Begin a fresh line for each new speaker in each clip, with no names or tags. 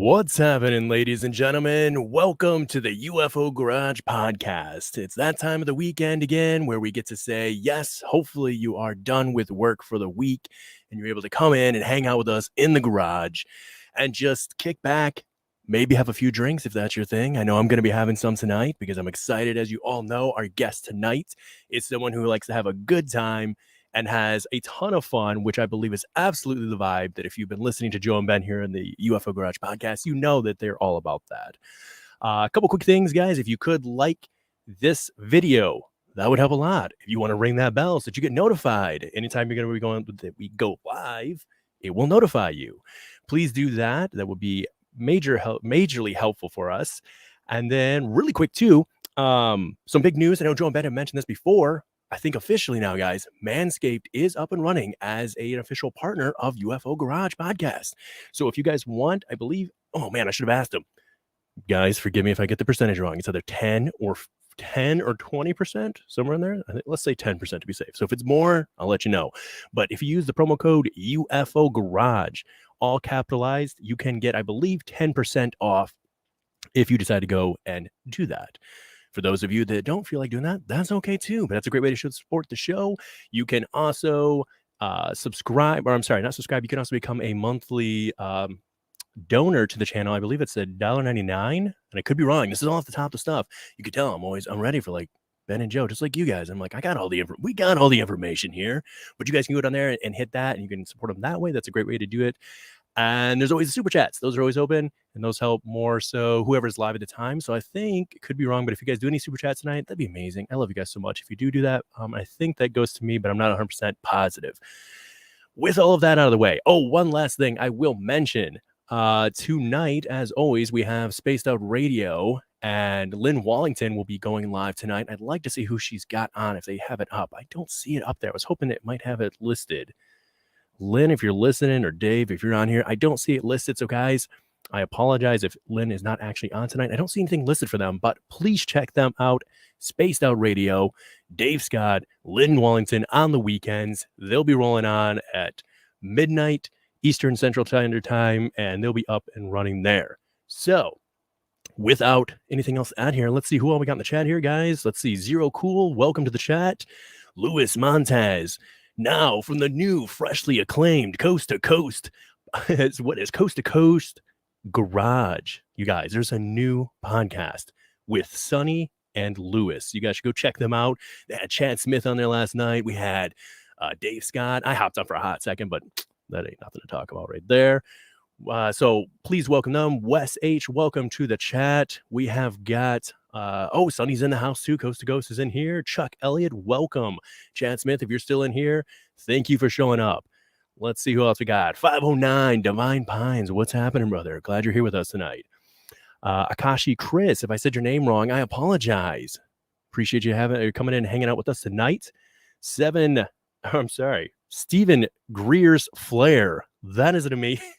What's happening, ladies and gentlemen? Welcome to the UFO Garage podcast. It's that time of the weekend again where we get to say, yes, hopefully you are done with work for the week and you're able to come in and hang out with us in the garage and just kick back, maybe have a few drinks if that's your thing. I know I'm going to be having some tonight because I'm excited. As you all know, our guest tonight is someone who likes to have a good time and has a ton of fun, which I believe is absolutely the vibe that if you've been listening to Joe and Ben here in the UFO Garage podcast, you know that they're all about that. A couple quick things, guys. If you could like this video, that would help a lot. If you want to ring that bell so that you get notified anytime you're going to be going that we go live, it will notify you. Please do that. That would be majorly helpful for us. And then really quick too, some big news. I know Joe and Ben have mentioned this before. I think officially now, guys, Manscaped is up and running as an official partner of UFO Garage Podcast. So if you guys want, I believe, oh man, I should have asked them. Guys, forgive me if I get the percentage wrong. It's either 10 or 20%, somewhere in there. I think, let's say 10% to be safe. So if it's more, I'll let you know. But if you use the promo code UFO Garage, all capitalized, you can get, I believe, 10% off if you decide to go and do that. For those of you that don't feel like doing that, that's okay too. But that's a great way to support the show. You can also subscribe, or I'm sorry, not subscribe. You can also become a monthly donor to the channel. I believe it's $1.99, and I could be wrong. This is all off the top of stuff. You could tell I'm ready for like Ben and Joe, just like you guys. I'm like, we got all the information here. But you guys can go down there and hit that, and you can support them that way. That's a great way to do it. And there's always the super chats. Those are always open, and those help more so whoever's live at the time. So I think it could be wrong, but if you guys do any super chats tonight, that'd be amazing. I love you guys so much. If you do that, I think that goes to me, but I'm not 100% positive. With all of that out of the way, one last thing I will mention. Tonight, as always, we have Spaced Out Radio, and Lynn Wallington will be going live tonight. I'd like to see who she's got on if they have it up. I don't see it up there. I was hoping it might have it listed. Lynn, if you're listening, or Dave, if you're on here, I don't see it listed. So guys, I apologize if Lynn is not actually on tonight. I don't see anything listed for them, but please check them out. Spaced Out Radio, Dave Scott, Lynn Wallington on the weekends. They'll be rolling on at midnight Eastern Central Standard Time, and they'll be up and running there. So without anything else to add here, let's see who all we got in the chat here, guys. Let's see. Zero Cool, welcome to the chat. Luis Montez. Now, from the new, freshly acclaimed Coast to Coast, what is Coast to Coast Garage? You guys, there's a new podcast with Sonny and Lewis. You guys should go check them out. They had Chad Smith on there last night. We had Dave Scott. I hopped on for a hot second, but that ain't nothing to talk about right there. So please welcome them. Wes H., welcome to the chat. We have got... Sonny's in the house too. Coast to Coast is in here. Chuck Elliott, welcome. Chad Smith, if you're still in here, thank you for showing up. Let's see who else we got. 509 Divine Pines, what's happening, brother? Glad you're here with us tonight. Akashi Chris, if I said your name wrong, I apologize. Appreciate you coming in and hanging out with us tonight. Stephen Greer's Flair. That is an amazing.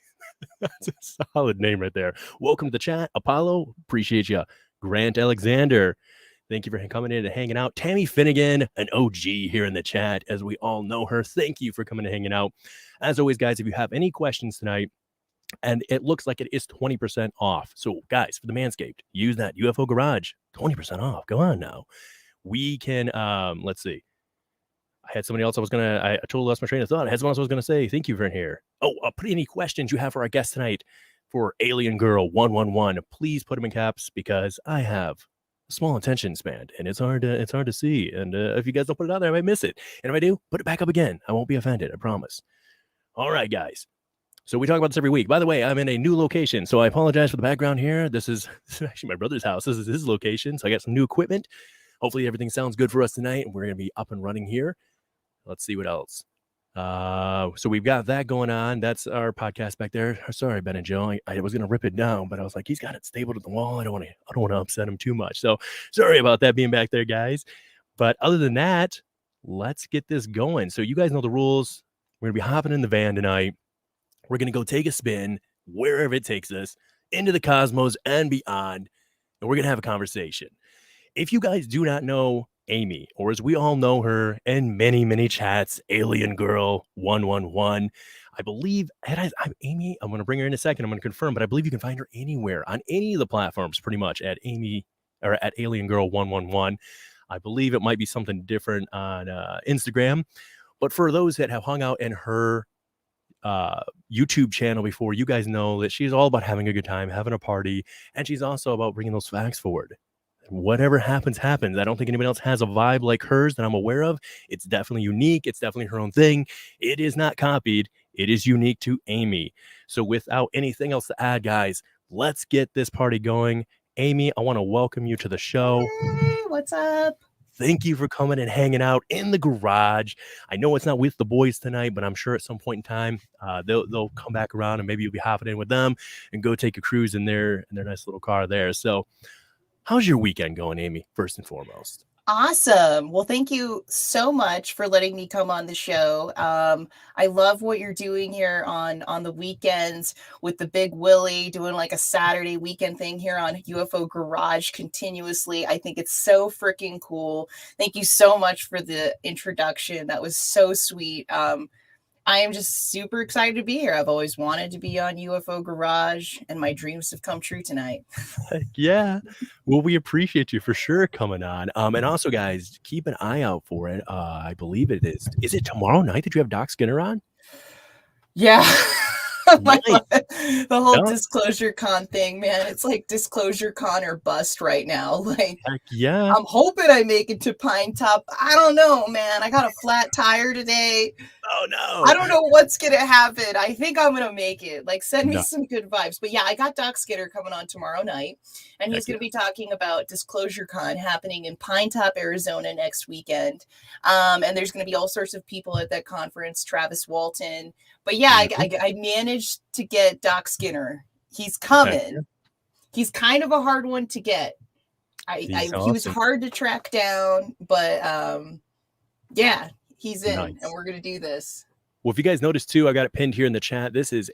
That's a solid name right there. Welcome to the chat, Apollo. Appreciate you. Grant Alexander, thank you for coming in and hanging out. Tammy Finnegan, an OG here in the chat, as we all know her. Thank you for coming and hanging out. As always, guys, if you have any questions tonight, and it looks like it is 20% off. So, guys, for the Manscaped, use that UFO Garage, 20% off. Go on now. We can, let's see. I had somebody else I totally lost my train of thought. I had someone else I was going to say, thank you for here. Put any questions you have for our guest tonight. For Aliengirl111, please put them in caps because I have a small attention span and it's hard to see. And if you guys don't put it out there, I might miss it. And if I do, put it back up again. I won't be offended. I promise. All right, guys. So we talk about this every week. By the way, I'm in a new location, so I apologize for the background here. This is actually my brother's house. This is his location, so I got some new equipment. Hopefully everything sounds good for us tonight, and we're going to be up and running here. Let's see what else. So we've got that going on. That's our podcast back there. Sorry, Ben and Joe. I was gonna rip it down, but I was like, he's got it stapled to the wall. I don't want to upset him too much. So sorry about that being back there, guys. But other than that, let's get this going. So you guys know the rules. We're gonna be hopping in the van tonight. We're gonna go take a spin wherever it takes us into the cosmos and beyond, and we're gonna have a conversation. If you guys do not know Amy, or as we all know her in many, many chats, Aliengirl111. I believe, I'm Amy. I'm going to bring her in a second. I'm going to confirm, but I believe you can find her anywhere on any of the platforms, pretty much at Amy or at Aliengirl111. I believe it might be something different on Instagram. But for those that have hung out in her YouTube channel before, you guys know that she's all about having a good time, having a party, and she's also about bringing those facts forward. Whatever happens, happens. I don't think anybody else has a vibe like hers that I'm aware of. It's definitely unique. It's definitely her own thing. It is not copied. It is unique to Amy. So without anything else to add, guys, let's get this party going. Amy, I want to welcome you to the show.
Hey, what's up?
Thank you for coming and hanging out in the garage. I know it's not with the boys tonight, but I'm sure at some point in time they'll come back around and maybe you'll be hopping in with them and go take a cruise in their nice little car there. So how's your weekend going, Amy, first and foremost?
Awesome. Well, thank you so much for letting me come on the show. I love what you're doing here on the weekends with the BigWilly, doing like a Saturday weekend thing here on UFO Garage continuously. I think it's so freaking cool. Thank you so much for the introduction. That was so sweet. I am just super excited to be here. I've always wanted to be on UFO Garage, and my dreams have come true tonight.
Heck yeah. Well, we appreciate you for sure coming on. And also, guys, keep an eye out for it. I believe it is. Is it tomorrow night that you have Doc Skinner on?
Yeah.
Nice.
The whole
Yeah.
Disclosure Con thing, man. It's like Disclosure Con or bust right now. Like,
Heck yeah.
I'm hoping I make it to Pine Top. I don't know, man. I got a flat tire today.
Oh no.
I don't know what's gonna happen. I think I'm gonna make it. Like, send me
No.
some good vibes. But yeah, I got Doc Skinner coming on tomorrow night, and he's
Heck
gonna be talking about Disclosure Con happening in Pine Top, Arizona next weekend. And there's gonna be all sorts of people at that conference. Travis Walton. But yeah, I managed to get Doc Skinner. He's coming. He's kind of a hard one to get. He was hard to track down, but yeah, he's in, and we're gonna do this.
Well, if you guys noticed too, I got it pinned here in the chat. This is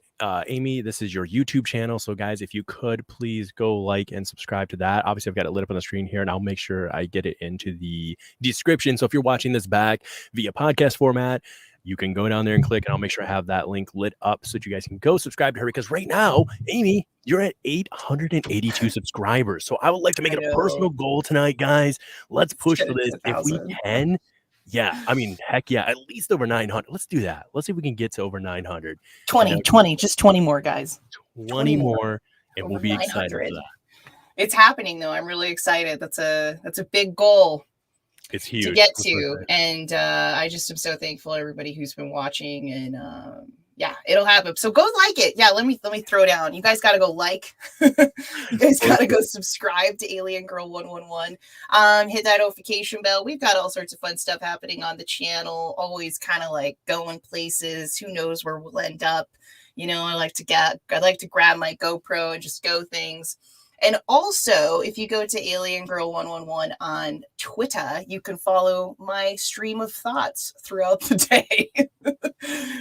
Amy. This is your YouTube channel. So guys, if you could please go like and subscribe to that. Obviously, I've got it lit up on the screen here, and I'll make sure I get it into the description. So if you're watching this back via podcast format, you can go down there and click, and I'll make sure I have that link lit up so that you guys can go subscribe to her. Because right now, Amy, you're at 882 subscribers. So I would like to make it a personal goal tonight, guys. Let's push for this if we can. Yeah, I mean, heck yeah, at least over 900. Let's do that. Let's see if we can get to over 900.
20, just 20 more, guys.
20 more, and we'll be excited for that.
It's happening, though. I'm really excited. That's a big goal.
It's huge
to get to, and I just am so thankful to everybody who's been watching, and yeah, it'll happen. So go like it. Yeah, let me throw down. You guys got to go like. You guys got to go subscribe to Aliengirl111. Hit that notification bell. We've got all sorts of fun stuff happening on the channel. Always kind of like going places. Who knows where we'll end up? You know, I like to grab my GoPro and just go things. And also, if you go to Aliengirl111 on Twitter, you can follow my stream of thoughts throughout the day.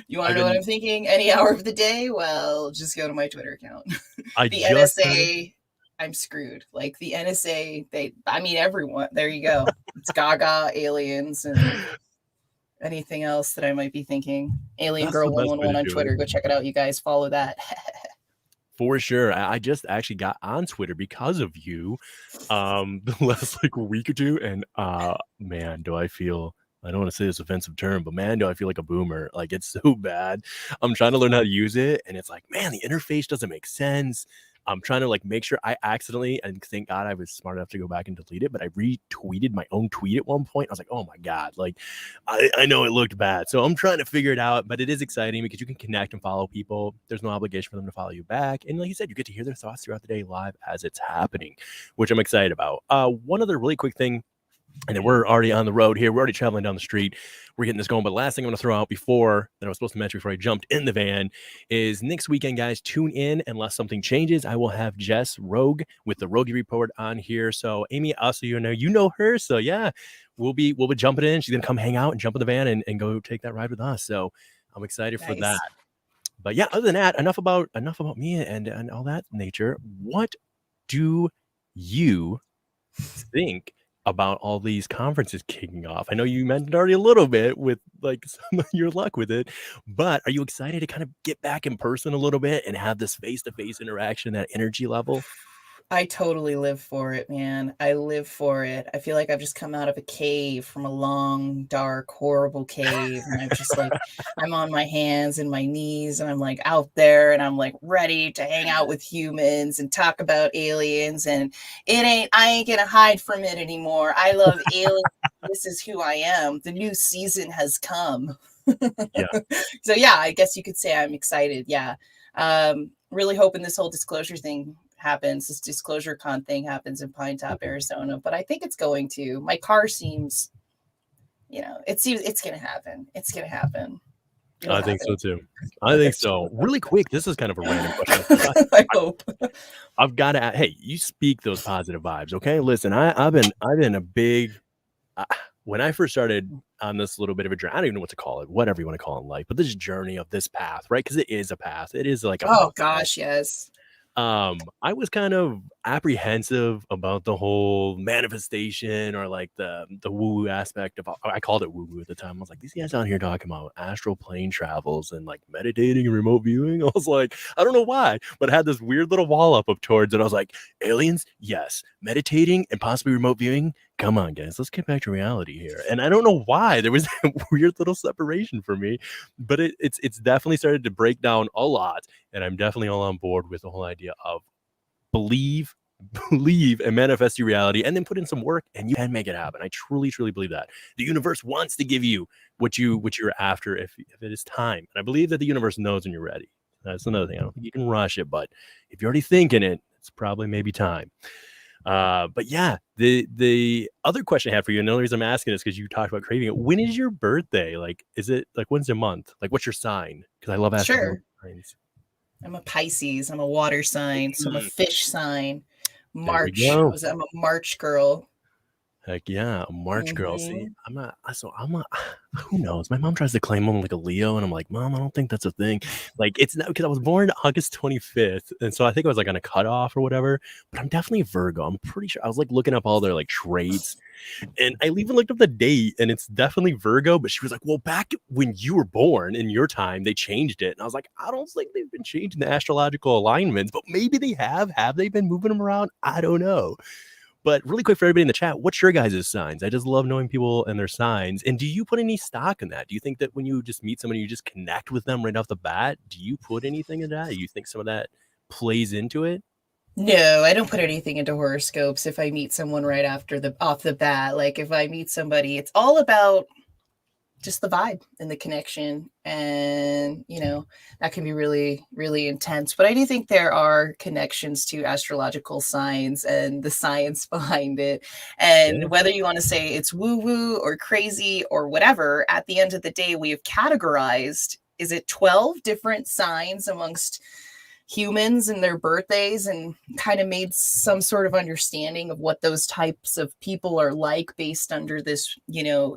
You want to know what I'm thinking? Any hour of the day? Well, just go to my Twitter account. The NSA, I'm screwed. Like the NSA, everyone. There you go. It's Gaga, aliens, and anything else that I might be thinking. Aliengirl111 on Twitter. Go check it out, you guys. Follow that.
For sure. I just actually got on Twitter because of you the last week or two. And man, do I feel, I don't want to say this offensive term, but man, do I feel like a boomer. Like it's so bad. I'm trying to learn how to use it. And it's like, man, the interface doesn't make sense. I'm trying to make sure I accidentally, and thank God I was smart enough to go back and delete it, but I retweeted my own tweet at one point. I was like, oh my God, I know it looked bad. So I'm trying to figure it out, but it is exciting because you can connect and follow people. There's no obligation for them to follow you back. And like you said, you get to hear their thoughts throughout the day live as it's happening, which I'm excited about. One other really quick thing, and then we're already on the road here. We're already traveling down the street. We're getting this going. But last thing I'm going to throw out before that I was supposed to mention before I jumped in the van is next weekend, guys, tune in. Unless something changes, I will have Jess Rogue with the Rogie Report on here. So Amy, also, you know her. So yeah, we'll be jumping in. She's going to come hang out and jump in the van and go take that ride with us. So I'm excited for that. But yeah, other than that, enough about me and all that nature. What do you think about all these conferences kicking off. I know you mentioned already a little bit with like some of your luck with it, but are you excited to kind of get back in person a little bit and have this face-to-face interaction, that energy level?
I totally live for it, man. I live for it. I feel like I've just come out of a cave from a long, dark, horrible cave. And I'm just like, I'm on my hands and my knees and I'm like out there and I'm like ready to hang out with humans and talk about aliens. And I ain't gonna hide from it anymore. I love aliens. This is who I am. The new season has come.
Yeah.
So yeah, I guess you could say I'm excited. Yeah. Really hoping this whole disclosure thing happens, this disclosure con thing happens in Pine Top, Arizona, but I think it's going to. My car seems, it seems it's going to happen. It's going to happen.
I think so too. I think so. Really quick, this is kind of a random question.
I hope.
I've got to. Hey, you speak those positive vibes, okay? Listen, I've been a big. When I first started on this little bit of a journey, I don't even know what to call it, whatever you want to call it in life, but this journey of this path, right? Because it is a path. It is like a.
Oh gosh, yes.
I was kind of apprehensive about the whole manifestation or like the woo-woo aspect of, I called it woo-woo at the time. I was like, these guys out here talking about astral plane travels and like meditating and remote viewing. I was like, I don't know why, but I had this weird little wall up towards it. I was like, aliens, yes. Meditating and possibly remote viewing, come on, guys, let's get back to reality here. And I don't know why there was a weird little separation for me, but it's definitely started to break down a lot. And I'm definitely all on board with the whole idea of believe and manifest your reality, and then put in some work and you can make it happen. I truly believe that the universe wants to give you what you're after if it is time. And I believe that the universe knows when you're ready. That's another thing. I don't think you can rush it, but if you're already thinking it, it's probably maybe time. But yeah, the other question I had for you, and the only reason I'm asking is because you talked about craving it. When is your birthday? Like, is it like, when's the month? Like, what's your sign? Because I love asking signs.
I'm a Pisces. I'm a water sign. So I'm a fish sign. March. I'm a March girl.
Heck yeah, a March girl. See, I'm a, who knows? My mom tries to claim I'm like a Leo, and I'm like, Mom, I don't think that's a thing. Like, it's not, because I was born August 25th, and so I think I was like on a cutoff or whatever, but I'm definitely Virgo. I'm pretty sure. I was like looking up all their like traits, and I even looked up the date, and it's definitely Virgo, but she was like, well, back when you were born in your time, they changed it. And I was like, I don't think they've been changing the astrological alignments, but maybe they have. Have they been moving them around? I don't know. But really quick for everybody in the chat, what's your guys' signs? I just love knowing people and their signs. And do you put any stock in that? Do you think that when you just meet somebody, you just connect with them right off the bat? Do you put anything in that? Do you think some of that plays into it?
No, I don't put anything into horoscopes if I meet someone right off the bat. Like if I meet somebody, it's all about just the vibe and the connection. And, that can be really, really intense. But I do think there are connections to astrological signs and the science behind it. And whether you want to say it's woo-woo or crazy or whatever, at the end of the day, we have categorized, is it 12 different signs amongst humans and their birthdays, and kind of made some sort of understanding of what those types of people are like based under this,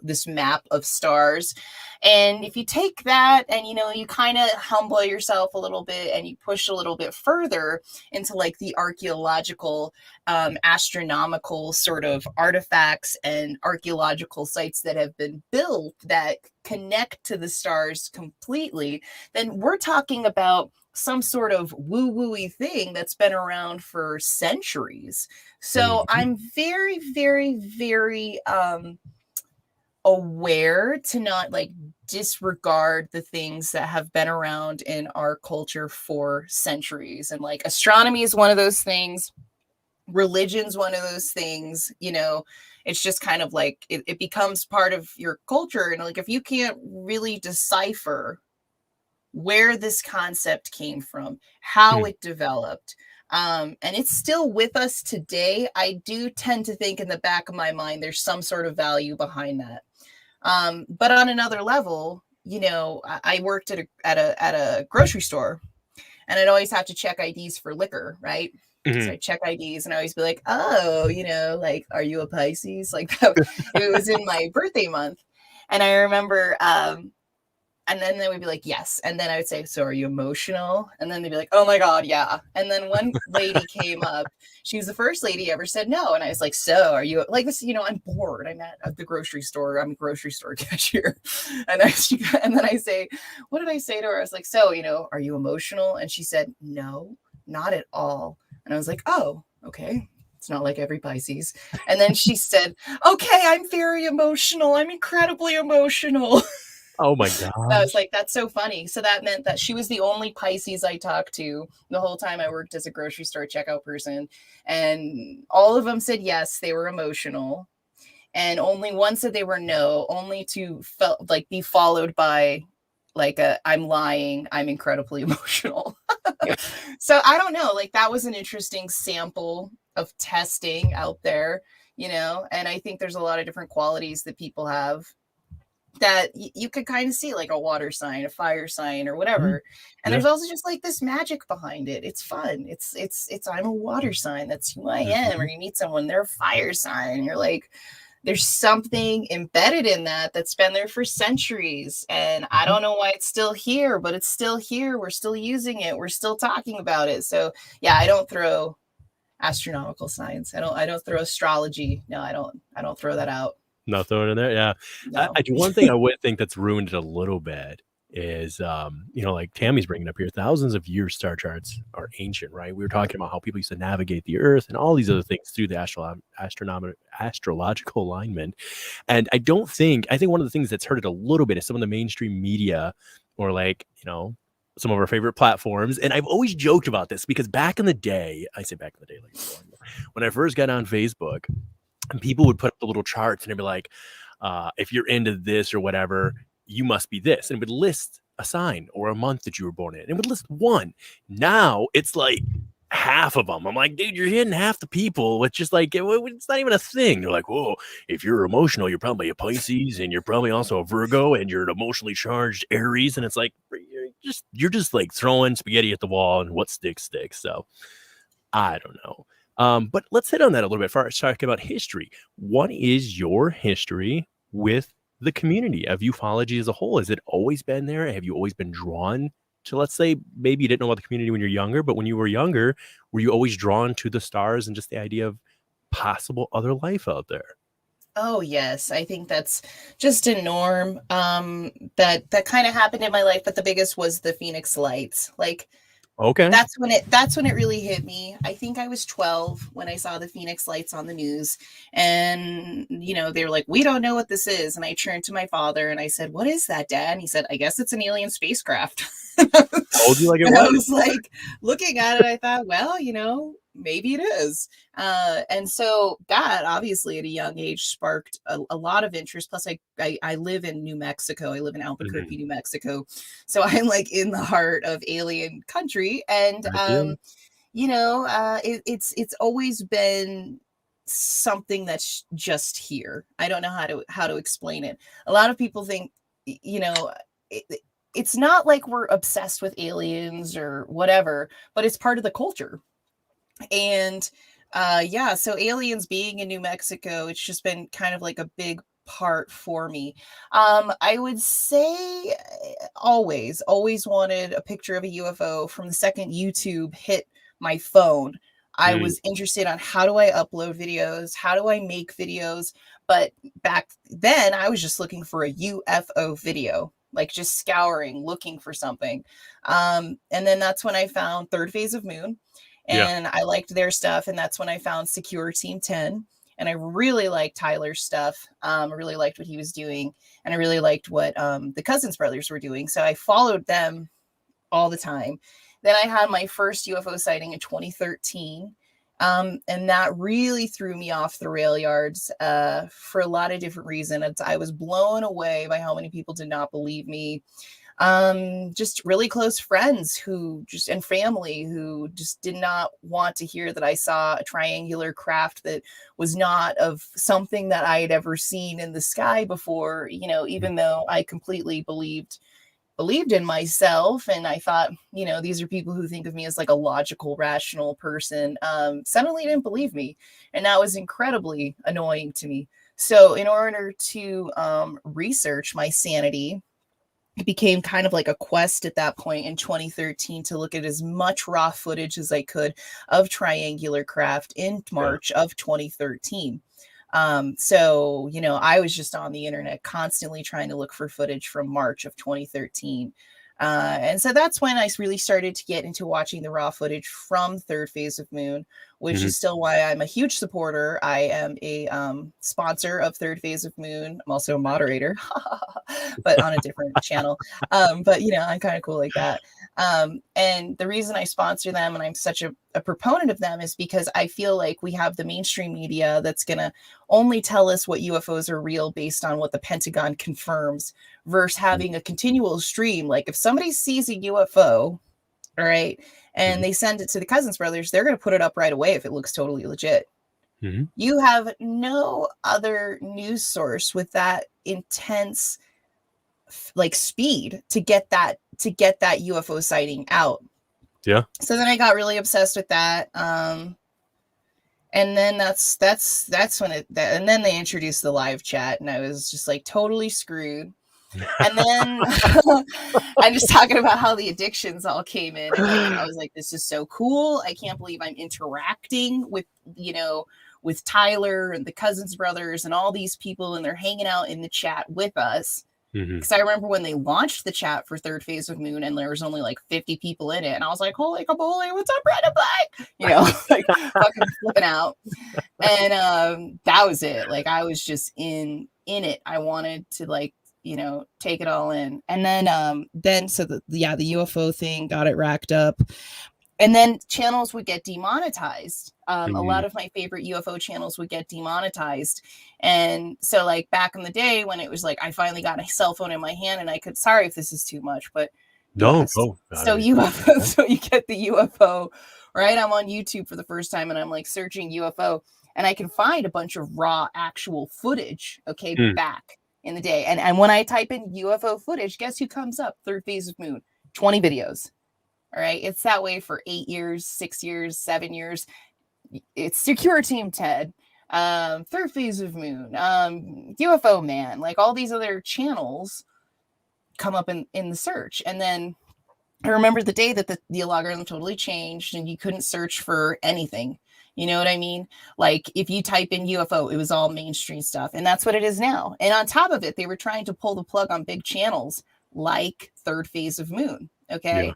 this map of stars. And if you take that and, you kind of humble yourself a little bit and you push a little bit further into like the archaeological, astronomical sort of artifacts and archaeological sites that have been built that connect to the stars completely, then we're talking about some sort of woo-woo-y thing that's been around for centuries. So I'm very, very, very aware to not like disregard the things that have been around in our culture for centuries. And like astronomy is one of those things. Religion's one of those things, it's just kind of like it becomes part of your culture. And like if you can't really decipher where this concept came from, how it developed, and it's still with us today, I do tend to think in the back of my mind there's some sort of value behind that. But on another level, I worked at a grocery store, and I'd always have to check IDs for liquor, right? So I check IDs and I always be like, oh, like, are you a Pisces? Like, it was in my birthday month. And I remember And then they would be like, yes. And then I would say, so are you emotional? And then they'd be like, oh my God, yeah. And then one lady came up. She was the first lady ever said no. And I was like, so are you like this? I'm bored. I'm at the grocery store. I'm a grocery store cashier. And then I say, what did I say to her? I was like, so, are you emotional? And she said, no, not at all. And I was like, oh, okay. It's not like every Pisces. And then she said, okay, I'm very emotional. I'm incredibly emotional.
Oh my
I was
gosh.
like, that's so funny. So that meant that she was the only Pisces I talked to the whole time I worked as a grocery store checkout person. And all of them said yes, they were emotional. And only one said they were no, only to be followed by like I'm lying, I'm incredibly emotional. So I don't know, like that was an interesting sample of testing out there, and I think there's a lot of different qualities that people have that you could kind of see, like a water sign, a fire sign, or whatever. And
Yeah.
there's also just like this magic behind it. It's fun. It's I'm a water sign. That's who I am. Or you meet someone, they're a fire sign. You're like, there's something embedded in that that's been there for centuries. And I don't know why it's still here, but it's still here. We're still using it. We're still talking about it. So yeah, I don't throw astronomical science. I don't throw astrology. No, I don't throw that out.
Not throwing in there, yeah.
No.
I do one thing I would think that's ruined it a little bit is, like Tammy's bringing up here, thousands of years star charts are ancient, right? We were talking about how people used to navigate the Earth and all these other things through the astrological alignment. And I think one of the things that's hurt it a little bit is some of the mainstream media or some of our favorite platforms. And I've always joked about this because back in the day, when I first got on Facebook, and people would put up the little charts and they'd be like, if you're into this or whatever, you must be this. And it would list a sign or a month that you were born in. And it would list one. Now it's like half of them. I'm like, dude, you're hitting half the people. It's just like, it's not even a thing. They're like, whoa, if you're emotional, you're probably a Pisces and you're probably also a Virgo and you're an emotionally charged Aries. And it's like, you're just like throwing spaghetti at the wall and what sticks. So I don't know. But let's hit on that a little bit first. Talk about history. What is your history with the community of ufology as a whole? Has it always been there? Have you always been drawn to, let's say, maybe you didn't know about the community when you're younger, but when you were younger, were you always drawn to the stars and just the idea of possible other life out there?
Oh yes, I think that's just a norm. That kind of happened in my life, but the biggest was the Phoenix Lights. Like
Okay.
that's when it really hit me. I think I was 12 when I saw the Phoenix Lights on the news, and they were like, we don't know what this is. And I turned to my father and I said, what is that, Dad? And he said, I guess it's an alien spacecraft.
Told you like it
And I
was.
was like, looking at it, I thought, well, maybe it is. And so that obviously at a young age sparked a lot of interest. Plus I live in New Mexico. I live in Albuquerque, New Mexico. So I'm like in the heart of alien country. And, it's always been something that's just here. I don't know how to explain it. A lot of people think, it's not like we're obsessed with aliens or whatever, but it's part of the culture. And so aliens being in New Mexico, it's just been kind of like a big part for me. I would say always wanted a picture of a UFO from the second YouTube hit my phone. I was interested on how do I upload videos? How do I make videos? But back then I was just looking for a UFO video, like just scouring, looking for something. And then that's when I found Third Phase of Moon. And I liked their stuff. And that's when I found Secure Team 10. And I really liked Tyler's stuff. I really liked what he was doing. And I really liked what the Cousins brothers were doing. So I followed them all the time. Then I had my first UFO sighting in 2013. And that really threw me off the rail yards for a lot of different reasons. I was blown away by how many people did not believe me. Just really close friends and family who just did not want to hear that I saw a triangular craft that was not of something that I had ever seen in the sky before, even though I completely believed in myself. And I thought, these are people who think of me as like a logical, rational person. Suddenly didn't believe me. And that was incredibly annoying to me. So in order to research my sanity, it became kind of like a quest at that point in 2013 to look at as much raw footage as I could of triangular craft in March of 2013. So, you know, I was just on the internet constantly trying to look for footage from March of 2013. And so that's when I really started to get into watching the raw footage from Third Phase of Moon, which is still why I'm a huge supporter. I am a sponsor of Third Phase of Moon. I'm also a moderator, but on a different channel. But, you know, I'm kind of cool like that. And the reason I sponsor them and I'm such a proponent of them is because I feel like we have the mainstream media that's going to only tell us what UFOs are real based on what the Pentagon confirms versus having a continual stream. Like if somebody sees a UFO, all right, and they send it to the Cousins brothers, they're going to put it up right away if it looks totally legit. You have no other news source with that intense like speed to get that UFO sighting out.
Yeah.
So then I got really obsessed with that. And then that's when and then they introduced the live chat and I was just like totally screwed. And then I'm just talking about how the addictions all came in. And like, I was like, this is so cool. I can't believe I'm interacting with, you know, with Tyler and the Cousins brothers and all these people, and they're hanging out in the chat with us. Because I remember when they launched the chat for Third Phase of Moon and there was only like 50 people in it. And I was like, holy kabooly, what's up, Red and Black? You know, like fucking flipping out. And that was it. Like I was just in it. I wanted to like, you know, take it all in. And then so the UFO thing got it racked up. And then channels would get demonetized. A lot of my favorite UFO channels would get demonetized. And so like back in the day when it was like, I finally got a cell phone in my hand and I could, sorry if this is too much, but
don't
go. So UFO, so you get the UFO, right? I'm on YouTube for the first time and I'm like searching UFO and I can find a bunch of raw actual footage, okay, back in the day. And when I type in UFO footage, guess who comes up? Third Phase of Moon, 20 videos. All right. It's that way for 8 years, 6 years, 7 years. It's Secure Team Ted, Third Phase of Moon, UFO Man, like all these other channels come up in the search. And then I remember the day that the algorithm totally changed and you couldn't search for anything. You know what I mean? Like if you type in UFO, it was all mainstream stuff. And that's what it is now. And on top of it, they were trying to pull the plug on big channels like Third Phase of Moon. Okay. Yeah.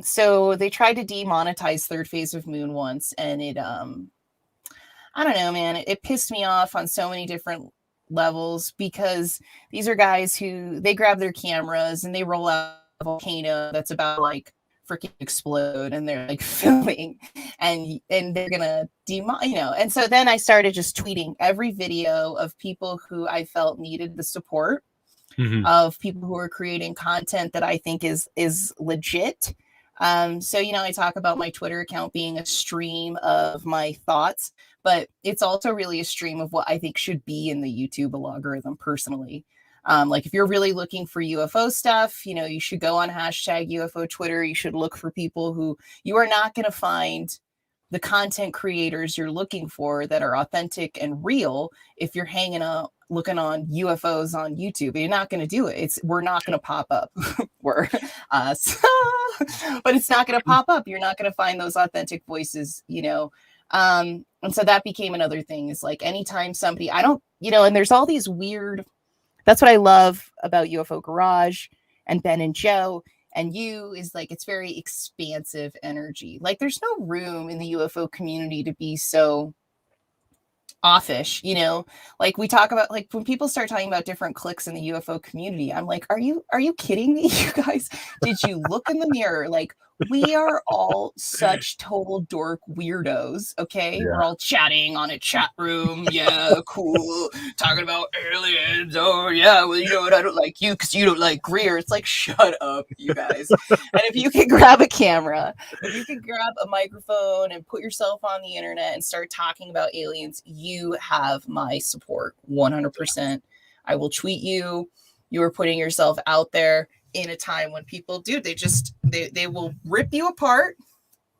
So they tried to demonetize Third Phase of Moon once, and it I don't know, man, it pissed me off on so many different levels because these are guys who they grab their cameras and they roll out a volcano that's about like freaking explode and they're like filming and they're gonna and so then I started just tweeting every video of people who I felt needed the support. Of people who are creating content that I think is legit. So, you know, I talk about my Twitter account being a stream of my thoughts, but it's also really a stream of what I think should be in the YouTube algorithm personally. Like if you're really looking for UFO stuff, you know, you should go on hashtag UFO Twitter. You should look for people who you are not going to find the content creators you're looking for that are authentic and real if you're hanging out looking on UFOs on YouTube. You're not going to do it. We're not going to pop up. We're but it's not going to pop up. You're not going to find those authentic voices, you know. And so that became another thing, is like anytime somebody, I don't, you know, and there's all these weird, that's what I love about UFO Garage and Ben and Joe and you, is like it's very expansive energy. Like there's no room in the UFO community to be so offish, you know. Like we talk about, like when people start talking about different cliques in the UFO community, I'm like, are you kidding me? You guys, did you look in the mirror? Like we are all such total dork weirdos. Okay. Yeah. We're all chatting on a chat room. Yeah, cool. Talking about aliens. Oh yeah, well, you know what, I don't like you because you don't like Greer. It's like, shut up, you guys. And if you can grab a camera, if you can grab a microphone and put yourself on the internet and start talking about aliens, you have my support 100%. I will tweet you. You are putting yourself out there in a time when people do, they will rip you apart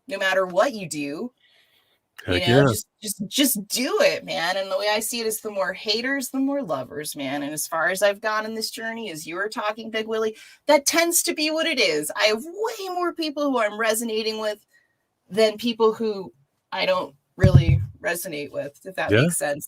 no matter what you do. You
Heck
know,
yeah.
just do it, man. And the way I see it is the more haters, the more lovers, man. And as far as I've gone in this journey, as you were talking, BigWilly, that tends to be what it is. I have way more people who I'm resonating with than people who I don't really resonate with, if that
Yeah.
makes sense.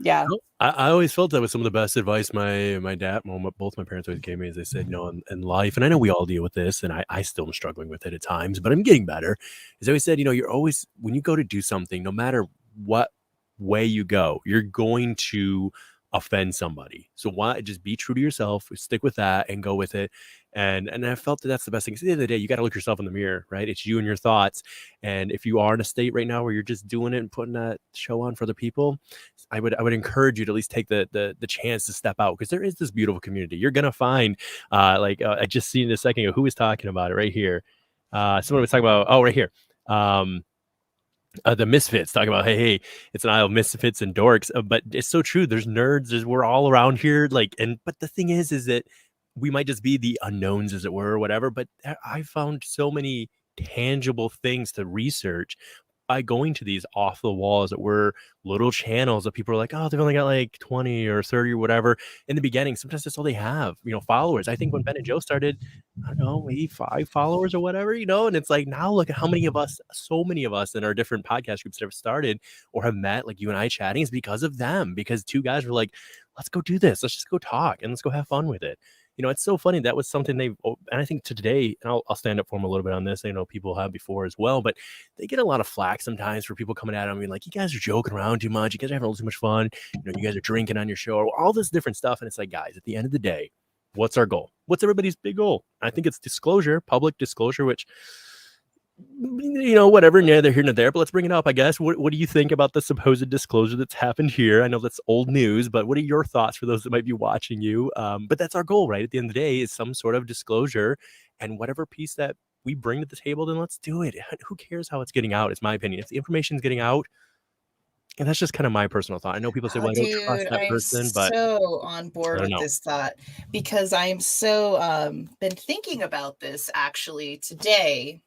Yeah.
No, I always felt that was some of the best advice my dad, both my parents always gave me. As they said, in life, and I know we all deal with this, and I still am struggling with it at times, but I'm getting better. As I always said, you're always, when you go to do something, no matter what way you go, you're going to offend somebody. So why just be true to yourself, stick with that, and go with it. And I felt that that's the best thing. 'Cause at the end of the day, you got to look yourself in the mirror, right? It's you and your thoughts. And if you are in a state right now where you're just doing it and putting that show on for other people, I would encourage you to at least take the chance to step out, because there is this beautiful community. You're gonna find I just seen a second ago who was talking about it right here. Someone was talking about, oh, right here. The misfits, talking about, hey, it's an aisle of misfits and dorks, but it's so true. There's nerds, we're all around here, but the thing is that we might just be the unknowns, as it were, or whatever, but I found so many tangible things to research by going to these off the wall, as it were, little channels that people are like, oh, they've only got like 20 or 30 or whatever in the beginning. Sometimes that's all they have, followers. I think when Ben and Joe started, I don't know, maybe 5 followers or whatever, and it's like, now look at how many of us, so many of us in our different podcast groups that have started or have met, like you and I chatting, is because of them, because 2 guys were like, let's go do this. Let's just go talk and let's go have fun with it. It's so funny. That was something and I think to today, and I'll stand up for them a little bit on this. I know people have before as well, but they get a lot of flack sometimes for people coming at them, being like, you guys are joking around too much. You guys are having a little too much fun. You guys are drinking on your show, or all this different stuff. And it's like, guys, at the end of the day, what's our goal? What's everybody's big goal? I think it's disclosure, public disclosure, which, whatever, neither here nor there, but let's bring it up, I guess. What do you think about the supposed disclosure that's happened here? I know that's old news, but what are your thoughts for those that might be watching you? But that's our goal, right? At the end of the day, is some sort of disclosure, and whatever piece that we bring to the table, then let's do it. Who cares how it's getting out? It's my opinion. If the information is getting out, and that's just kind of my personal thought. I know people say, well, I don't trust
Dude,
that
I'm
person, but
so on
I
board
don't
with
know.
this thought, because I'm so been thinking about this actually today.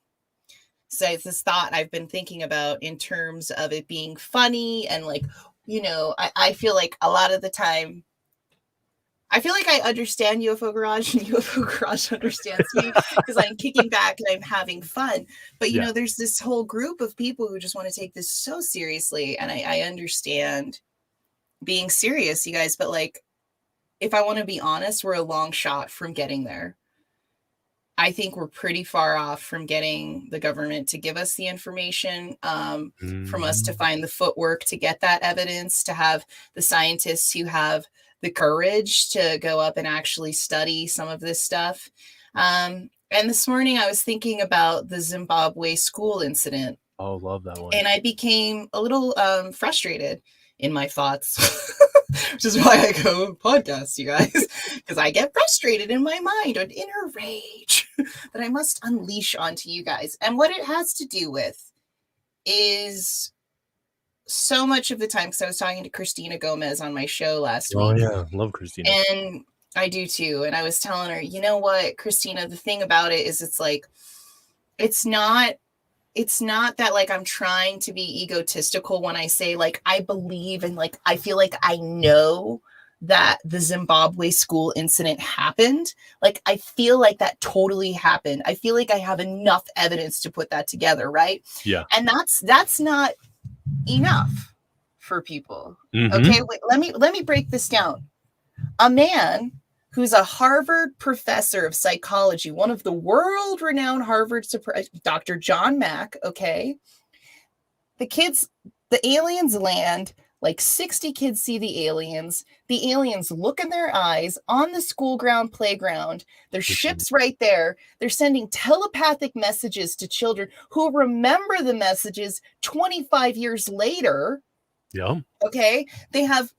So it's this thought I've been thinking about in terms of it being funny, and like, I feel like a lot of the time, I feel like I understand UFO Garage and UFO Garage understands me, because I'm kicking back and I'm having fun. But,
Yeah.
there's this whole group of people who just want to take this so seriously. And I understand being serious, you guys. But like, if I want to be honest, we're a long shot from getting there. I think we're pretty far off from getting the government to give us the information, from us to find the footwork to get that evidence, to have the scientists who have the courage to go up and actually study some of this stuff. And this morning I was thinking about the Zimbabwe school incident.
Oh, love that one.
And I became a little frustrated in my thoughts, which is why I go podcast, you guys, because I get frustrated in my mind, an inner rage that I must unleash onto you guys. And what it has to do with is, so much of the time, because I was talking to Christina Gomez on my show last week.
Oh yeah, love Christina.
And I do too. And I was telling her, you know what, Christina, the thing about it is, it's like, it's not that like I'm trying to be egotistical when I say like I believe and like I feel like I know that the Zimbabwe school incident happened. Like I feel like that totally happened. I feel like I have enough evidence to put that together, right?
Yeah.
And that's not enough for people.
Mm-hmm.
Okay, wait, let me break this down. A man who's a Harvard professor of psychology, one of the world-renowned Harvard, Dr. John Mack, okay? The aliens land, like 60 kids see the aliens. The aliens look in their eyes on the school ground playground. There's ships right there. They're sending telepathic messages to children who remember the messages 25 years later.
Yeah.
Okay? They have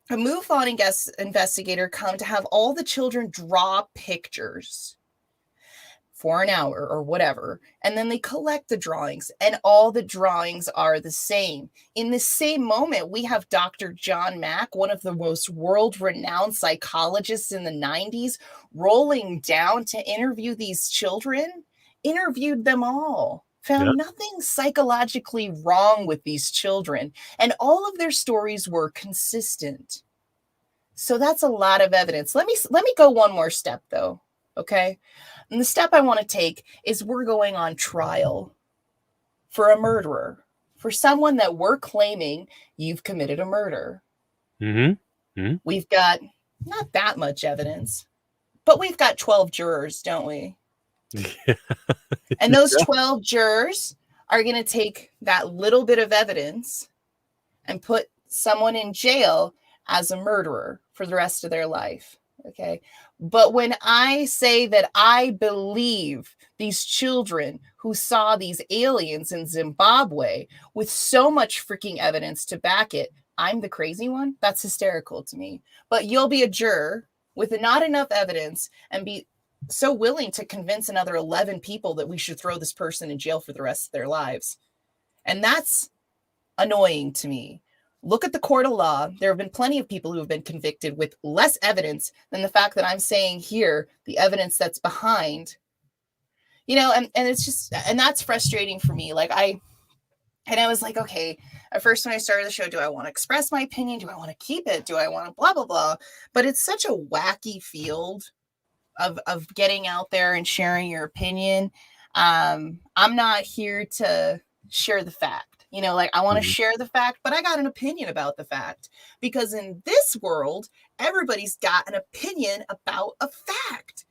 a MUFON investigator come to have all the children draw pictures for an hour or whatever. And then they collect the drawings, and all the drawings are the same. In the same moment, we have Dr. John Mack, one of the most world-renowned psychologists in the 90s, rolling down to interview these children, interviewed them all found nothing psychologically wrong with these children, and all of their stories were consistent. So that's a lot of evidence. Let me go one more step though, okay? And the step I want to take is we're going on trial for a murderer, for someone that we're claiming you've committed a murder. We've got not that much evidence, but we've got 12 jurors, don't we? And those 12 jurors are going to take that little bit of evidence and put someone in jail as a murderer for the rest of their life. Okay. But when I say that I believe these children who saw these aliens in Zimbabwe with so much freaking evidence to back it, I'm the crazy one. That's hysterical to me. But you'll be a juror with not enough evidence and be so willing to convince another 11 people that we should throw this person in jail for the rest of their lives. And that's annoying to me. Look at the court of law. There have been plenty of people who have been convicted with less evidence than the fact that I'm saying here, the evidence that's behind, and it's just, and that's frustrating for me. I was like, okay, at first when I started the show, do I want to express my opinion? Do I want to keep it? Do I want to blah, blah, blah? But it's such a wacky field of getting out there and sharing your opinion. I'm not here to share the fact. I want to share the fact, but I got an opinion about the fact, because in this world, everybody's got an opinion about a fact.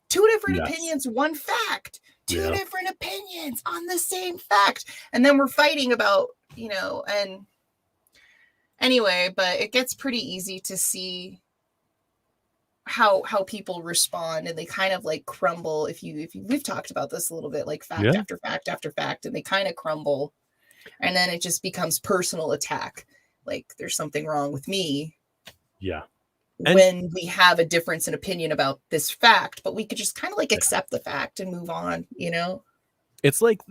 Two different opinions, one fact, two different opinions on the same fact. And then we're fighting about, and anyway, but it gets pretty easy to see how people respond, and they kind of like crumble. If we've talked about this a little bit, like fact after fact after fact, and they kind of crumble. And then it just becomes personal attack. Like there's something wrong with me.
Yeah.
When we have a difference in opinion about this fact, but we could just kind of like accept the fact and move on,
It's like,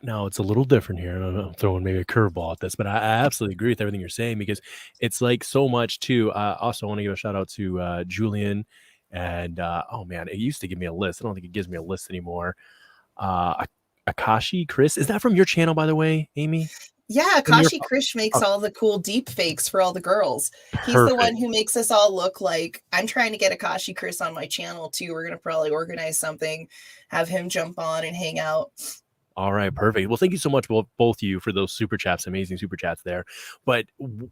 now it's a little different here. I'm throwing maybe a curveball at this, but I absolutely agree with everything you're saying, because it's like so much too. Also, I want to give a shout out to Julian, and oh man, it used to give me a list. I don't think it gives me a list anymore. Akashi Chris, is that from your channel, by the way, Amy?
Yeah, Akashi Krish makes all the cool deep fakes for all the girls. He's the one who makes us all look like, I'm trying to get Akashi Chris on my channel too. We're going to probably organize something, have him jump on and hang out.
All right, perfect. Well, thank you so much, both of you, for those super chats, amazing super chats there. But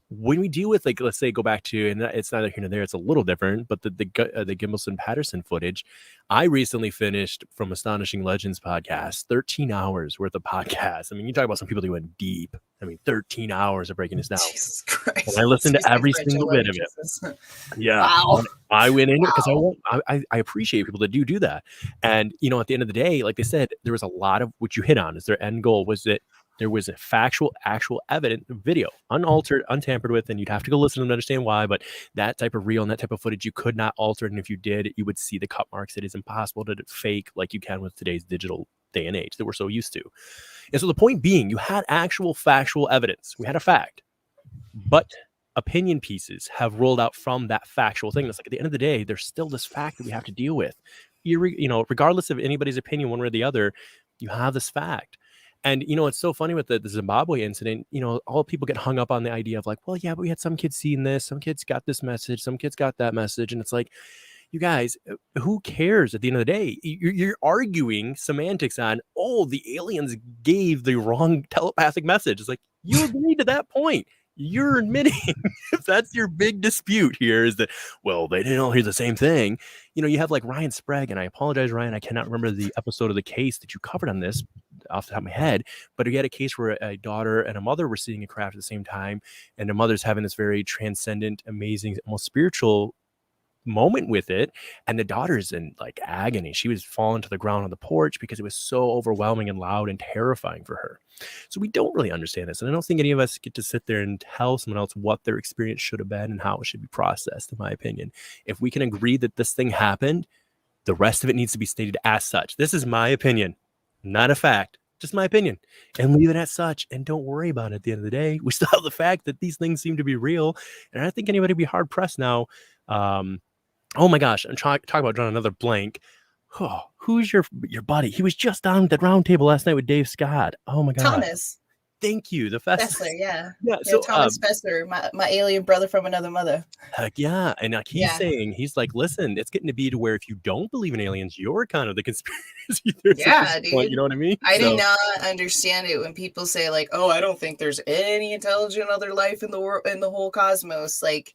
when we deal with, like, let's say, go back to, and it's neither here nor there, it's a little different, but the Gimbelson Patterson footage, I recently finished from Astonishing Legends podcast, 13 hours worth of podcast. I mean, you talk about some people that went deep. I mean, 13 hours of breaking this down.
Jesus Christ.
And I listened to every single bit of it. Yeah.
Wow.
I went into it because I appreciate people that do that. And, at the end of the day, like they said, there was a lot of what you hit on. Is their end goal was that there was a factual, actual evident video, unaltered, untampered with, and you'd have to go listen to them to understand why. But that type of reel and that type of footage, you could not alter it. And if you did, you would see the cut marks. It is impossible to fake like you can with today's digital day and age that we're so used to. And so the point being, you had actual factual evidence. We had a fact, but opinion pieces have rolled out from that factual thing. That's like, at the end of the day, there's still this fact that we have to deal with. Regardless of anybody's opinion, one way or the other, you have this fact. And, it's so funny with the Zimbabwe incident, all people get hung up on the idea of like, well, yeah, but we had some kids seeing this, some kids got this message, some kids got that message. And it's like, you guys, who cares at the end of the day? You're arguing semantics on, the aliens gave the wrong telepathic message. It's like, you agreed to that point. You're admitting if that's your big dispute here is that, well, they didn't all hear the same thing. You have like Ryan Sprague, and I apologize, Ryan, I cannot remember the episode of the case that you covered on this off the top of my head, but he had a case where a daughter and a mother were seeing a craft at the same time, and the mother's having this very transcendent, amazing, almost spiritual moment with it, and the daughter's in like agony. She was falling to the ground on the porch because it was so overwhelming and loud and terrifying for her. So we don't really understand this, and I don't think any of us get to sit there and tell someone else what their experience should have been and how it should be processed. In my opinion, if we can agree that this thing happened, the rest of it needs to be stated as such. This is my opinion, not a fact, just my opinion, and leave it as such, and don't worry about it. At the end of the day, we still have the fact that these things seem to be real, and I think anybody would be hard pressed now. Oh my gosh, I'm talking about drawing another blank. Oh, who's your buddy? He was just on the round table last night with Dave Scott. Oh my God.
Thomas
Thank you. The
Fessler, yeah.
Yeah.
Yeah,
So,
Thomas Fessler, my alien brother from another mother.
heck yeah. And like he's
Yeah.
saying, he's like, listen, it's getting to be to where if you don't believe in aliens, you're kind of the conspiracy theorist at this
Yeah,
point, you
dude.
know what I mean?
I do
So,
not understand it when people say like, "Oh, I don't think there's any intelligent other life in the world in the whole cosmos." Like,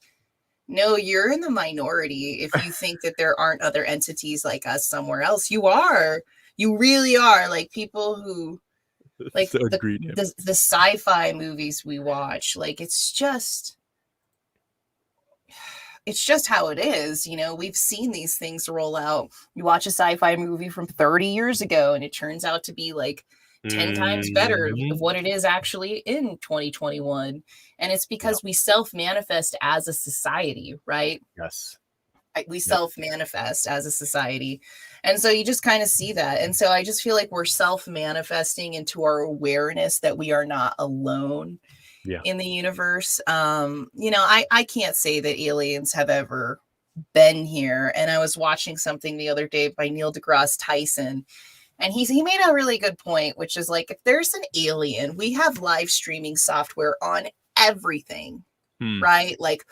no, you're in the minority if you think that there aren't other entities like us somewhere else. You are. You really are. Like people who like
so
the
agreed.
the sci-fi movies we watch, like it's just how it is. You know, we've seen these things roll out. You watch a sci-fi movie from 30 years ago and it turns out to be like 10 times better of what it is actually in 2021. And it's because we self-manifest as a society, right?
Yes.
We self-manifest as a society. And so you just kind of see that. And so I just feel like we're self-manifesting into our awareness that we are not alone in the universe. You know, I can't say that aliens have ever been here. And I was watching something the other day by Neil deGrasse Tyson, and he made a really good point, which is like, if there's an alien, we have live streaming software on everything, right? Like,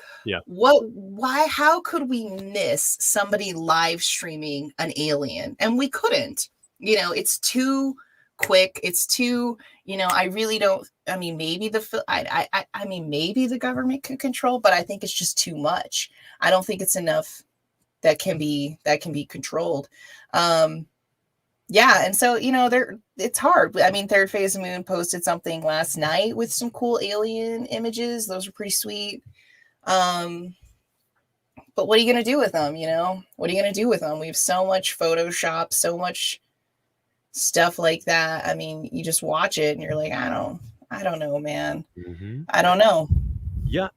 how could we miss somebody live streaming an alien? And we couldn't. You know, it's too quick. It's too, you know, I really don't. I mean, maybe I mean, maybe the government can control, but I think it's just too much. I don't think it's enough that can be controlled. Yeah, and so, you know, it's hard. I mean, Third Phase of Moon posted something last night with some cool alien images. Those are pretty sweet. But what are you going to do with them, you know? What are you going to do with them? We have so much Photoshop, so much stuff like that. I mean, you just watch it and you're like, I don't know, man. I don't know.
Yeah.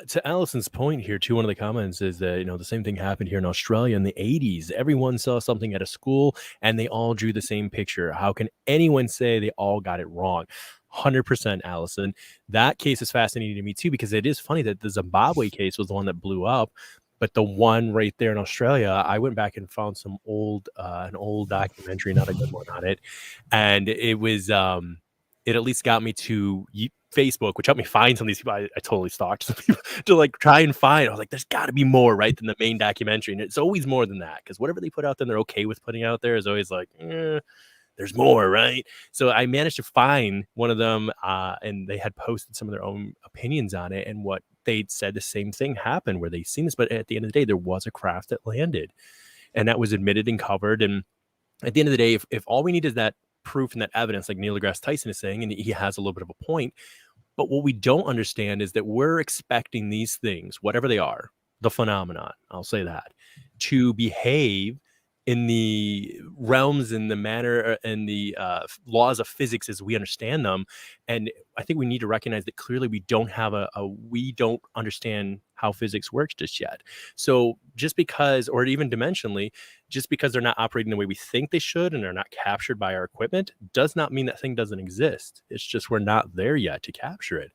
To Allison's point here, too, one of the comments is that, you know, the same thing happened here in Australia in the 80s. Everyone saw something at a school and they all drew the same picture. How can anyone say they all got it wrong? 100%, Allison. That case is fascinating to me, too, because it is funny that the Zimbabwe case was the one that blew up. But the one right there in Australia, I went back and found some an old documentary, not a good one on it. And it was, it at least got me to Facebook, which helped me find some of these people. I totally stalked some people to like try and find. I was like, there's got to be more, right, than the main documentary. And it's always more than that, because whatever they put out there, they're okay with putting out there is always like, there's more, right? So I managed to find one of them, and they had posted some of their own opinions on it. And what they'd said, the same thing happened where they'd seen this. But at the end of the day, there was a craft that landed, and that was admitted and covered. And at the end of the day, if all we need is that proof and that evidence, like Neil deGrasse Tyson is saying, and he has a little bit of a point. But what we don't understand is that we're expecting these things, whatever they are, the phenomenon, I'll say that, to behave in the realms and the manner and the laws of physics as we understand them. And I think we need to recognize that clearly we don't have we don't understand how physics works just yet. So just because, or even dimensionally, just because they're not operating the way we think they should and they're not captured by our equipment does not mean that thing doesn't exist. It's just we're not there yet to capture it.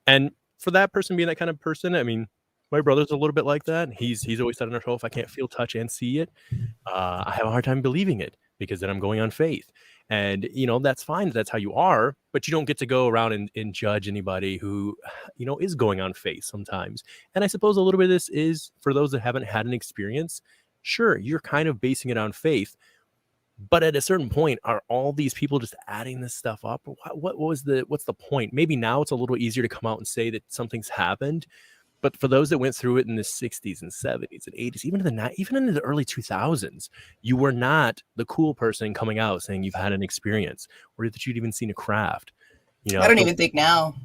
And for that person being that kind of person, I mean, my brother's a little bit like that. He's always said on our show, if I can't feel, touch, and see it, I have a hard time believing it, because then I'm going on faith. And, you know, that's fine. That's how you are. But you don't get to go around and judge anybody who, you know, is going on faith sometimes. And I suppose a little bit of this is for those that haven't had an experience. Sure, you're kind of basing it on faith. But at a certain point, are all these people just adding this stuff up? What's the point? Maybe now it's a little easier to come out and say that something's happened. But for those that went through it in the 60s and 70s and 80s, even in the early 2000s, you were not the cool person coming out saying you've had an experience or that you'd even seen a craft. You know,
I don't even think now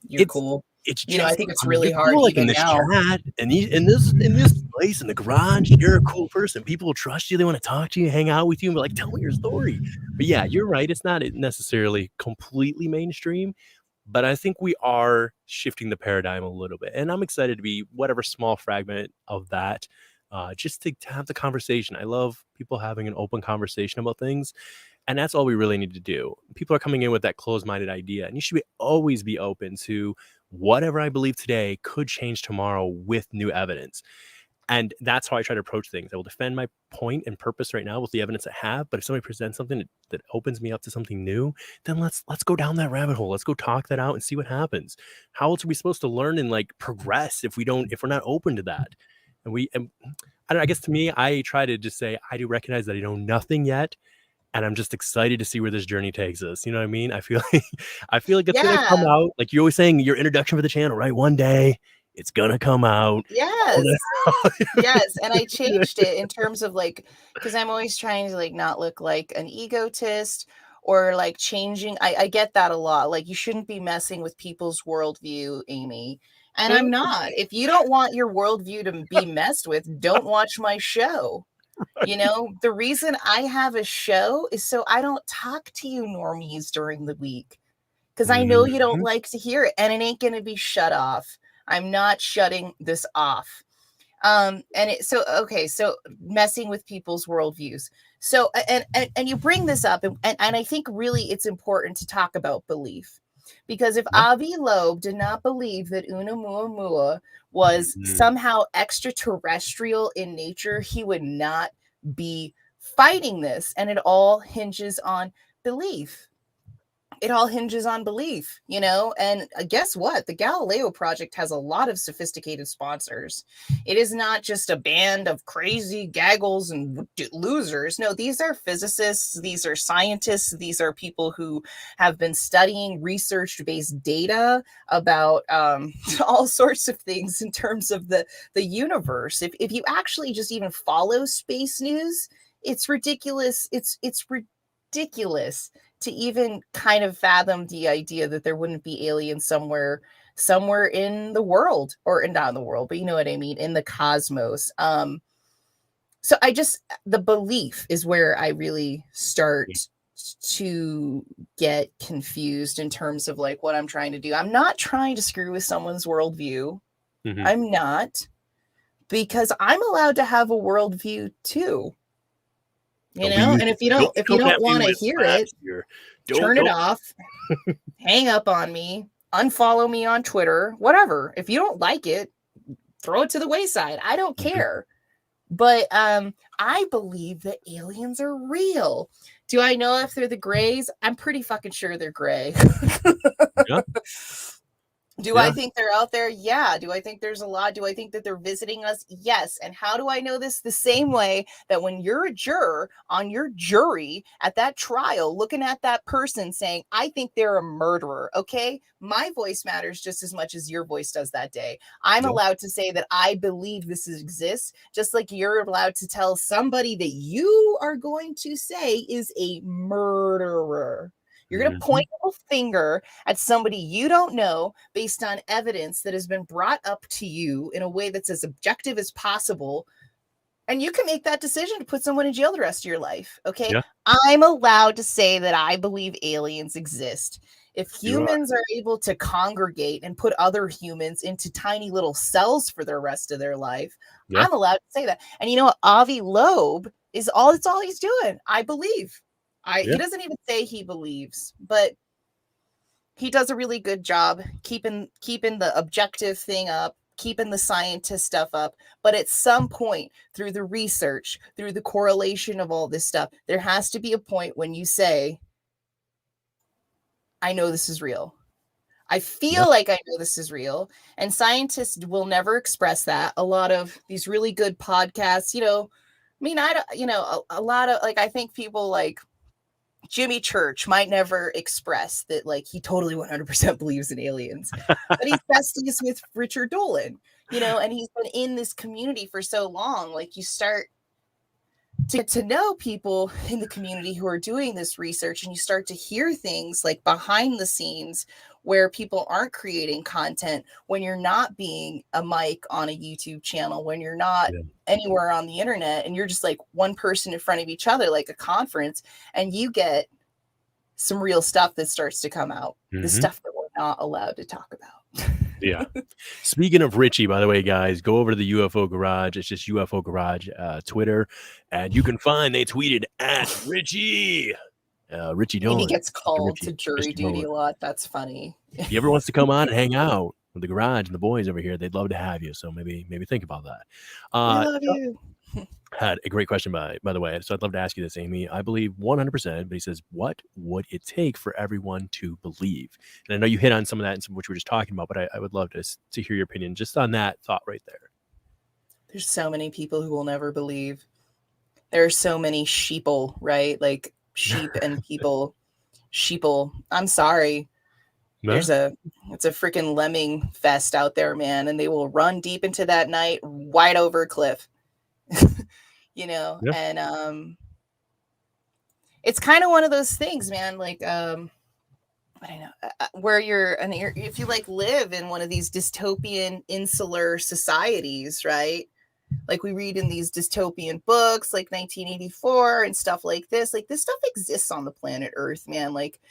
you're cool.
It's just,
you know, I think it's really hard
cool, like
even
in this
now.
chat and in this place in the garage, you're a cool person. People will trust you. They want to talk to you, hang out with you, and be like, tell me your story. But yeah, you're right. It's not necessarily completely mainstream. But I think we are shifting the paradigm a little bit. And I'm excited to be whatever small fragment of that, just to have the conversation. I love people having an open conversation about things. And that's all we really need to do. People are coming in with that closed-minded idea. And you should always be open to whatever I believe today could change tomorrow with new evidence. And that's how I try to approach things. I will defend my point and purpose right now with the evidence I have. But if somebody presents something that opens me up to something new, then let's go down that rabbit hole. Let's go talk that out and see what happens. How else are we supposed to learn and like progress if we're not open to that? And I don't know, I guess to me, I try to just say I do recognize that I know nothing yet. And I'm just excited to see where this journey takes us. You know what I mean? I feel like it's gonna come
Yeah.
out. Like you're always saying, your introduction for the channel, right? One day it's gonna come out.
Yes. Yes. And I changed it in terms of like, because I'm always trying to like not look like an egotist or like changing. I get that a lot. Like, you shouldn't be messing with people's worldview, Amy. And I'm not. If you don't want your worldview to be messed with, don't watch my show. You know, the reason I have a show is so I don't talk to you normies during the week, because I know you don't like to hear it, and it ain't going to be shut off. I'm not shutting this off. So messing with people's worldviews. So, and you bring this up, and I think really it's important to talk about belief, because if Avi Loeb did not believe that Oumuamua was somehow extraterrestrial in nature, he would not be fighting this. And it all hinges on belief. It all hinges on belief, you know. And guess what? The Galileo Project has a lot of sophisticated sponsors. It is not just a band of crazy gaggles and losers. No, these are physicists. These are scientists. These are people who have been studying research-based data about all sorts of things in terms of the universe. If you actually just even follow space news, it's ridiculous. It's ridiculous to even kind of fathom the idea that there wouldn't be aliens somewhere in the world, or not in the world, but you know what I mean, in the cosmos. So the belief is where I really start to get confused in terms of like what I'm trying to do. I'm not trying to screw with someone's worldview. I'm not, because I'm allowed to have a worldview too. You know, and if you don't want to hear it, turn it off, hang up on me, unfollow me on Twitter, whatever. If you don't like it, throw it to the wayside. I don't care. But I believe that aliens are real. Do I know if they're the Greys? I'm pretty fucking sure they're gray.
Yeah.
Do I think they're out there? Yeah. Do I think there's a lot? Do I think that they're visiting us? Yes. And how do I know this? The same way that when you're a juror on your jury at that trial, looking at that person saying, I think they're a murderer. Okay. My voice matters just as much as your voice does that day. I'm allowed to say that I believe this exists, just like you're allowed to tell somebody that you are going to say is a murderer. You're going to point a finger at somebody you don't know based on evidence that has been brought up to you in a way that's as objective as possible. And you can make that decision to put someone in jail the rest of your life. Okay. Yeah. I'm allowed to say that I believe aliens exist. If humans are able to congregate and put other humans into tiny little cells for the rest of their life, I'm allowed to say that. And you know what? Avi Loeb it's all he's doing. I believe. He doesn't even say he believes, but he does a really good job keeping the objective thing up, keeping the scientist stuff up. But at some point, through the research, through the correlation of all this stuff, there has to be a point when you say, I know this is real. I feel like I know this is real. And scientists will never express that. A lot of these really good podcasts, you know, I mean, a lot of, like, I think people like Jimmy Church might never express that, like, he totally 100% believes in aliens, but he's besties with Richard Dolan, you know, and he's been in this community for so long. Like, you start to get to know people in the community who are doing this research, and you start to hear things like behind the scenes where people aren't creating content, when you're not being a mic on a YouTube channel, when you're not anywhere on the internet, and you're just like one person in front of each other, like a conference, and you get some real stuff that starts to come out, the stuff that we're not allowed to talk about.
Yeah. Speaking of Richie, by the way, guys, go over to the UFO Garage. It's just UFO Garage Twitter, and you can find they tweeted at Richie. Richie Dolan.
He gets called to jury duty a lot. That's funny.
If he ever wants to come on and hang out, with the garage and the boys over here, they'd love to have you. So maybe think about that.
We love you.
Had a great question by the way. So I'd love to ask you this, Amy. I believe 100%, but he says, what would it take for everyone to believe? And I know you hit on some of that and some of what you were just talking about, but I would love to hear your opinion just on that thought right there.
There's so many people who will never believe. There are so many sheeple, right? Like sheep and people. Sheeple. I'm sorry. It's a freaking lemming fest out there, man. And they will run deep into that night, wide over a cliff. And it's kind of one of those things, man. Like, I don't know, where if you like live in one of these dystopian insular societies, right? Like we read in these dystopian books, like 1984 and stuff like this. Like this stuff exists on the planet Earth, man. Like,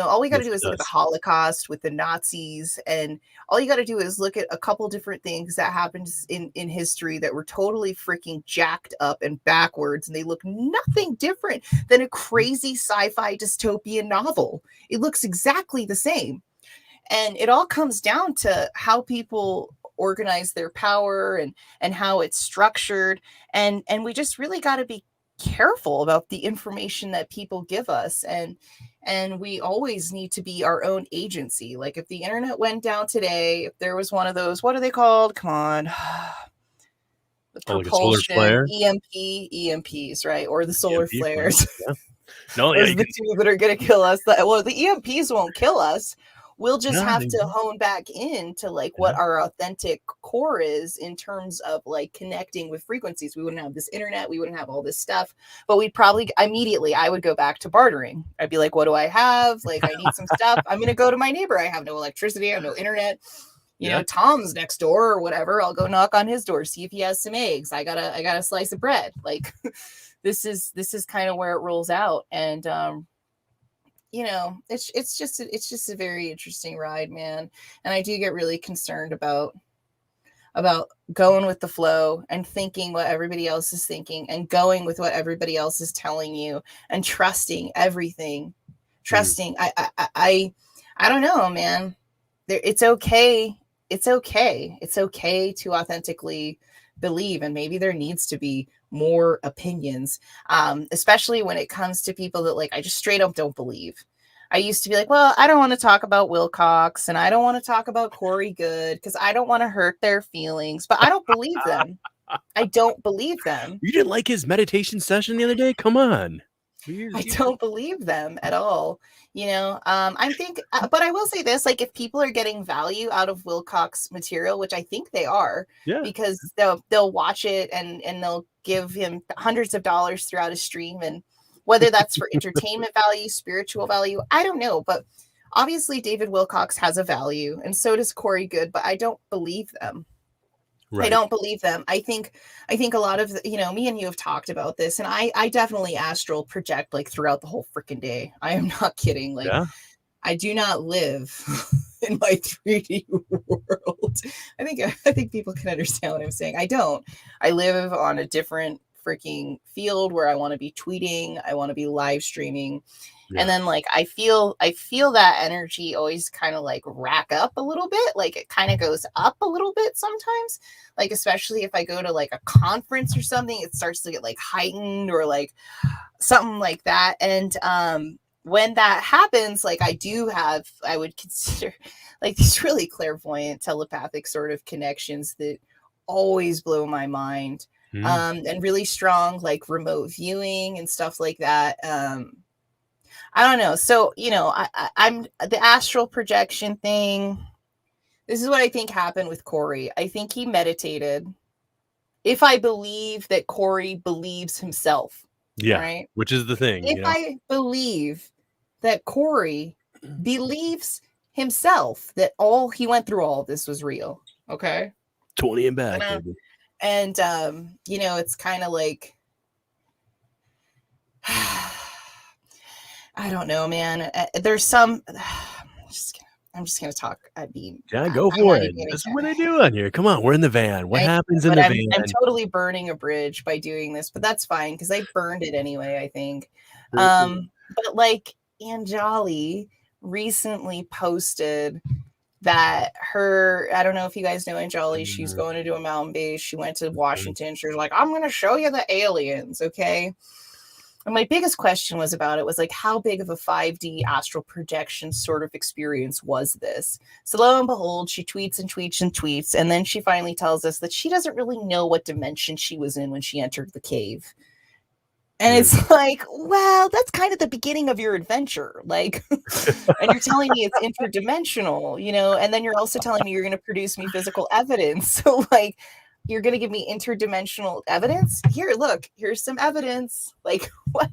all we got to do is look at the Holocaust with the Nazis, and all you got to do is look at a couple different things that happened in history that were totally freaking jacked up and backwards, and they look nothing different than a crazy sci-fi dystopian novel. It looks exactly the same, and it all comes down to how people organize their power and how it's structured, and we just really got to be careful about the information that people give us, and we always need to be our own agency. Like if the internet went down today, if there was one of those, what are they called? Come on. The propulsion,
like
EMPs, right? Or the solar flares.
Yeah. No,
Those are the two that are going to kill us. Well, the EMPs won't kill us. We'll just have to hone back into like what our authentic core is in terms of like connecting with frequencies. We wouldn't have this internet. We wouldn't have all this stuff, but we'd probably immediately, I would go back to bartering. I'd be like, what do I have? Like, I need some stuff. I'm going to go to my neighbor. I have no electricity. I have no internet. You know, Tom's next door or whatever. I'll go knock on his door, see if he has some eggs. I got a slice of bread. Like this is kind of where it rolls out. And, it's just a very interesting ride, man. And I do get really concerned about going with the flow and thinking what everybody else is thinking and going with what everybody else is telling you and trusting everything. I don't know, man. It's okay. It's okay. It's okay to authentically believe. And maybe there needs to be more opinions, especially when it comes to people that like I just straight up don't believe. I used to be like, well, I don't want to talk about Wilcox and I don't want to talk about Corey Good because I don't want to hurt their feelings, but I don't believe them. I don't believe them.
You didn't like his meditation session the other day? Come on.
I don't believe them at all. I think, but I will say this, like if people are getting value out of Wilcox material, which I think they are, because they'll watch it and they'll give him hundreds of dollars throughout a stream, and whether that's for entertainment value, spiritual value, I don't know. But obviously David Wilcox has a value and so does Corey Good, but I don't believe them. Right. I don't believe them. I think a lot of, me and you have talked about this, and I definitely astral project like throughout the whole freaking day. I am not kidding. Like I do not live in my 3D world. I think people can understand what I'm saying. I don't. I live on a different freaking field where I want to be tweeting. I want to be live streaming. And then like I feel that energy always kind of like rack up a little bit. Like it kind of goes up a little bit sometimes. Like especially if I go to like a conference or something, it starts to get like heightened or like something like that. And when that happens, like I would consider like these really clairvoyant telepathic sort of connections that always blow my mind. And really strong like remote viewing and stuff like that. I don't know. So, I'm the astral projection thing. This is what I think happened with Corey. I think he meditated. If I believe that Corey believes himself.
Yeah.
Right.
Which is the thing.
If I believe that Corey believes himself, that he went through all of this was real. Okay.
20 and back, baby.
And, it's kind of like, I don't know, man. There's some. I'm just gonna talk.
Go for it. This is what I do on here. Come on, we're in the van. What happens in the van?
I'm totally burning a bridge by doing this, but that's fine because I burned it anyway. I think. But like Anjali recently posted that her, I don't know if you guys know Angeli, she's going to do a mountain base. She went to Washington. She was like, I'm going to show you the aliens. Okay. And my biggest question was about it was like, how big of a 5D astral projection sort of experience was this? So lo and behold, she tweets and tweets and tweets. And then she finally tells us that she doesn't really know what dimension she was in when she entered the cave. And it's like, well, that's kind of the beginning of your adventure. Like, and you're telling me it's interdimensional, you know, and then you're also telling me you're going to produce me physical evidence. So like, you're going to give me interdimensional evidence here. Look, here's some evidence. Like what,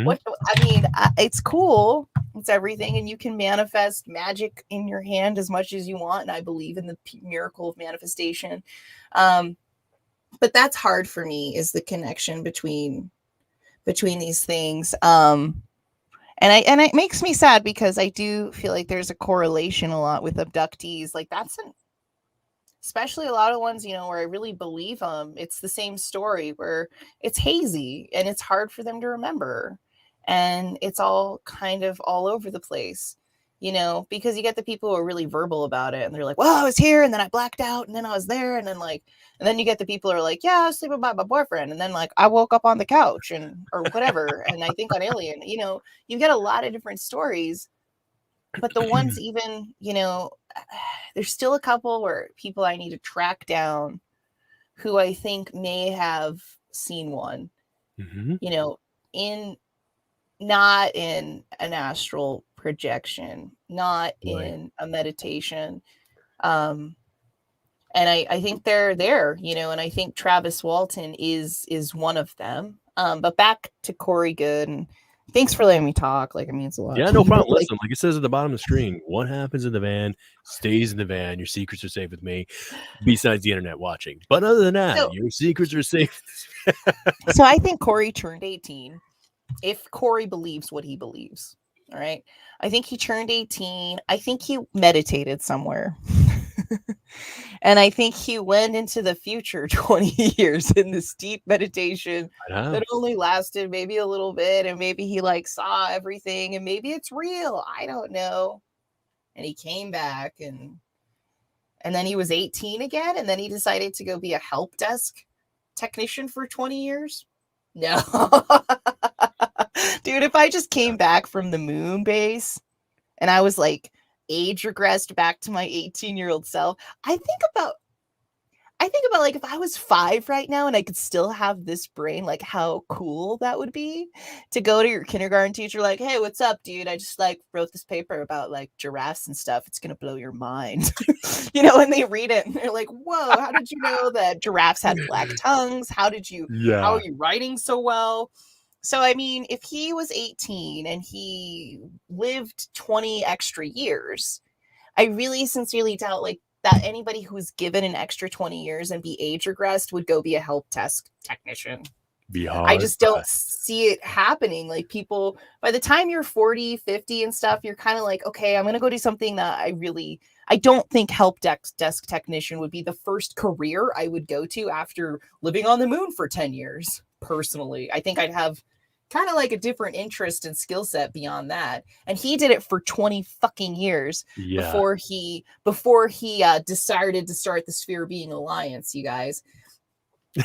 what, I mean, it's cool. It's everything. And you can manifest magic in your hand as much as you want. And I believe in the miracle of manifestation. But that's hard for me, is the connection between these things. And it makes me sad, because I do feel like there's a correlation a lot with abductees. Like that's especially a lot of ones, you know, where I really believe them. It's the same story where it's hazy and it's hard for them to remember. And it's all kind of all over the place, you know, because you get the people who are really verbal about it and they're like, well, I was here and then I blacked out and then I was there. And then like, and then you get the people who are like, yeah, I was sleeping by my boyfriend. And then like, I woke up on the couch or whatever. And I think on Alien, you know, you get a lot of different stories, but the ones even, you know, there's still a couple where people I need to track down who I think may have seen one, you know, not in an astral projection, not in a meditation. And I think they're there, you know, and I think Travis Walton is one of them. But back to Corey Good, and thanks for letting me talk. Like, it means a lot.
Yeah, no problem. Listen, like it says at the bottom of the screen, what happens in the van stays in the van. Your secrets are safe with me, besides the internet watching. But other than that, your secrets are safe.
So I think Corey turned 18. If Corey believes what he believes, all right. I think he turned 18. I think he meditated somewhere. And I think he went into the future 20 years in this deep meditation that only lasted maybe a little bit. And maybe he like saw everything and maybe it's real. I don't know. And he came back and then he was 18 again. And then he decided to go be a help desk technician for 20 years. No. Dude, if I just came back from the moon base and I was like age regressed back to my 18-year-old self, I think about like if I was 5 right now and I could still have this brain, like how cool that would be to go to your kindergarten teacher like, hey, what's up, dude? I just like wrote this paper about like giraffes and stuff. It's gonna blow your mind. You know, and they read it and they're like, whoa, how did you know that giraffes had black tongues? How are you writing so well? So, I mean, if he was 18 and he lived 20 extra years, I really sincerely doubt like that anybody who's given an extra 20 years and be age regressed would go be a help desk technician. I just don't see it happening. Like people, by the time you're 40, 50 and stuff, you're kind of like, okay, I'm going to go do something that I don't think help desk technician would be the first career I would go to after living on the moon for 10 years. Personally, I think I'd have kind of like a different interest and skill set beyond that. And he did it for 20 fucking years before he decided to start the Sphere Being Alliance, you guys.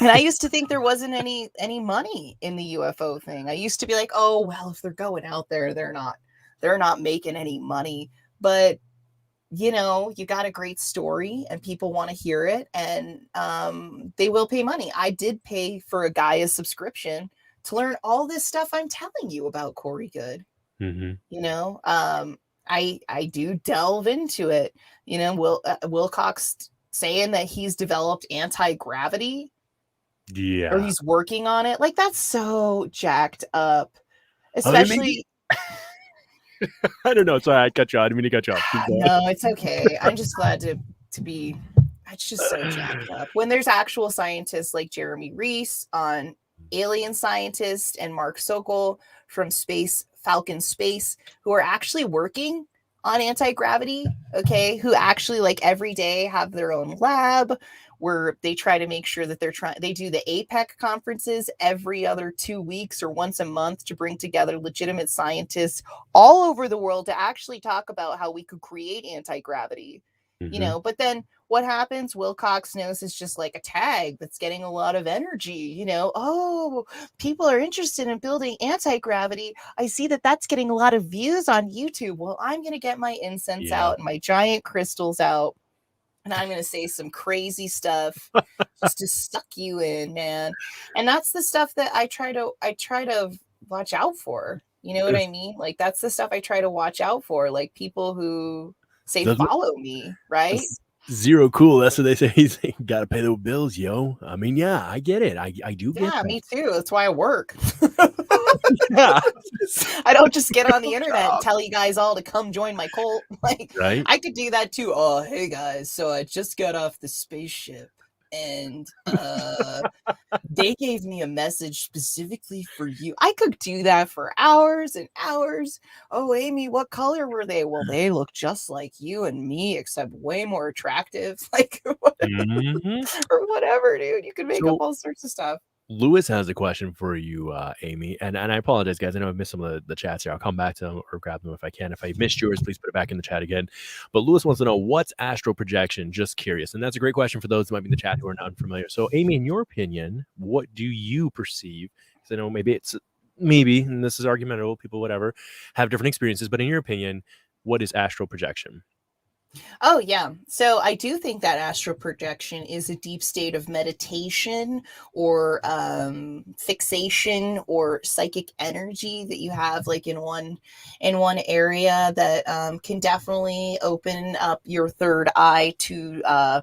And I used to think there wasn't any money in the UFO thing. I used to be like, oh, well, if they're going out there, they're not making any money. But you know, you got a great story and people want to hear it, and they will pay money. I did pay for a Gaia subscription to learn all this stuff I'm telling you about Corey Good. You know, I do delve into it. You know, Wilcox saying that he's developed anti-gravity. Or he's working on it. Like, that's so jacked up. Especially...
I don't know. Sorry, I cut you off. I didn't mean to cut you off.
No, it's okay. I'm just glad to be... It's just so jacked up. When there's actual scientists like Jeremy Reese on Alien Scientist and Mark Sokol from Falcon Space, who are actually working on anti-gravity, okay, who actually like every day have their own lab where they try to make sure that they do the APEC conferences every other 2 weeks or once a month to bring together legitimate scientists all over the world to actually talk about how we could create anti-gravity. you know, but then what happens? Wilcox knows it's just like a tag that's getting a lot of energy, you know. Oh, people are interested in building anti-gravity. I see that that's getting a lot of views on YouTube. Well, I'm going to get my incense out and my giant crystals out, and I'm going to say some crazy stuff just to suck you in, man. And that's the stuff that I try to watch out for. You know what I mean? Like, that's the stuff I try to watch out for, like people who say follow me, right?
Zero cool. That's what they say. He's gotta pay the bills, yo. I mean, yeah, I get it. I do get that.
Me too. That's why I work.
Yeah.
I don't just get on the internet and tell you guys all to come join my cult. Like,
right?
I could do that too. Oh, hey guys, so I just got off the spaceship and they gave me a message specifically for you. I could do that for hours and hours. Oh, Amy, what color were they? Well, they look just like you and me, except way more attractive. Like, or whatever, dude. You can make up all sorts of stuff.
Lewis has a question for you, Amy, and I apologize, guys. I know I missed some of the chats here. I'll come back to them or grab them if I can. If I missed yours, please put it back in the chat again. But Lewis wants to know, what's astral projection? Just curious. And that's a great question for those who might be in the chat who are not unfamiliar. So, Amy, in your opinion, what do you perceive? Because I know maybe, and this is argumentable, people, whatever, have different experiences. But in your opinion, what is astral projection?
Oh, yeah. So I do think that astral projection is a deep state of meditation or fixation or psychic energy that you have like in one area that can definitely open up your third eye to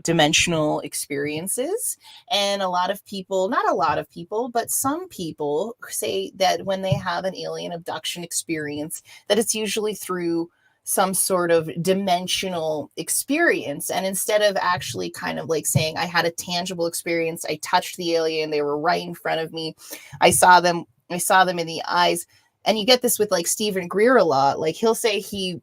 dimensional experiences. And a lot of people, not a lot of people, but some people say that when they have an alien abduction experience, that it's usually through some sort of dimensional experience. And instead of actually kind of like saying, I had a tangible experience, I touched the alien, they were right in front of me, I saw them in the eyes. And you get this with like Stephen Greer a lot. Like, he'll say he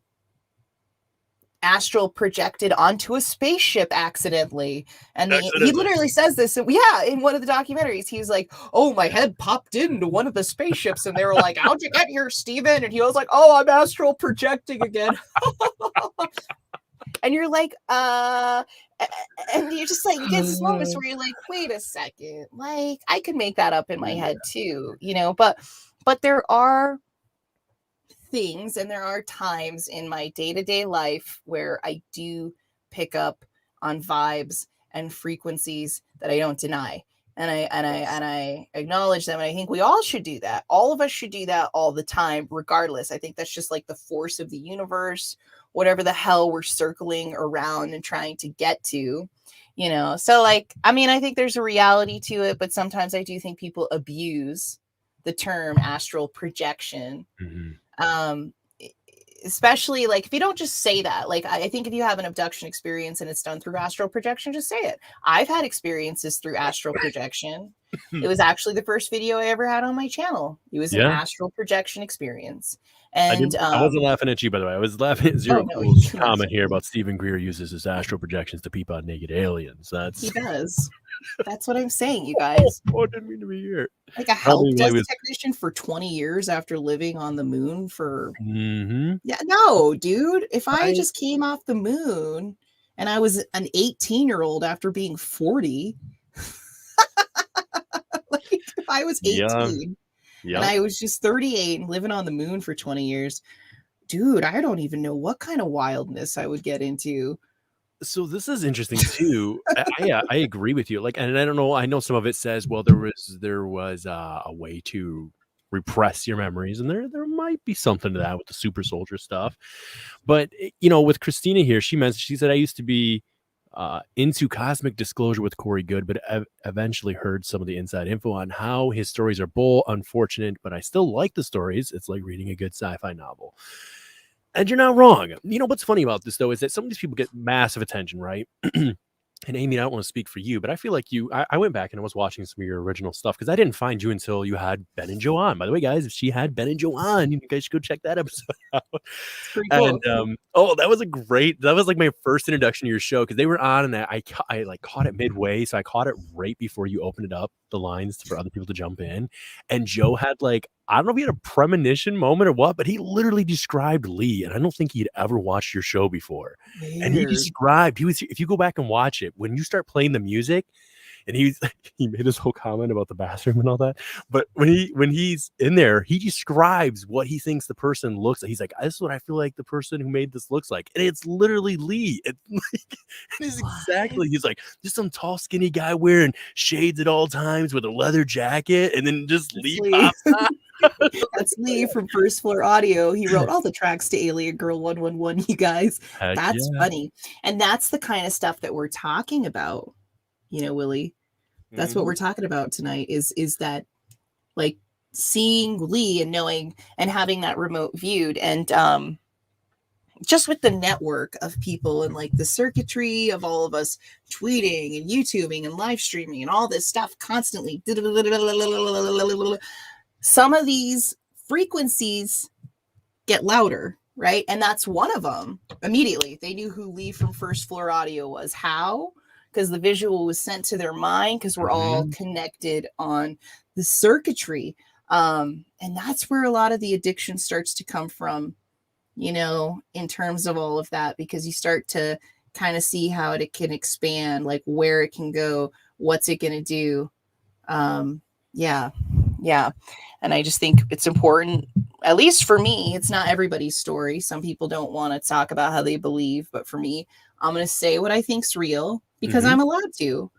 astral projected onto a spaceship accidentally, and he literally says this in one of the documentaries. He's like, oh, my head popped into one of the spaceships, and they were like, how'd you get here, Steven? And he was like, oh, I'm astral projecting again. And you're like, and you're just like, you get these moments where you're like, wait a second, like, I could make that up in my head too, you know. But there are things and there are times in my day-to-day life where I do pick up on vibes and frequencies that I don't deny, and I acknowledge them. And I think we all should do that. All of us should do that all the time, regardless. I think that's just like the force of the universe, whatever the hell we're circling around and trying to get to, you know. So like, I mean, I think there's a reality to it, but sometimes I do think people abuse the term astral projection. Especially like if you don't just say that. Like, I think if you have an abduction experience and it's done through astral projection, just say it. I've had experiences through astral projection. It was actually the first video I ever had on my channel. It was an astral projection experience. And
I wasn't laughing at you, by the way. I was laughing at Zero Cool's comment here about Stephen Greer uses his astral projections to peep out naked aliens. He
does. That's what I'm saying, you guys.
I didn't mean to be here.
Like a help desk technician for 20 years after living on the moon for... Yeah, no, dude. If I just came off the moon and I was an 18-year-old after being 40, like if I was 18 and I was just 38 and living on the moon for 20 years, dude, I don't even know what kind of wildness I would get into.
So this is interesting too. I agree with you. Like, and I don't know. I know some of it says, well, there was a way to repress your memories, and there might be something to that with the super soldier stuff. But you know, with Christina here, she said I used to be into cosmic disclosure with Corey Good, but eventually heard some of the inside info on how his stories are bull, unfortunate, but I still like the stories. It's like reading a good sci-fi novel. And you're not wrong. You know, what's funny about this, though, is that some of these people get massive attention, right? And Amy, I don't want to speak for you, but I feel like I went back and I was watching some of your original stuff because I didn't find you until you had Ben and Joe on. By the way, guys, if she had Ben and Joe on, you guys should go check that episode out.
Pretty cool.
And that was like my first introduction to your show because they were on, and I like caught it midway, so I caught it right before you opened it up the lines for other people to jump in. And Joe had like I don't know if he had a premonition moment or what, but he literally described Lee, and I don't think he'd ever watched your show before. And he described, if you go back and watch it, when you start playing the music, and he made this whole comment about the bathroom and all that. But when he's in there, he describes what he thinks the person looks like. He's like, "This is what I feel like the person who made this looks like," and it's literally Lee. It's like, it is exactly. He's like, just some tall, skinny guy wearing shades at all times with a leather jacket, and then just Lee pops out.
That's Lee from First Floor Audio. He wrote all the tracks to Aliengirl111, you guys.
Heck
That's
yeah.
funny. And that's the kind of stuff that we're talking about, you know, Willie. That's what we're talking about tonight is that, like, seeing Lee and knowing and having that remote viewed, and just with the network of people and like the circuitry of all of us tweeting and YouTubing and live streaming and all this stuff constantly. Some of these frequencies get louder, right? And that's one of them. Immediately, they knew who Lee from First Floor Audio was. How? Because the visual was sent to their mind, because we're all connected on the circuitry. And that's where a lot of the addiction starts to come from, you know, in terms of all of that, because you start to kind of see how it can expand, like where it can go, what's it going to do. Yeah. And I just think it's important, at least for me. It's not everybody's story. Some people don't want to talk about how they believe, but for me, I'm going to say what I think's real because I'm allowed to.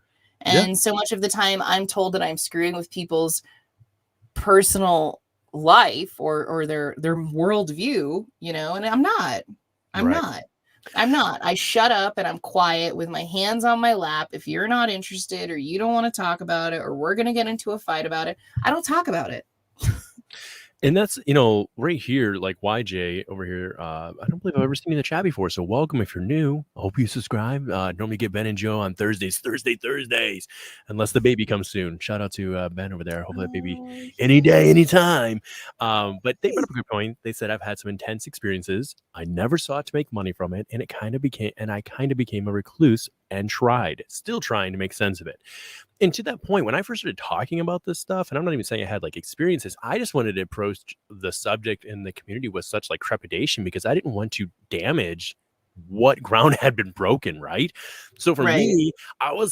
And so much of the time I'm told that I'm screwing with people's personal life or their worldview, you know, and I'm not. I shut up and I'm quiet with my hands on my lap. If you're not interested or you don't want to talk about it, or we're going to get into a fight about it, I don't talk about it.
And that's, you know, right here, like YJ over here. I don't believe I've ever seen you in the chat before. So welcome if you're new. I hope you subscribe. Normally get Ben and Joe on Thursdays, unless the baby comes soon. Shout out to Ben over there. Hope that baby any day, anytime. But they brought up a good point. They said, I've had some intense experiences. I never sought to make money from it. And I kind of became a recluse and still trying to make sense of it. And to that point, when I first started talking about this stuff, and I'm not even saying I had like experiences, I just wanted to approach the subject in the community with such like trepidation, because I didn't want to damage what ground had been broken, right? So for me, I would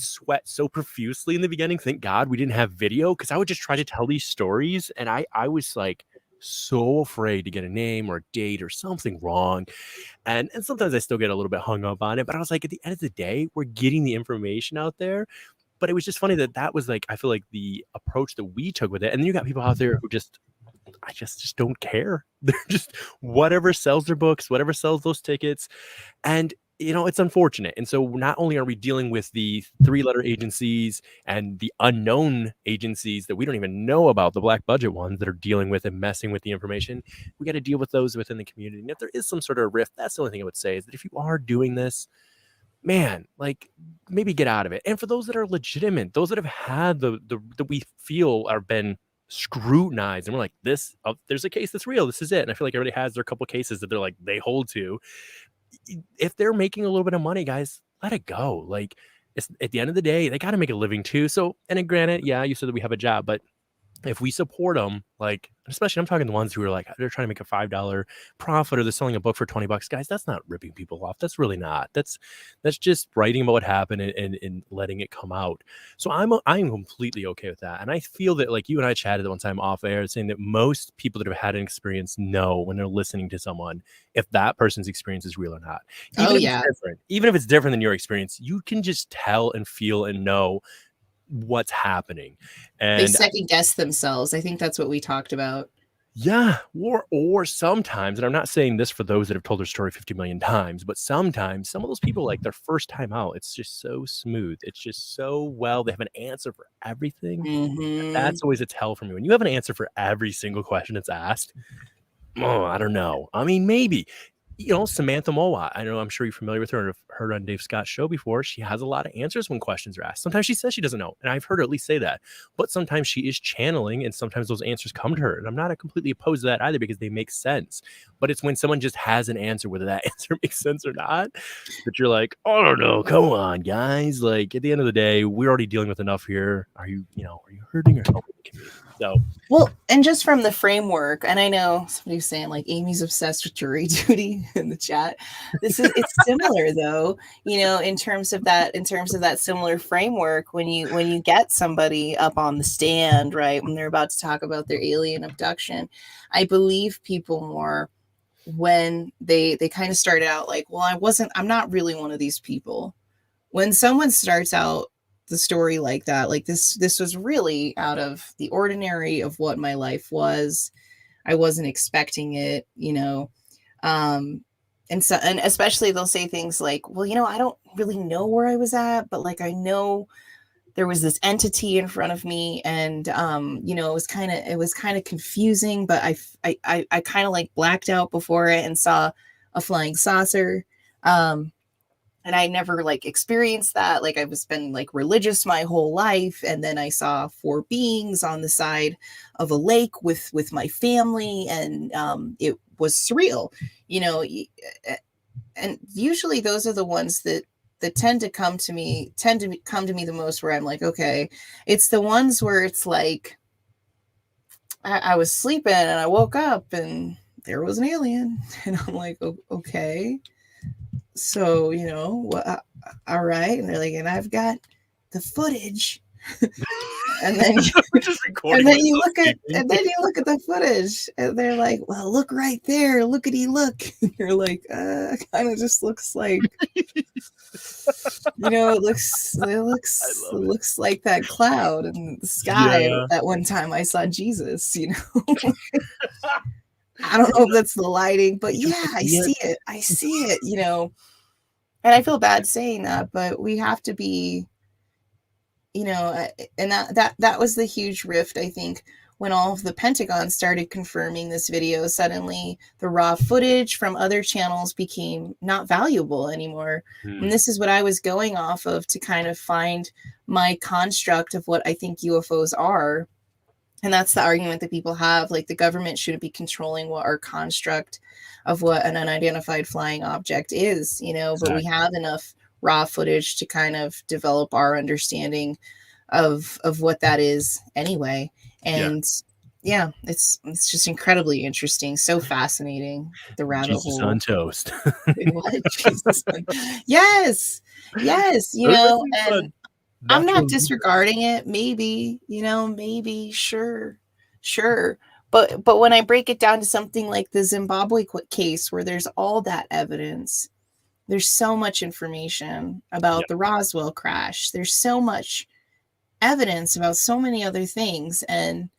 sweat so profusely in the beginning. Thank God we didn't have video, because I would just try to tell these stories, and I was like so afraid to get a name or a date or something wrong. And sometimes I still get a little bit hung up on it, but I was like, at the end of the day, we're getting the information out there. But it was just funny that was like, I feel like the approach that we took with it. And then you got people out there who just don't care. They're just whatever sells their books, whatever sells those tickets. And you know, it's unfortunate. And so not only are we dealing with the 3-letter agencies and the unknown agencies that we don't even know about, the black budget ones that are dealing with and messing with the information, we got to deal with those within the community. And if there is some sort of rift, that's the only thing I would say, is that if you are doing this, man, like, maybe get out of it. And for those that are legitimate, those that have had that we feel are been scrutinized, and we're like, there's a case that's real, this is it. And I feel like everybody has their couple cases that they're like, they hold to. If they're making a little bit of money, guys, let it go. Like, it's at the end of the day, they got to make a living too. So, and granted, yeah, you said that we have a job, but if we support them, like, especially I'm talking the ones who are like, they're trying to make a $5 profit, or they're selling a book for $20, guys, that's not ripping people off. That's really not. That's just writing about what happened and letting it come out. So I'm completely okay with that. And I feel that, like, you and I chatted one time off air saying that most people that have had an experience know when they're listening to someone if that person's experience is real or not. Even if it's different than your experience, you can just tell and feel and know what's happening. And
they second guess themselves. I think that's what we talked about.
Yeah, or sometimes, and I'm not saying this for those that have told their story 50 million times, but sometimes some of those people, like, their first time out, it's just so smooth. It's just so well, they have an answer for everything. That's always a tell for me. When you have an answer for every single question that's asked, oh, I don't know. I mean, maybe. You know, Samantha Mowat, I'm sure you're familiar with her and have heard on Dave Scott's show before. She has a lot of answers when questions are asked. Sometimes she says she doesn't know, and I've heard her at least say that. But sometimes she is channeling, and sometimes those answers come to her. And I'm not completely opposed to that either, because they make sense. But it's when someone just has an answer, whether that answer makes sense or not, that you're like, I don't know, come on, guys. Like, at the end of the day, we're already dealing with enough here. Are you hurting or helping the community? So,
well, and just from the framework, and I know somebody's saying like Amy's obsessed with jury duty in the chat. It's similar though, in terms of that similar framework when you get somebody up on the stand, right, when they're about to talk about their alien abduction. I believe people more when they kind of start out like, well, I'm not really one of these people. When someone starts out the story like that, like this was really out of the ordinary of what my life was. I wasn't expecting it, and especially they'll say things like, well, I don't really know where I was at, but like I know there was this entity in front of me, and it was kind of confusing, but I kind of like blacked out before it and saw a flying saucer. And I never like experienced that. Like I was been like religious my whole life, and then I saw 4 beings on the side of a lake with my family, and it was surreal, and usually those are the ones that tend to come to me the most, where I'm like, okay, it's the ones where it's like I was sleeping and I woke up and there was an alien, and I'm like, okay. So, all right. And they're like, and I've got the footage. and then you look at the footage, and they're like, well, look right there. Lookity look. And you're like, kind of just looks like, it looks like that cloud in the sky.
Yeah.
That one time I saw Jesus, I don't know if that's the lighting, but yeah, I see it, and I feel bad saying that, but we have to be, and that was the huge rift, I think, when all of the Pentagon started confirming this video. Suddenly the raw footage from other channels became not valuable anymore. And this is what I was going off of to kind of find my construct of what I think UFOs are. And that's the argument that people have, like the government shouldn't be controlling what our construct of what an unidentified flying object is, but we have enough raw footage to kind of develop our understanding of what that is anyway. And yeah, it's just incredibly interesting, so fascinating, the rabbit
Jesus
hole
on toast.
what? Jesus. Yes, and I'm not disregarding it. Maybe, sure. But when I break it down to something like the Zimbabwe case, where there's all that evidence, there's so much information about the Roswell crash. There's so much evidence about so many other things. And,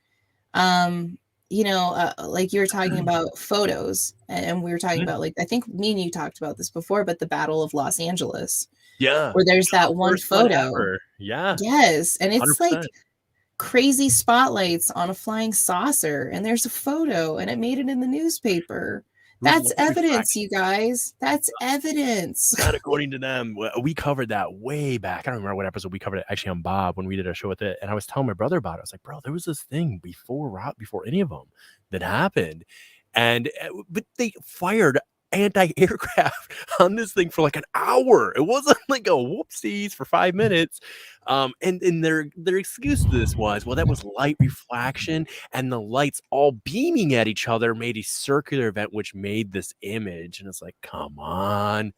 like you were talking about photos, and we were talking about, like, I think me and you talked about this before, but the Battle of Los Angeles.
Yeah.
Where there's that one photo.
Yeah.
Yes. And it's
100%.
like crazy spotlights on a flying saucer, and there's a photo, and it made it in the newspaper. That's evidence, you guys. That's evidence.
Not according to them. We covered that way back. I don't remember what episode we covered it, actually, on Bob, when we did a show with it. And I was telling my brother about it. I was like, bro, there was this thing before any of them that happened. And but they fired anti-aircraft on this thing for like an hour. It wasn't like a whoopsies for 5 minutes. And their excuse to this was, well, that was light reflection, and the lights all beaming at each other made a circular event, which made this image. And it's like, come on.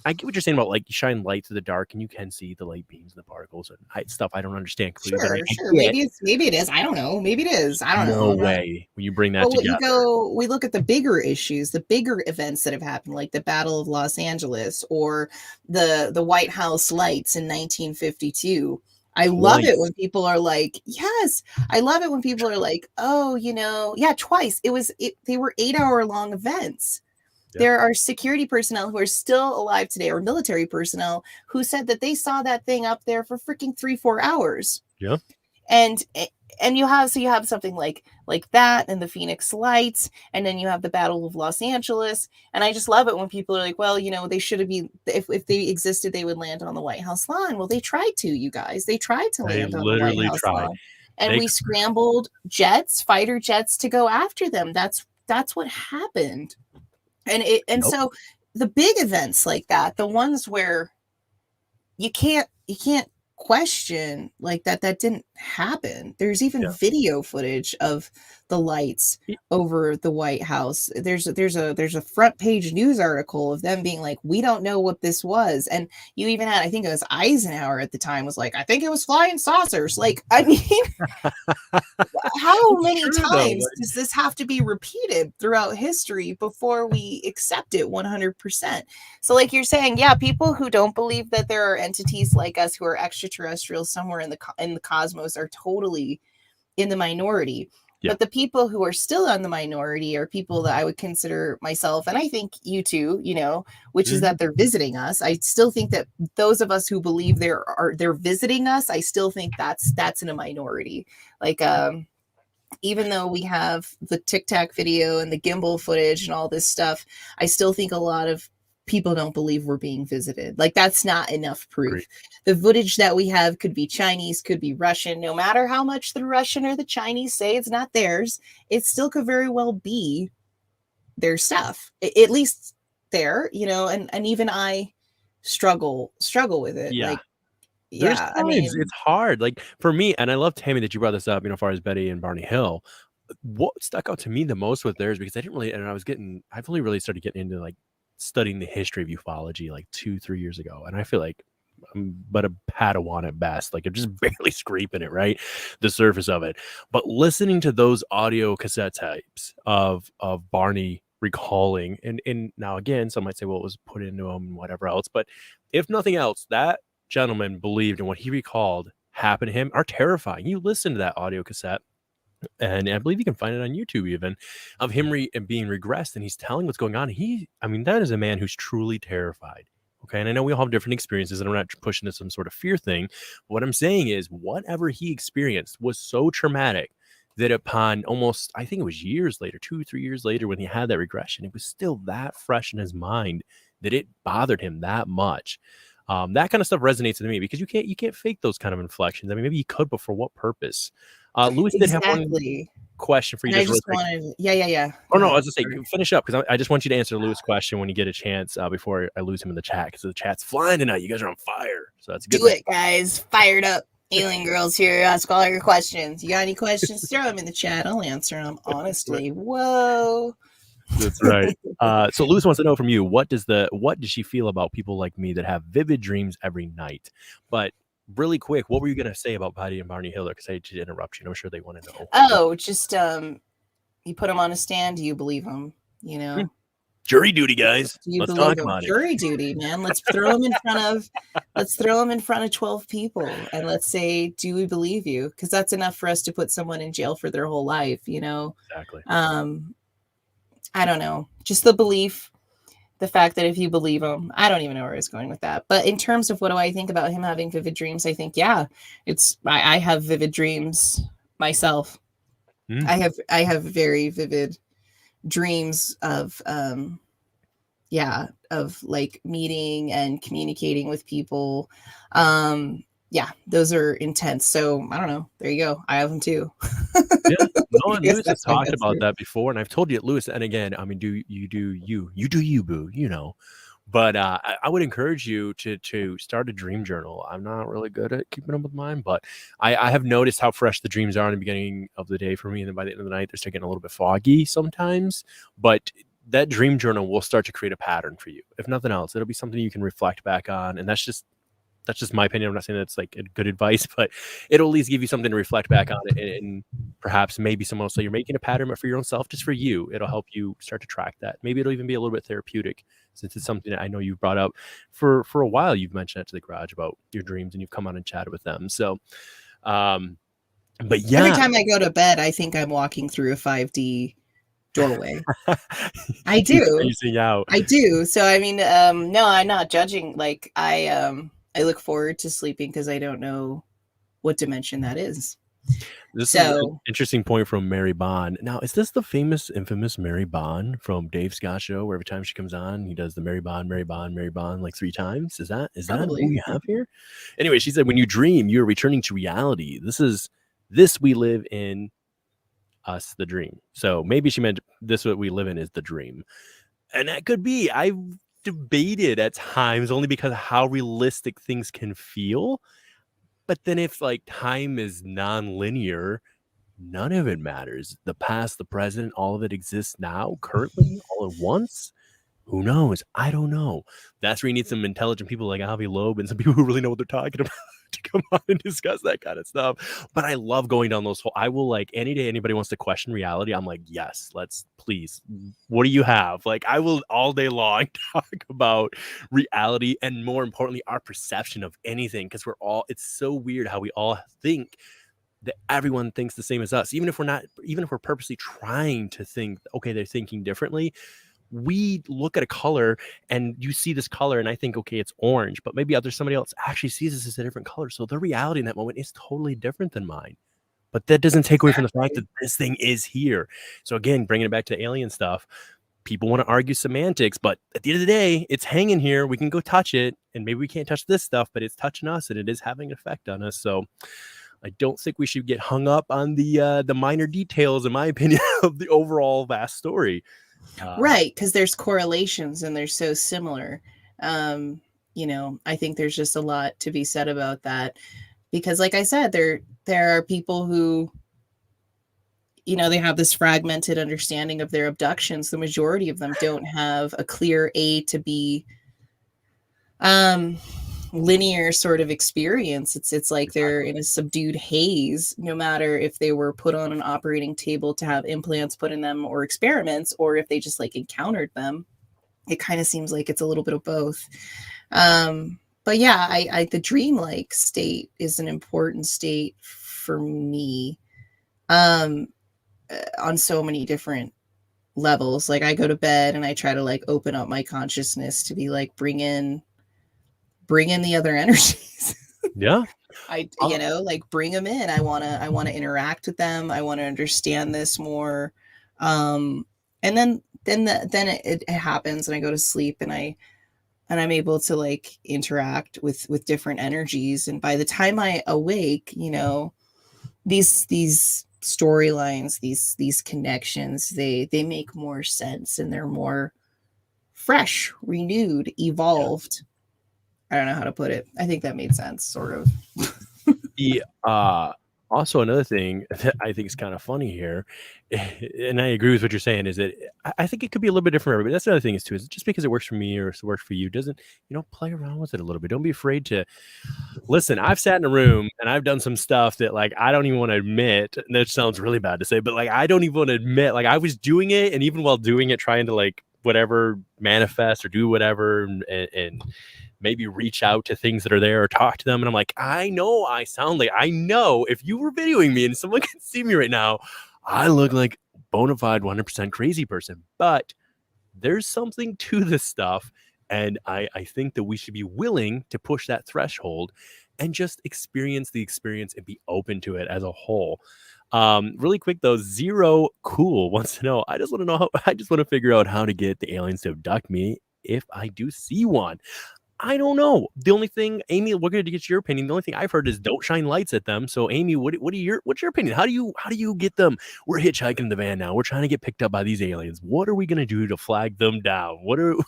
I get what you're saying about, like, you shine light to the dark and you can see the light beams and the particles and stuff I don't understand completely.
Sure. Maybe it is. I don't know. Maybe it is. I don't know.
No way. When you bring that together.
We look at the bigger issues, the bigger events that have happened, like the Battle of Los Angeles or the White House lights in 1952. I love it when people are like, yes. I love it when people are like, oh, twice. They were 8-hour-long events. There are security personnel who are still alive today, or military personnel, who said that they saw that thing up there for freaking 3-4 hours.
Yeah.
And you have something like that, and the Phoenix Lights, and then you have the Battle of Los Angeles. And I just love it when people are like, well, they should have been, if they existed, they would land on the White House lawn. Well, they tried to, you guys. They tried to land on the White House lawn. And we scrambled fighter jets to go after them. That's what happened. So the big events like that, the ones where you can't question like that didn't happen. There's even video footage of the lights over the White House. There's a front page news article of them being like, we don't know what this was. And you even had, I think it was Eisenhower at the time, was like, I think it was flying saucers. Like, I mean, how many times does this have to be repeated throughout history before we accept it 100%? So like you're saying, yeah, people who don't believe that there are entities like us who are extraterrestrials somewhere in the cosmos are totally in the minority. But the people who are still in the minority are people that I would consider myself, and I think you too, you know, which is that they're visiting us. I still think that those of us who believe they're visiting us, I still think that's in a minority. Like even though we have the Tic Tac video and the gimbal footage and all this stuff, I still think a lot of people don't believe we're being visited. Like, that's not enough proof. Great. The footage that we have could be Chinese, could be Russian. No matter how much the Russian or the Chinese say it's not theirs, it still could very well be their stuff. At least there, you know, and even I struggle with it.
Yeah.
Like,
there's times, I mean, it's hard. Like for me, and I love, Tammy, that you brought this up, you know, as far as Betty and Barney Hill. What stuck out to me the most with theirs, because I didn't really, and I've only really started getting into like studying the history of ufology like 2-3 years ago, and I feel like I'm but a Padawan at best. Like I'm just barely scraping it, right, the surface of it. But listening to those audio cassette tapes of Barney recalling, and now again, some might say, well, it was put into him and whatever else, but if nothing else, that gentleman believed in what he recalled happened to him are terrifying. You listen to that audio cassette, and I believe you can find it on YouTube even, of him being regressed, and he's telling what's going on. I mean, that is a man who's truly terrified. Okay. And I know we all have different experiences, and I'm not pushing to some sort of fear thing. What I'm saying is whatever he experienced was so traumatic that upon almost, I think it was years later, 2-3 years later, when he had that regression, it was still that fresh in his mind that it bothered him that much. That kind of stuff resonates with me, because you can't fake those kind of inflections. I mean, maybe you could, but for what purpose? Lewis did have one question for you.
I just wanted, yeah.
Oh no, I was just saying, finish up, because I just want you to answer Lewis' question when you get a chance, before I lose him in the chat, because the chat's flying tonight. You guys are on fire, so that's a good.
Do it, guys! Fired up. Alien Girls here. Ask all your questions. You got any questions? Throw them in the chat. I'll answer them honestly. Whoa.
That's right. So Lewis wants to know from you, what does she feel about people like me that have vivid dreams every night? But really quick, what were you going to say about Patty and Barney Hill? Because I did interrupt you. I'm sure they want to know.
Oh, just you put them on a stand. Do you believe them? You know,
jury duty, guys. Let's talk about it.
Jury duty, man. Let's throw them in front of 12 people, and let's say, do we believe you? Because that's enough for us to put someone in jail for their whole life. You know,
exactly.
I don't know. Just the belief. The fact that if you believe him, I don't even know where I was going with that. But in terms of what do I think about him having vivid dreams, I think, yeah, I have vivid dreams myself. I have very vivid dreams of, of like meeting and communicating with people. Yeah, those are intense. So I don't know. There you go. I have them too.
Yeah, no, and Lewis has talked about that before, and I've told you, Lewis. And again, I mean, do you, boo, you know. But I would encourage you to start a dream journal. I'm not really good at keeping up with mine, but I have noticed how fresh the dreams are in the beginning of the day for me, and then by the end of the night, they're still getting a little bit foggy sometimes. But that dream journal will start to create a pattern for you. If nothing else, it'll be something you can reflect back on, and that's just my opinion. I'm not saying that's like good advice, but it'll at least give you something to reflect back on it, and perhaps maybe someone will say you're making a pattern, but for your own self, just for you, it'll help you start to track that. Maybe it'll even be a little bit therapeutic, since it's something that I know you've brought up for a while. You've mentioned it to the garage about your dreams, and you've come on and chatted with them. So, but yeah,
every time I go to bed, I think I'm walking through a 5D doorway. I do. I do. So I mean, no, I'm not judging. Like I look forward to sleeping because I don't know what dimension that is.
This is an interesting point from Mary Bond. Now, is this the infamous Mary Bond from Dave Scott's show, where every time she comes on, he does the Mary Bond like 3 times? Is that who you have here? Anyway, she said, when you dream, you're returning to reality. This we live in, us, the dream. So maybe she meant this what we live in is the dream. And that could be. I've debated at times, only because of how realistic things can feel. But then if like time is non-linear, none of it matters. The past, the present, all of it exists now, currently, all at once. Who knows? I don't know. That's where you need some intelligent people like Avi Loeb and some people who really know what they're talking about to come on and discuss that kind of stuff. But I love going down those. I will, like, any day anybody wants to question reality, I'm like, yes, let's, please. What do you have? Like, I will all day long talk about reality and, more importantly, our perception of anything, because it's so weird how we all think that everyone thinks the same as us, even if we're purposely trying to think, okay, they're thinking differently. We look at a color and you see this color and I think, okay, it's orange, but maybe somebody else actually sees this as a different color. So the reality in that moment is totally different than mine. But that doesn't take away from the fact that this thing is here. So again, bringing it back to the alien stuff, people want to argue semantics, but at the end of the day, it's hanging here. We can go touch it, and maybe we can't touch this stuff, but it's touching us and it is having an effect on us. So I don't think we should get hung up on the minor details, in my opinion, of the overall vast story.
Right, because there's correlations and they're so similar. I think there's just a lot to be said about that, because like I said, there are people who, they have this fragmented understanding of their abductions. The majority of them don't have a clear A to B linear sort of experience. It's like they're in a subdued haze, no matter if they were put on an operating table to have implants put in them or experiments, or if they just like encountered them. It kind of seems like it's a little bit of both. But yeah, I the dreamlike state is an important state for me, on so many different levels. Like I go to bed and I try to like open up my consciousness to be like, bring in the other energies.
Yeah.
Like bring them in. I want to interact with them. I want to understand this more. And then it happens and I go to sleep and I'm able to like interact with different energies. And by the time I awake, these storylines, these connections, they make more sense and they're more fresh, renewed, evolved. Yeah. I don't know how to put it. I think that made sense, sort of.
Also, another thing that I think is kind of funny here, and I agree with what you're saying, is that I think it could be a little bit different for everybody. That's another thing is too, is just because it works for me or it works for you doesn't, play around with it a little bit. Don't be afraid to listen. I've sat in a room and I've done some stuff that like I don't even want to admit. And that sounds really bad to say, but like I don't even want to admit. Like I was doing it, and even while doing it, trying to like whatever manifest or do whatever, and maybe reach out to things that are there or talk to them. And I'm like, I know if you were videoing me and someone can see me right now, I look like a bona fide 100% crazy person. But there's something to this stuff. And I think that we should be willing to push that threshold and just experience the experience and be open to it as a whole. Really quick though, Zero Cool wants to know, I just want to figure out how to get the aliens to abduct me if I do see one. I don't know. The only thing, Amy, we're going to get your opinion. The only thing I've heard is don't shine lights at them. So, Amy, what's your opinion? How do you get them? We're hitchhiking the van now. We're trying to get picked up by these aliens. What are we going to do to flag them down? What do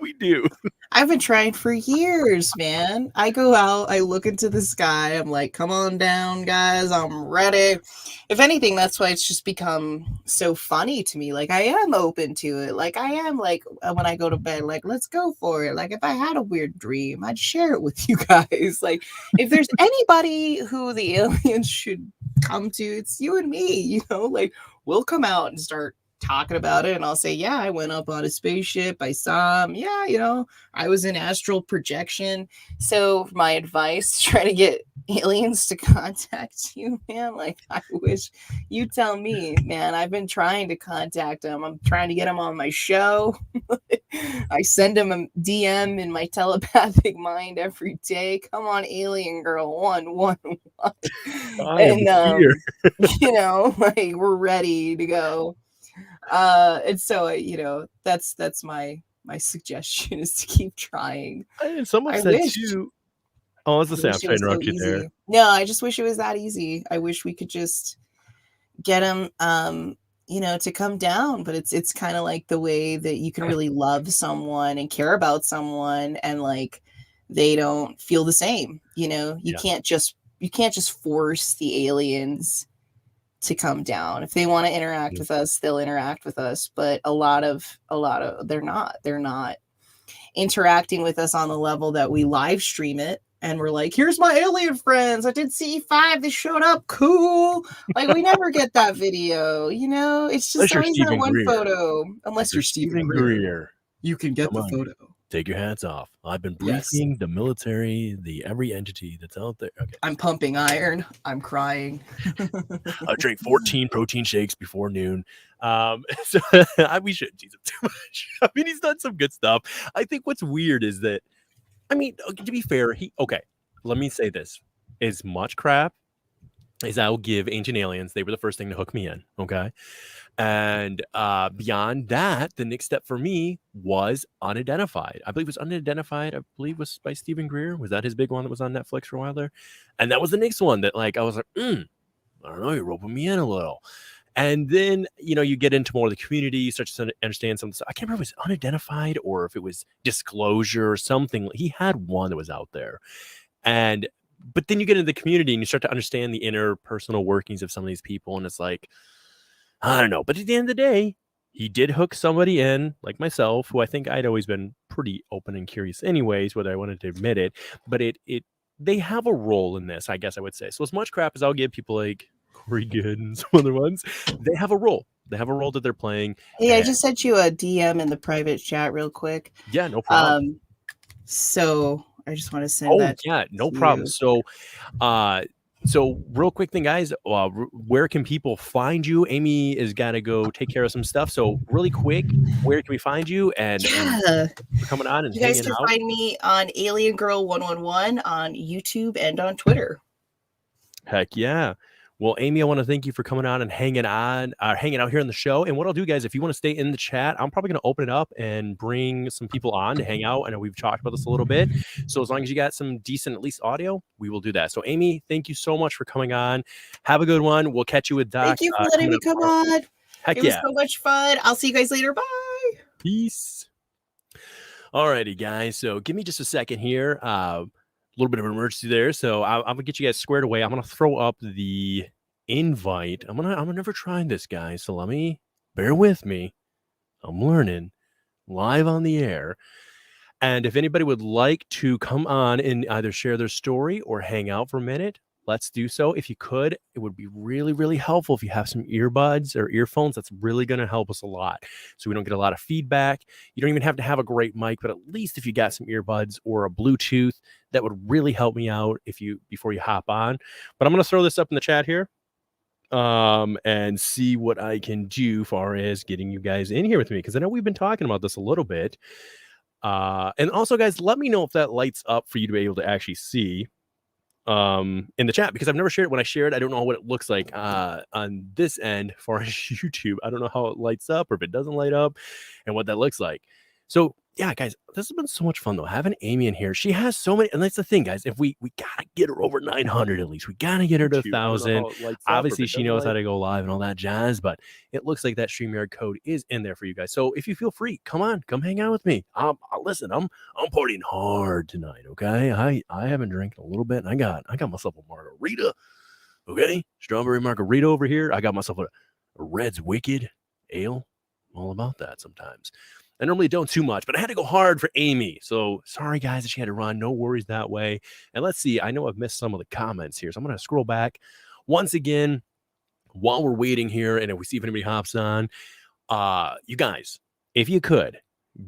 we do?
I've been trying for years, man. I go out, I look into the sky. I'm like, come on down, guys. I'm ready. If anything, that's why it's just become so funny to me. Like, I am open to it. Like, I am like, when I go to bed, like, let's go for it. Like, if I had a weird dream, I'd share it with you guys. Like, if there's anybody who the aliens should come to, it's you and me, like we'll come out and start talking about it, and I'll say, yeah, I went up on a spaceship, I saw him, yeah, I was in astral projection. So my advice, try to get aliens to contact you, man. Like, I wish you tell me, man. I've been trying to contact them. I'm trying to get them on my show. I send them a DM in my telepathic mind every day. Come on, Aliengirl111. And like, we're ready to go. And so that's my suggestion, is to keep trying.
Someone said too. Oh, I was gonna say, I'm trying to interrupt you there.
No, I just wish it was that easy. I wish we could just get them to come down. But it's kind of like the way that you can really love someone and care about someone, and like they don't feel the same. You can't just you can't just force the aliens to come down. If they want to interact with us, they'll interact with us. But a lot of they're not interacting with us on the level that we live stream it. And we're like, here's my alien friends. I did CE5. They showed up. Cool. Like, we never get that video, you know? It's just always that one photo. Unless you're Stephen Greer. You can get the photo.
Take your hats off. I've been briefing the military, every entity that's out there. Okay.
I'm pumping iron. I'm crying.
I drank 14 protein shakes before noon. So we shouldn't tease him too much. I mean, he's done some good stuff. I think what's weird is that, I mean, to be fair, let me say this. As much crap as I'll give Ancient Aliens, they were the first thing to hook me in, okay? And beyond that, the next step for me was Unidentified. I believe it was Unidentified. I believe was by Stephen Greer. Was that his big one that was on Netflix for a while there? And that was the next one that, like, I was like, I don't know, you're roping me in a little. And then, you know, you get into more of the community, you start to understand some stuff. I can't remember if it was Unidentified or if it was Disclosure or something. He had one that was out there. But then you get into the community and you start to understand the interpersonal workings of some of these people. And it's like, I don't know. But at the end of the day, he did hook somebody in, like myself, who I think I'd always been pretty open and curious anyways, whether I wanted to admit it. But they have a role in this, I guess I would say. So as much crap as I'll give people like Corey Good and some other ones, they have a role. They have a role that they're playing.
Hey, I just sent you a DM in the private chat real quick.
Yeah, no problem.
So I just want to send that.
Oh, yeah, no problem. So real quick thing, guys, where can people find you? Amy has got to go take care of some stuff. So really quick, where can we find you? And coming on and
you guys can find me on Aliengirl111 on YouTube and on Twitter.
Heck yeah. Well, Amy, I want to thank you for coming on and hanging out here on the show. And what I'll do, guys, if you want to stay in the chat, I'm probably going to open it up and bring some people on to hang out. I know we've talked about this a little bit. So as long as you got some decent, at least audio, we will do that. So Amy, thank you so much for coming on. Have a good one. We'll catch you with Doc.
Thank you for letting me come on.
Heck
it was so much fun. I'll see you guys later. Bye.
Peace. Alrighty, guys. So give me just a second here. A little bit of an emergency there. So I'm gonna get you guys squared away. I'm gonna throw up the invite. I'm never trying this, guys. So bear with me. I'm learning live on the air. And if anybody would like to come on and either share their story or hang out for a minute, let's do so. If you could, it would be really, really helpful if you have some earbuds or earphones. That's really going to help us a lot. So we don't get a lot of feedback. You don't even have to have a great mic, but at least if you got some earbuds or a Bluetooth, that would really help me out before you hop on. But I'm going to throw this up in the chat here and see what I can do as far as getting you guys in here with me, because I know we've been talking about this a little bit. And also, guys, let me know if that lights up for you to be able to actually see in the chat, because I've never shared it. When I share it, I don't know what it looks like on this end for YouTube. I don't know how it lights up or if it doesn't light up and what that looks like. So yeah, guys, this has been so much fun though, having Amy in here. She has so many, and that's the thing, guys. If we gotta get her over 900 at least, we gotta get her to 1,000. Obviously, she knows how to go live and all that jazz, but it looks like that StreamYard code is in there for you guys. So if you feel free, come hang out with me. Listen, I'm partying hard tonight. Okay, I haven't drank in a little bit, and I got myself a margarita. Okay, strawberry margarita over here. I got myself a Red's Wicked Ale. I'm all about that sometimes. I normally don't too much, but I had to go hard for Amy. So sorry, guys, that she had to run. No worries that way. And let's see. I know I've missed some of the comments here, so I'm going to scroll back once again while we're waiting here, and if we see if anybody hops on. You guys, if you could,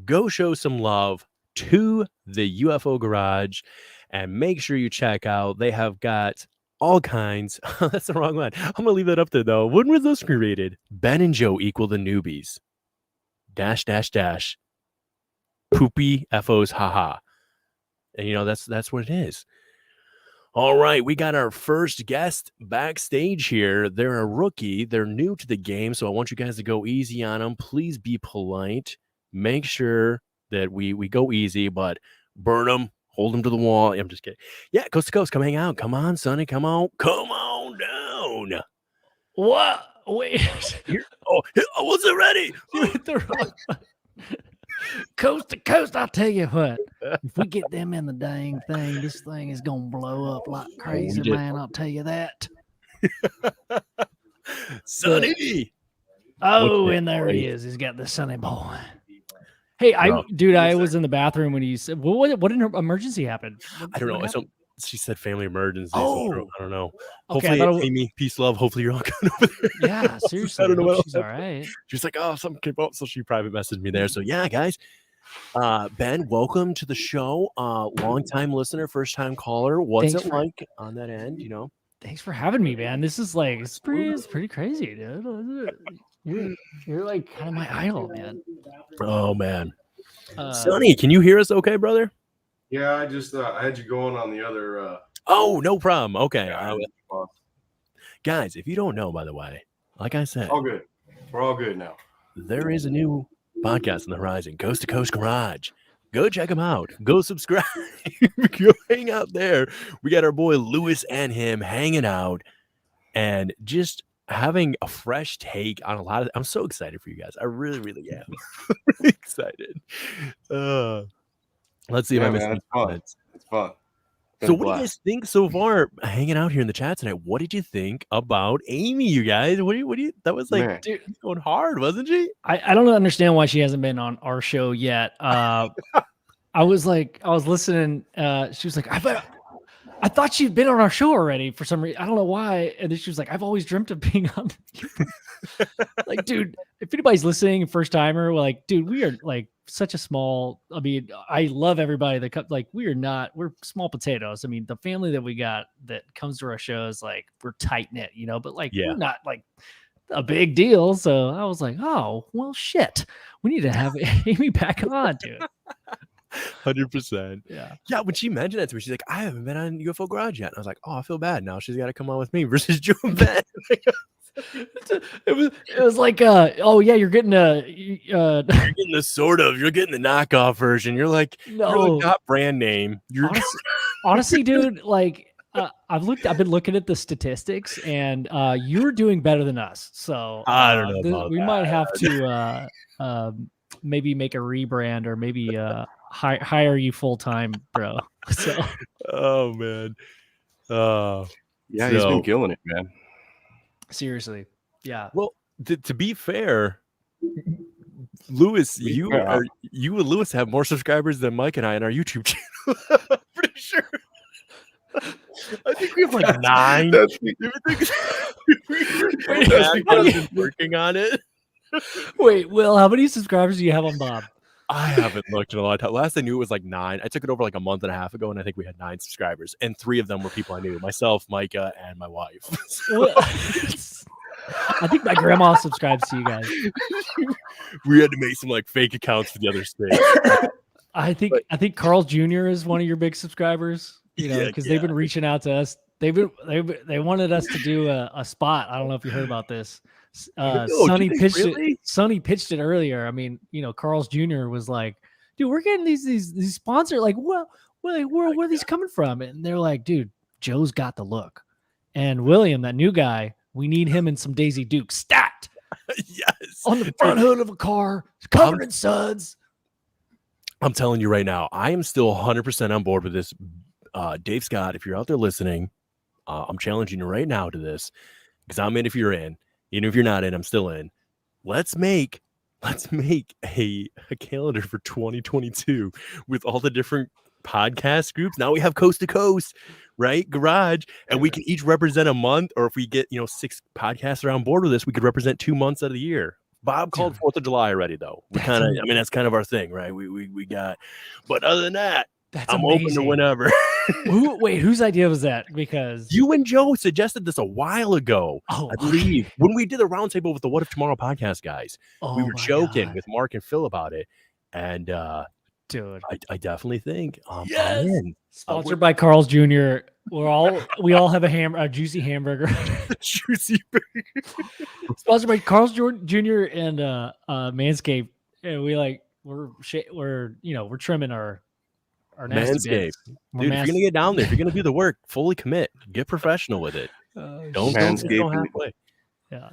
go show some love to the UFO Garage and make sure you check out. They have got all kinds. That's the wrong one. I'm going to leave that up there, though. When was this created? Ben and Joe equal the newbies. -- poopy FOs, haha. And that's what it is. All right, we got our first guest backstage here. They're a rookie. They're new to the game, so I want you guys to go easy on them. Please be polite. Make sure that we go easy, but burn them, hold them to the wall. I'm just kidding. Yeah, coast to coast, come hang out. Come on, Sonny, come on down.
What? Wait.
I wasn't ready.
You hit the wrong. Coast to coast, I'll tell you what. If we get them in the dang thing, this thing is gonna blow up like crazy, man. I'll tell you that.
Sonny.
Oh, and there he is. He's got the Sonny boy. Hey, I was in the bathroom when you said, "What? What emergency happened?"
I don't know. She said family emergency.
Oh,
so I don't know.
Okay,
hopefully, Amy, peace, love. Hopefully, you're all good over there.
Yeah, seriously. I don't know what she's all right.
She's like, oh, something came up, so she private messaged me there. So yeah, guys. Ben, welcome to the show. Long-time listener, first-time caller. What's it like on that end? You know.
Thanks for having me, man. This is like it's pretty crazy, dude. You're like kind of my idol, man.
Oh man. Sonny, can you hear us okay, brother?
Yeah, I just I had you going on the other
oh, no problem. Okay. Guys, if you don't know, by the way, like I said,
all good. We're all good now.
There is a new podcast on the horizon, Coast to Coast Garage. Go check them out. Go subscribe. Go hang out there. We got our boy Lewis and him hanging out and just having a fresh take on a lot of. I'm so excited for you guys. I really, really am. Really excited. Let's see if I missed any comments.
It's fun.
So what do you guys think so far hanging out here in the chat tonight? What did you think about Amy, you guys? What do you that was like dude, going hard, wasn't she?
I don't understand why she hasn't been on our show yet. I was listening. She was like, I thought she'd been on our show already for some reason. I don't know why. And then she was like, I've always dreamt of being on. Like, dude, if anybody's listening, first timer, like, dude, we are like such a small. I mean, I love everybody that comes. Like, we're small potatoes. I mean, the family that we got that comes to our shows, like, we're tight knit, you know. But like, we're not like a big deal. So I was like, oh well, shit, we need to have Amy back on, dude.
100%.
Yeah.
When she mentioned that to me, she's like, I haven't been on UFO Garage yet. And I was like, oh, I feel bad now. She's got to come on with me versus Joe and Ben.
It was like, oh yeah, you're getting you're
getting you're getting the knockoff version. You're like,
no,
you're like not brand name. You're
honestly, dude, like I've been looking at the statistics, and you're doing better than us. So
I don't know about
we
that.
might have to maybe make a rebrand or maybe hire you full time, bro. So
oh man.
Yeah, he's been killing it, man.
Seriously. Yeah.
Well, to be fair, Lewis, you and Lewis have more subscribers than Mike and I on our YouTube channel. I'm pretty sure. I think we have like 9. We're working on it.
Wait, Will, how many subscribers do you have on Bob?
I haven't looked in a long time. Last I knew it was like 9. I took it over like a month and a half ago, and I think we had 9 subscribers, and 3 of them were people I knew: myself, Micah, and my wife.
I think my grandma subscribes to you guys.
We had to make some like fake accounts for the other states.
I think Carl Jr. is one of your big subscribers. You know, because they've been reaching out to us. They wanted us to do a spot. I don't know if you heard about this. Sonny pitched it. Sonny pitched it earlier. I mean, you know, Carl's Jr. was like, "Dude, we're getting these sponsors. Like, where are these coming from?" And they're like, "Dude, Joe's got the look, and William, that new guy, we need him in some Daisy Duke stat."
Yes,
on the front hood of a car, covered in suds.
I'm telling you right now, I am still 100% on board with this. Dave Scott, if you're out there listening, I'm challenging you right now to this, because I'm in if you're in. Even if you're not in, I'm still in. Let's make a calendar for 2022 with all the different podcast groups. Now we have Coast to Coast, right? Garage, and we can each represent a month, or if we get 6 podcasts are on board with this, we could represent 2 months out of the year. Bob called 4th of July already, though. We that's kind of our thing, right? We got, but other than that, I'm open to whenever.
Whose idea was that? Because
you and Joe suggested this a while ago.
Oh,
I believe when we did the roundtable with the What If Tomorrow podcast guys, we were joking with Mark and Phil about it, and
dude,
I definitely think
yes. Sponsored by Carl's Jr. We all have a juicy hamburger.
Juicy burger.
Sponsored by Carl's Jr. and Manscaped, and we're trimming our
Manscaped. Dude, if you're gonna get down there, if you're gonna do the work, fully commit. Get professional with it. Don't halfway.
Yeah.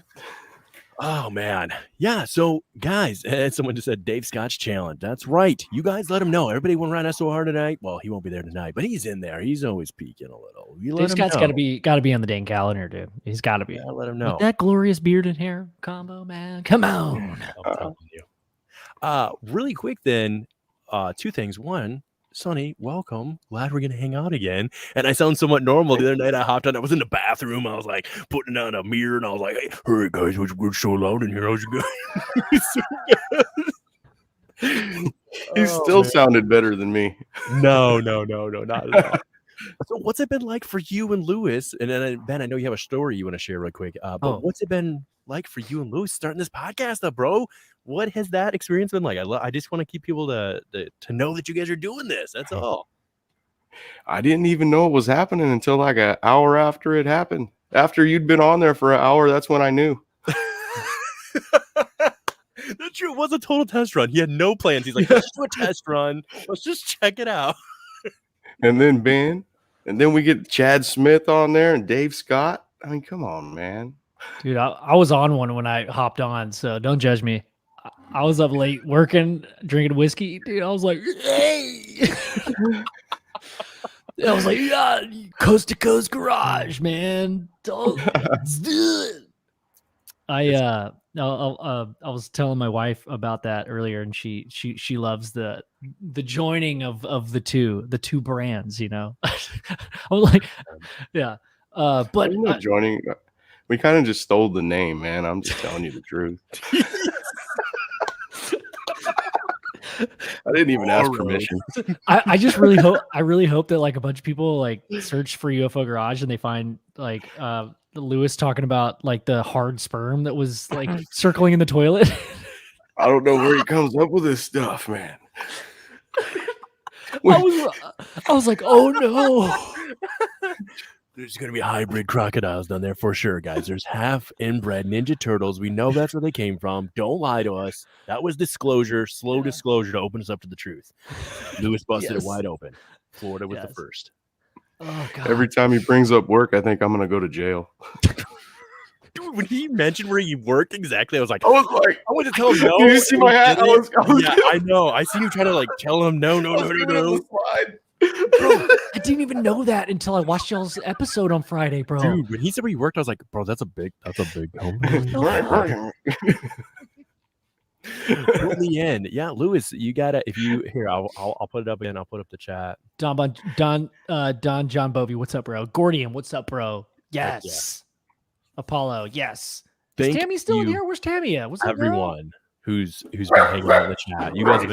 Oh man, yeah. So guys, someone just said Dave Scott's challenge. That's right. You guys let him know. Everybody went around so hard tonight. Well, he won't be there tonight, but he's in there. He's always peeking a little. You let
Dave
him
Scott's
know.
got to be on the dang calendar, dude. He's got to be.
Yeah, let him know.
With that glorious beard and hair combo, man. Come on.
I'm telling you. Really quick then. Two things. One, Sonny, welcome. Glad we're gonna hang out again. And I sound somewhat normal. The other night I hopped on. I was in the bathroom. I was like putting on a mirror, and I was like, "Hey, guys, what's good? So loud in here. How's it going?"
He still sounded better than me.
No, not at all. So, what's it been like for you and Lewis? And then Ben, I know you have a story you want to share real quick. But what's it been like for you and Lewis starting this podcast up, bro? What has that experience been like? I just want to keep people to know that you guys are doing this. That's all.
I didn't even know it was happening until like an hour after it happened. After you'd been on there for an hour, that's when I knew.
That's true. It was a total test run. He had no plans. He's like, let's do a test run. Let's just check it out.
And then Ben, and then we get Chad Smith on there and Dave Scott. I mean, come on, man.
Dude, I was on one when I hopped on, so don't judge me. I was up late working, drinking whiskey, dude. I was like, hey. I was like, yeah, coast to coast garage, man. Let's do it. I was telling my wife about that earlier, and she loves the joining of the two brands, you know. I was like, yeah. But
joining, we kind of just stole the name, man. I'm just telling you the truth. I didn't even ask permission.
I just really hope that like a bunch of people like search for UFO Garage and they find like Lewis talking about like the hard sperm that was like circling in the toilet.
I don't know where he comes up with this stuff, man.
I was like, oh no.
There's going to be hybrid crocodiles down there for sure, guys. There's half inbred Ninja Turtles. We know that's where they came from. Don't lie to us. That was disclosure, slow disclosure to open us up to the truth. Lewis busted it wide open. Florida was the first.
Oh, God.
Every time he brings up work, I think I'm going to go to jail.
Dude, when he mentioned where he worked exactly, I
I want
to tell him no.
Did you see my hat?
Yeah, I know. I see you trying to like tell him no.
Bro, I didn't even know that until I watched y'all's episode on Friday, bro.
Dude, when he said where he worked, I was like, bro, that's a big company. In the end, yeah, Lewis, you gotta. If you here, I'll put it up again. I'll put up the chat.
Don John Bovey, what's up, bro? Gordian, what's up, bro? Yes. Apollo, yes. Is Tammy still in here? Where's Tammy at? What's up,
everyone who's been hanging out in the chat? You guys have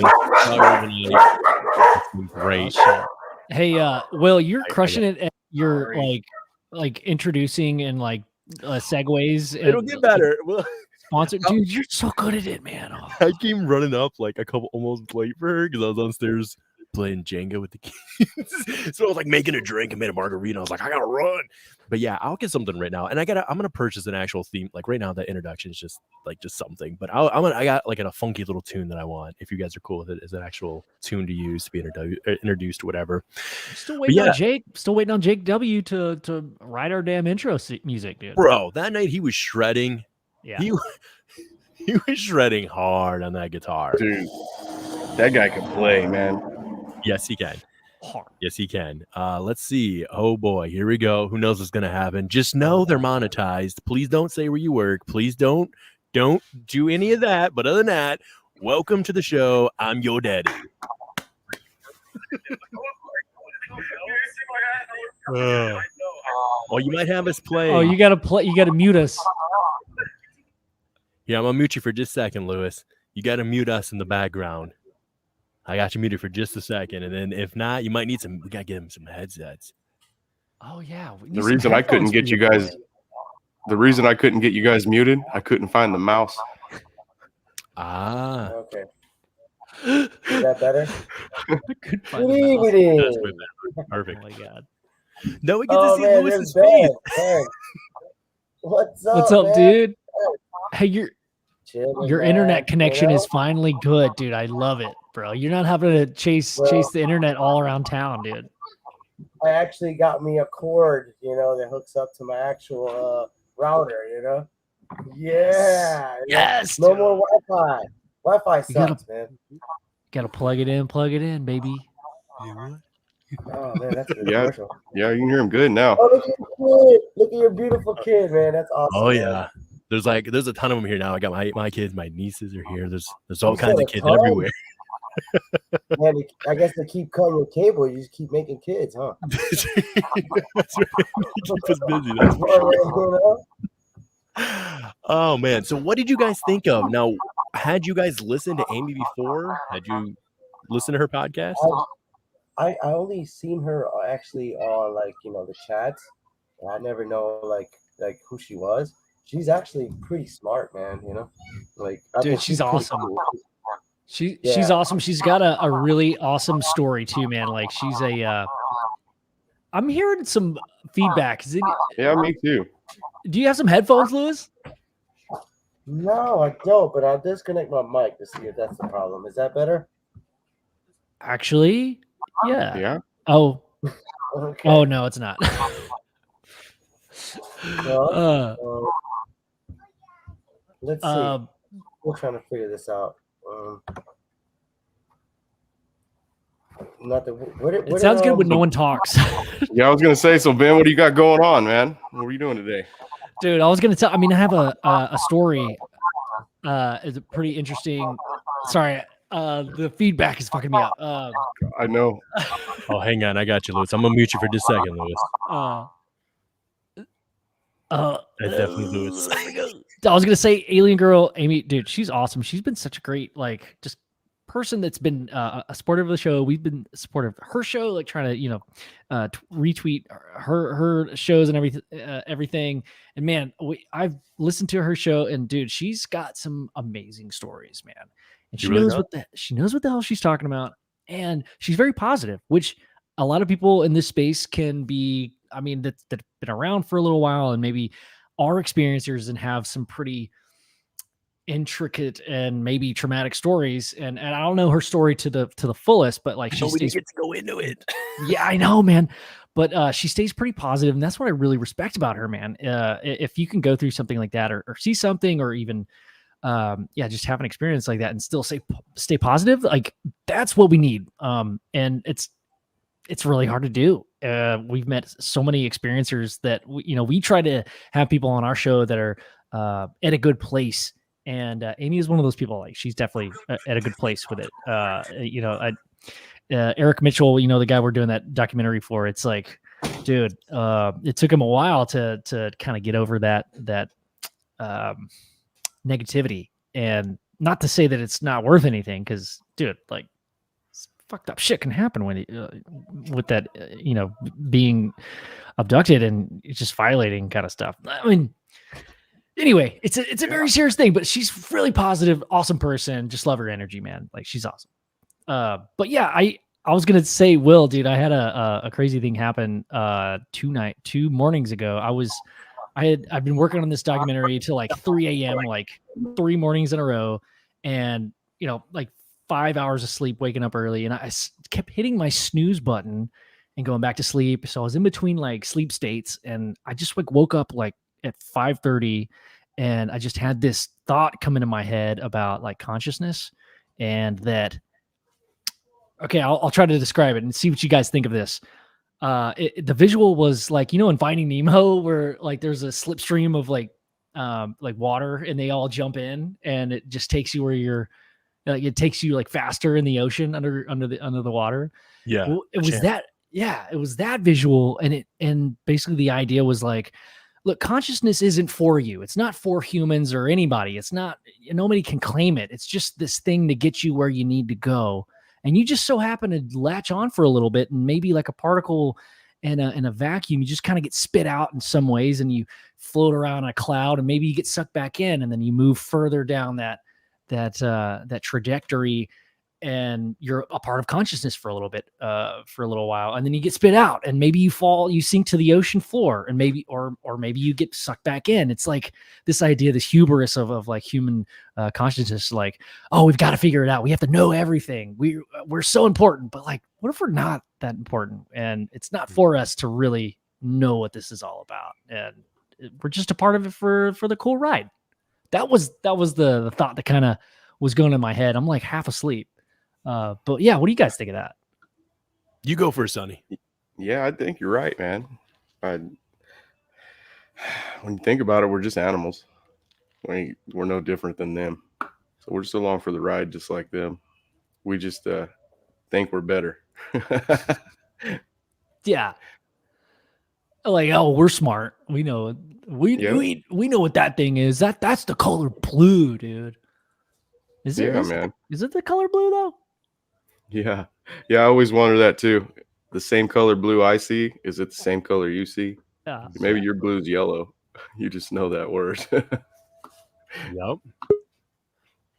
been great.
Hey, Will, you're crushing it. You're like introducing and like segues.
It'll get better. Well,
sponsored, dude. You're so good at it, man. Oh.
I came running up like a couple almost late for her because I was downstairs playing Jenga with the kids. So I was like making a drink and made a margarita. I was like, I gotta run. But yeah, I'll get something right now, and I'm gonna purchase an actual theme. Like right now, the introduction is just something. But I got like a funky little tune that I want. If you guys are cool with it, is an actual tune to use to be introduced, whatever.
Still waiting on Jake. Still waiting on Jake W to write our damn intro music, dude.
Bro, that night he was shredding.
Yeah,
he was shredding hard on that guitar,
dude. That guy can play, man.
Yes, he can. Yes, he can. Let's see. Oh boy, here we go. Who knows what's gonna happen? Just know they're monetized. Please don't say where you work. Please don't do any of that. But other than that, welcome to the show. I'm your daddy. You might have us play.
Oh, you gotta play. You gotta mute us.
Yeah, I'm gonna mute you for just a second, Lewis. You gotta mute us in the background. I got you muted for just a second, and then if not, you might need some. We gotta get him some headsets.
Oh yeah.
The reason I couldn't get you guys, muted, I couldn't find the mouse.
Ah.
Okay. Is that better?
Perfect.
Oh my God.
No, we get to see Lewis's face.
What's up?
What's up,
man?
dude? Hey,
Chilling,
your
man.
internet connection is finally good, dude. I love it, bro. You're not having to chase the internet all around town, dude.
I actually got me a cord, that hooks up to my actual router, Yeah.
Yes,
No
dude.
more Wi-Fi. Wi-Fi
You gotta-
sucks, man.
Gotta plug it in, baby.
Oh man, that's a good
Yeah.
commercial.
Yeah, you can hear him good now.
Oh, look at your kid. Look at your beautiful kid, man. That's awesome.
Oh
man.
yeah. There's a ton of them here now. I got my kids, my nieces are here. There's all
You
kinds
said
of
a
kids
ton?
everywhere.
Man, I guess they keep cutting your cable. You just keep making kids, huh?
That's right. Keep us busy. That's for sure. Oh man. So what did you guys think of? Now, had you guys listened to Amy before? Had you listened to her podcast?
I only seen her actually on like the chats. I never know like who she was. She's actually pretty smart, man. Like I
Dude,
think
she's
pretty
awesome.
cool.
She's
Yeah.
awesome. She's got a really awesome story too, man. Like she's a I'm hearing some feedback.
Yeah, me too.
Do you have some headphones, Lewis?
No, I don't. But I'll disconnect my mic to see if that's the problem. Is that better?
Actually, yeah.
Yeah.
Oh,
Okay.
oh no, it's not.
Well, let's see. We're trying to figure this out.
It sounds good when no one talks.
Yeah, I was gonna say. So Ben, what do you got going on, man? What are you doing today?
Dude, I was gonna tell. I mean, I have a story. It's a pretty interesting. Sorry, the feedback is fucking me up.
I know.
Oh, hang on. I got you, Lewis. I'm gonna mute you for just a second, Lewis. That's definitely Lewis.
I was gonna say Alien Girl, Amy, dude, she's awesome. She's been such a great, like, just person that's been a supporter of the show. We've been supportive of her show, like trying to, retweet her shows and everything. And man, I've listened to her show, and dude, she's got some amazing stories, man. And she knows what the hell she's talking about, and she's very positive, which a lot of people in this space can be. I mean, that's been around for a little while and maybe are experiencers and have some pretty intricate and maybe traumatic stories. And I don't know her story to the fullest, but like
we didn't get to go into it.
Yeah, I know, man. But she stays pretty positive, and that's what I really respect about her, man. If you can go through something like that, or see something, or even just have an experience like that and still stay positive, like that's what we need. And it's really hard to do. We've met so many experiencers that we try to have people on our show that are at a good place, and Amy is one of those people. Like she's definitely at a good place with it. Eric Mitchell, the guy we're doing that documentary for. It's like, dude, it took him a while to kind of get over that negativity, and not to say that it's not worth anything, because dude, like fucked up shit can happen when with that being abducted and just violating kind of stuff. I mean, anyway, it's a very serious thing, but she's really positive, awesome person. Just love her energy, man. Like she's awesome. But yeah, I was gonna say, Will, dude, I had a crazy thing happen 2 mornings ago. I've been working on this documentary till like 3 a.m. like 3 mornings in a row, and like 5 hours of sleep, waking up early, and I kept hitting my snooze button and going back to sleep. So I was in between like sleep states, and I just like woke up like at 5:30, and I just had this thought come into my head about like consciousness, and that. Okay, I'll try to describe it and see what you guys think of this. The visual was like, in Finding Nemo, where like there's a slipstream of like water, and they all jump in, and it just takes you where you're. Like it takes you like faster in the ocean under the water.
Yeah,
well, it was that. Yeah, it was that visual, and basically the idea was like, look, consciousness isn't for you. It's not for humans or anybody. It's not. Nobody can claim it. It's just this thing to get you where you need to go, and you just so happen to latch on for a little bit, and maybe like a particle in a vacuum, you just kind of get spit out in some ways, and you float around in a cloud, and maybe you get sucked back in, and then you move further down that trajectory, and you're a part of consciousness for a little bit, for a little while, and then you get spit out, and maybe you sink to the ocean floor, and maybe you get sucked back in. It's like this idea, this hubris of like human consciousness, like, oh, we've got to figure it out. We have to know everything. We're so important, but like, what if we're not that important? And it's not for us to really know what this is all about, and we're just a part of it for the cool ride. that was the thought that kind of was going in my head. I'm like half asleep. But yeah, what do you guys think of that?
You go first, Sonny.
Yeah, I think you're right, man. When you think about it, we're just animals. We're no different than them. So we're just along for the ride, just like them. We just think we're better.
Yeah. Like, oh, we're smart. We know we know what that thing is. That's the color blue, dude. Is it?
Yeah, man.
Is it the color blue though?
Yeah. Yeah, I always wonder that too. The same color blue I see, is it the same color you see?
Yeah.
Maybe your blue's yellow. You just know that word.
Yep.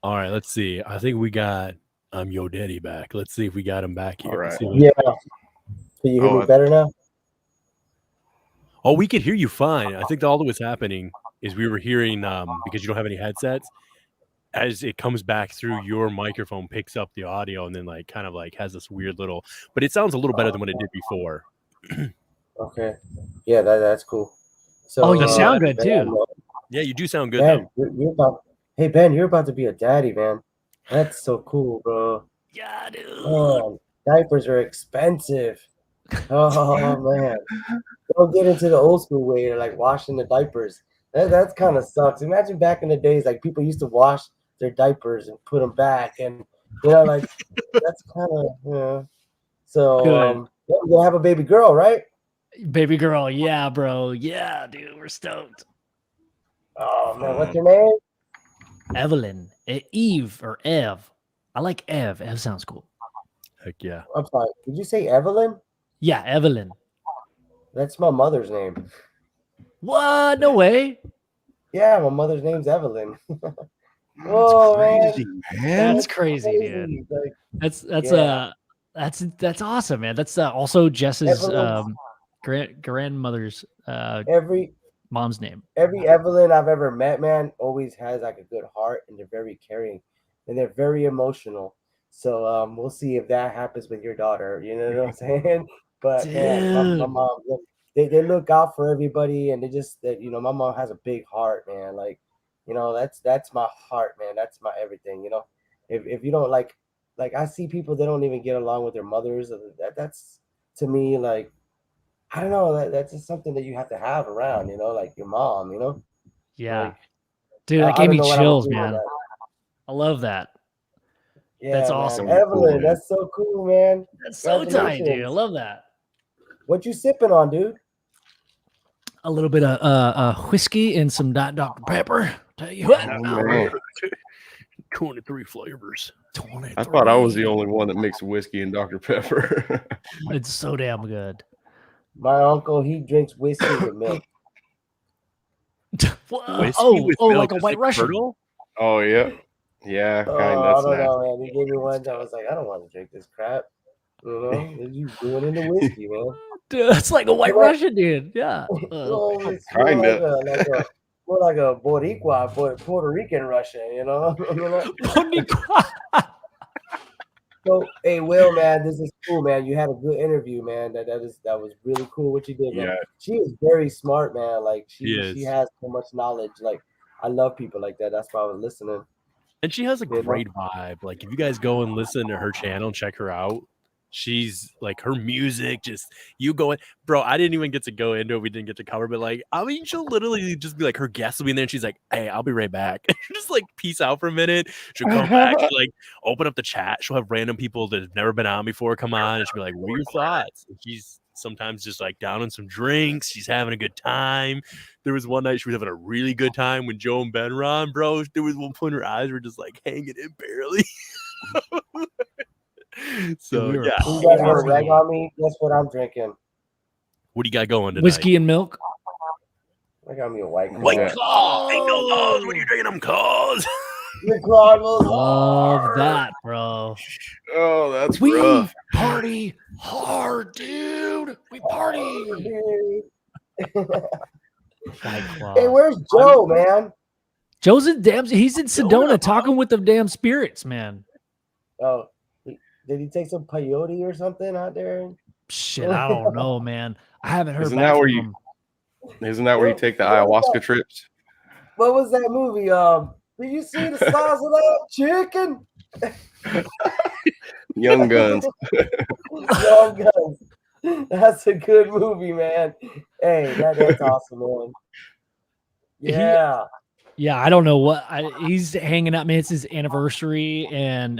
All right, let's see. I think we got Yo Daddy back. Let's see if we got him back here.
All right.
Yeah. Can you hear me better now?
Oh, we could hear you fine. I think all that was happening is we were hearing, because you don't have any headsets, as it comes back through your microphone, picks up the audio and then like kind of like has this weird little, but it sounds a little better than what it did before.
Okay. Yeah, that's cool. So,
oh, you sound good too.
Yeah, you do sound good.
Ben, hey Ben, you're about to be a daddy, man. That's so cool, bro.
Yeah, dude.
Man, diapers are expensive. Oh man, don't get into the old school way of like washing the diapers. That's kind of sucks. Imagine back in the days, like people used to wash their diapers and put them back, and like that's kind of So you have a baby girl, right?
Baby girl, yeah, bro, yeah, dude, we're stoked.
Oh man, what's your name?
Evelyn, Eve or Ev. I like Ev. Ev sounds cool.
Heck yeah.
I'm sorry. Did you say Evelyn?
Yeah, Evelyn.
That's my mother's name.
What? No way.
Yeah, my mother's name's Evelyn. Whoa,
crazy, man.
That's crazy, dude. Like, that's awesome, man. That's also Jess's grandmother's mom's name.
Every Evelyn I've ever met, man, always has like a good heart, and they're very caring, and they're very emotional. So we'll see if that happens with your daughter. You know what I'm saying? But man, my mom, they look out for everybody, and they just my mom has a big heart, man. Like, that's my heart, man. That's my everything. If you don't like I see people that don't even get along with their mothers. That's to me like, I don't know. That's just something that you have to have around. Like your mom.
Yeah,
like,
dude, that gave me chills, man. I love that.
Yeah,
that's awesome.
Man. Evelyn, that's so cool, man.
That's so tight, dude. I love that.
What you sipping on, dude?
A little bit of whiskey and some Dr. Pepper. Tell you what.
23 flavors.
23.
I thought I was the only one that mixed whiskey and Dr. Pepper.
It's so damn good.
My uncle, he drinks whiskey with milk.
Like a White Russian.
Turtle?
Oh, yeah. Yeah, kind of.
I don't know, man. He gave me one. I was like, I don't want to drink this crap. You ruining the whiskey, man.
Dude, it's like a White Russian, dude. Yeah.
Kind of.
More like a Boricua, Puerto Rican Russian,
Boricua.
So, hey, Will, man, this is cool, man. You had a good interview, man. That was really cool what you did, man.
Yeah.
She is very smart, man. Like she has so much knowledge. Like I love people like that. That's why I was listening.
And she has a great vibe. Like if you guys go and listen to her channel and check her out, she's like her music, just you go in, bro. I didn't even get to go into it. We didn't get to cover, but like, I mean, she'll literally just be like, her guests will be in there and she's like, hey, I'll be right back. Just like peace out for a minute. She'll come back, she'll like open up the chat. She'll have random people that have never been on before come on and she'll be like, what are your thoughts? And she's sometimes just like down on some drinks. She's having a good time. There was one night she was having a really good time when Joe and Ben were on, bro. There was one point her eyes were just like hanging in barely. So
you guys want to rag on me? Guess what I'm drinking?
What do you got going tonight?
Whiskey and milk.
I got me a White Claw.
White Claw. Ain't no laws when you're drinking them claws.
Love that, bro.
Oh, that's
we
rough.
Party hard, dude. We party.
Hey, where's Joe, man?
Joe's in he's in Sedona talking with the damn spirits, man.
Oh, did he take some peyote or something out there?
Shit, I don't know, man. I haven't heard.
Isn't that where you take the ayahuasca trips?
what was that movie? Did you see the size of that chicken?
Young Guns.
Young Guns. That's a good movie, man. Hey, that's awesome, man. Yeah.
Yeah, I don't know what he's hanging out. Man, it's his anniversary, and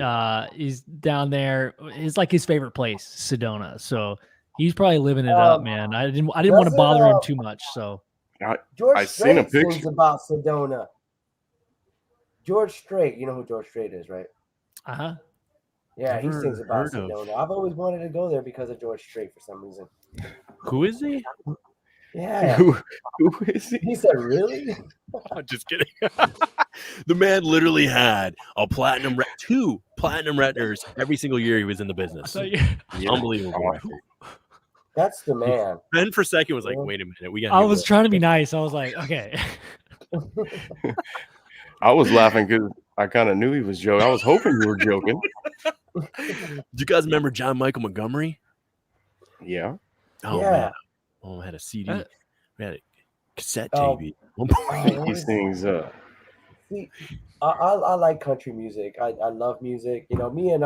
he's down there. It's like his favorite place, Sedona. So he's probably living it up, man. I didn't want to
doesn't,
bother him too much. So
George
I seen a
Strait sings
picture.
about Sedona. George Strait, you know who George Strait is, right?
uh-huh.
Yeah, he
Never
sings about
heard of.
Sedona. I've always wanted to go there because of George Strait for some reason.
Who is he?
Yeah.
Who is he?
He said, really?
I'm just kidding. The man literally had two platinum records every single year he was in the business. Unbelievable.
That's the man.
Ben for a second was like, wait a minute. We got.
I was trying to be nice. I was like, okay.
I was laughing because I kind of knew he was joking. I was hoping you were joking.
Do you guys remember John Michael Montgomery?
Yeah.
Oh,
Yeah.
man. Oh, I had a CD. We had a cassette tape.
He sings.
See, I like country music. I love music. You know, me and